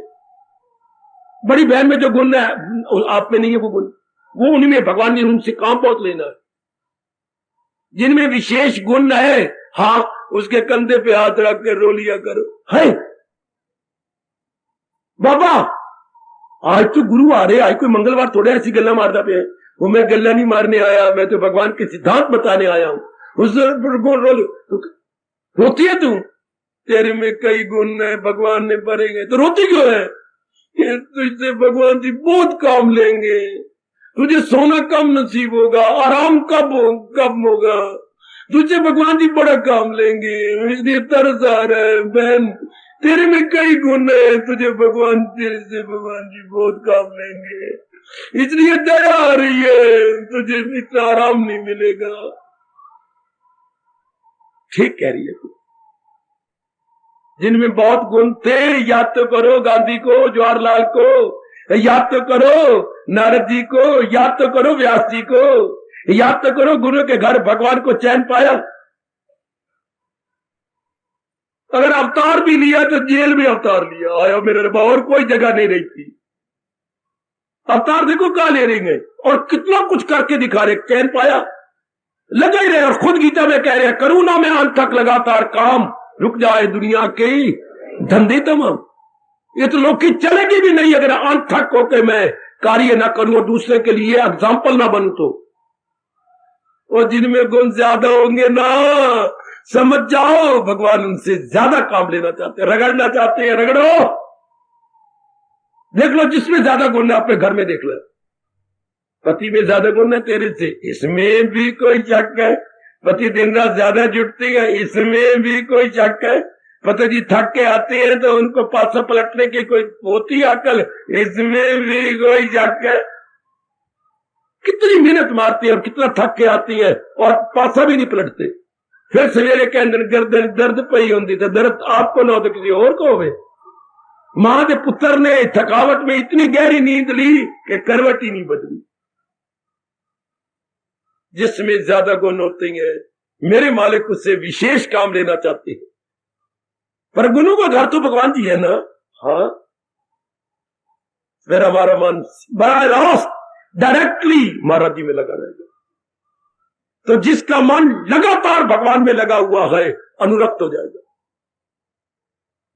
बड़ी बहन में जो गुण है आप में नहीं है, वो गुण वो उन्हीं में। भगवान ने उनसे काम बहुत लेना है। जिनमें विशेष गुण है, हाँ, उसके कंधे पे हाथ रख के रो लिया करो। है बाबा, आज तो गुरु आ रहे, आज कोई मंगलवार थोड़े ऐसी गल्ला मारता पे है। वो मैं गल्ला नहीं मारने आया, मैं तो भगवान के सिद्धांत बताने आया हूं। उस रोती है तू? तेरे में कई गुण है, भगवान ने भरेंगे, तो रोती क्यों है? तुझसे भगवान जी बहुत काम लेंगे, तुझे सोना कम नसीब होगा, आराम कब होगा, तुझे भगवान जी बड़ा काम लेंगे, इसलिए तरस आ रहा है। बहन, तेरे में कई गुण है, तुझे भगवान, तेरे से भगवान जी बहुत काम लेंगे, इसलिए दया आ रही है, तुझे इतना आराम नहीं मिलेगा। ठीक कह रही है तू। जिनमें बहुत गुण थे, याद तो करो गांधी को, जवाहरलाल को, याद तो करो नारद जी को, याद तो करो व्यास जी को, याद तो करो गुरु के घर भगवान को चैन पाया। अगर अवतार भी लिया तो जेल में अवतार लिया, आया मेरे रब्बा, और कोई जगह नहीं रही थी। अवतार देखो कहां ले रहे हैं और कितना कुछ करके दिखा रहे, चैन पाया, लगे ही रहे। और खुद गीता में कह रहे हैं, करुणा में अंत तक लगातार काम, रुक जाए दुनिया के धंधे तमाम। ये तो लोग की चलेगी भी नहीं अगर अंत तक होके मैं कार्य ना करूं और दूसरे के लिए एग्जाम्पल ना बनूं तो। और जिनमें गुण ज्यादा होंगे ना, समझ जाओ भगवान उनसे ज्यादा काम लेना चाहते हैं, रगड़ना चाहते हैं, रगड़ो। देख लो जिसमें ज्यादा गुण है अपने घर में देख लो, पति में ज्यादा गुण है तेरे से, इसमें भी कोई शक है। पति दिन रात ज्यादा जुटती है, इसमें भी कोई शक है। पति जी थक के आते हैं तो उनको पासा पलटने की कोई होती अकल, इसमें भी कोई शक है। कितनी मेहनत मारती है और कितना थक के आती है और पासा भी नहीं पलटते। फिर सवेरे के अंदर गर्दन दर्द पई होती तो दर्द आपको ना हो तो किसी और को होवे। मां के पुत्र ने थकावट में इतनी गहरी नींद ली कि करवट ही नहीं बदली। जिसमें ज्यादा गुण होते हैं मेरे मालिक उससे विशेष काम लेना चाहते हैं, पर गुणों का घर तो भगवान जी है ना। हाँ, फिर हमारा मन बड़ा रास्त डायरेक्टली महाराज जी में लगा रहेगा। तो जिसका मन लगातार भगवान में लगा हुआ है अनुरक्त हो जाएगा,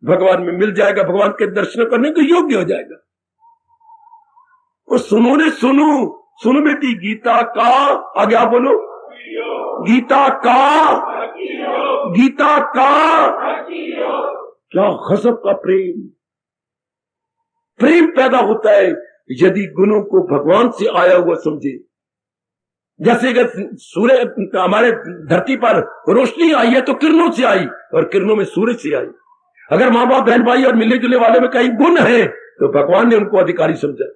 भगवान में मिल जाएगा, भगवान के दर्शन करने को योग्य हो जाएगा। और सुनो ने सुनो बेटी, गीता का आगे आप बोलो, गीता का क्या गजब का प्रेम पैदा होता है यदि गुणों को भगवान से आया हुआ समझे। जैसे अगर सूर्य हमारे धरती पर रोशनी आई है तो किरणों से आई और किरणों में सूरज से आई। अगर माँ बाप बहन भाई और मिलने जुलने वाले में कहीं गुण है तो भगवान ने उनको अधिकारी समझा।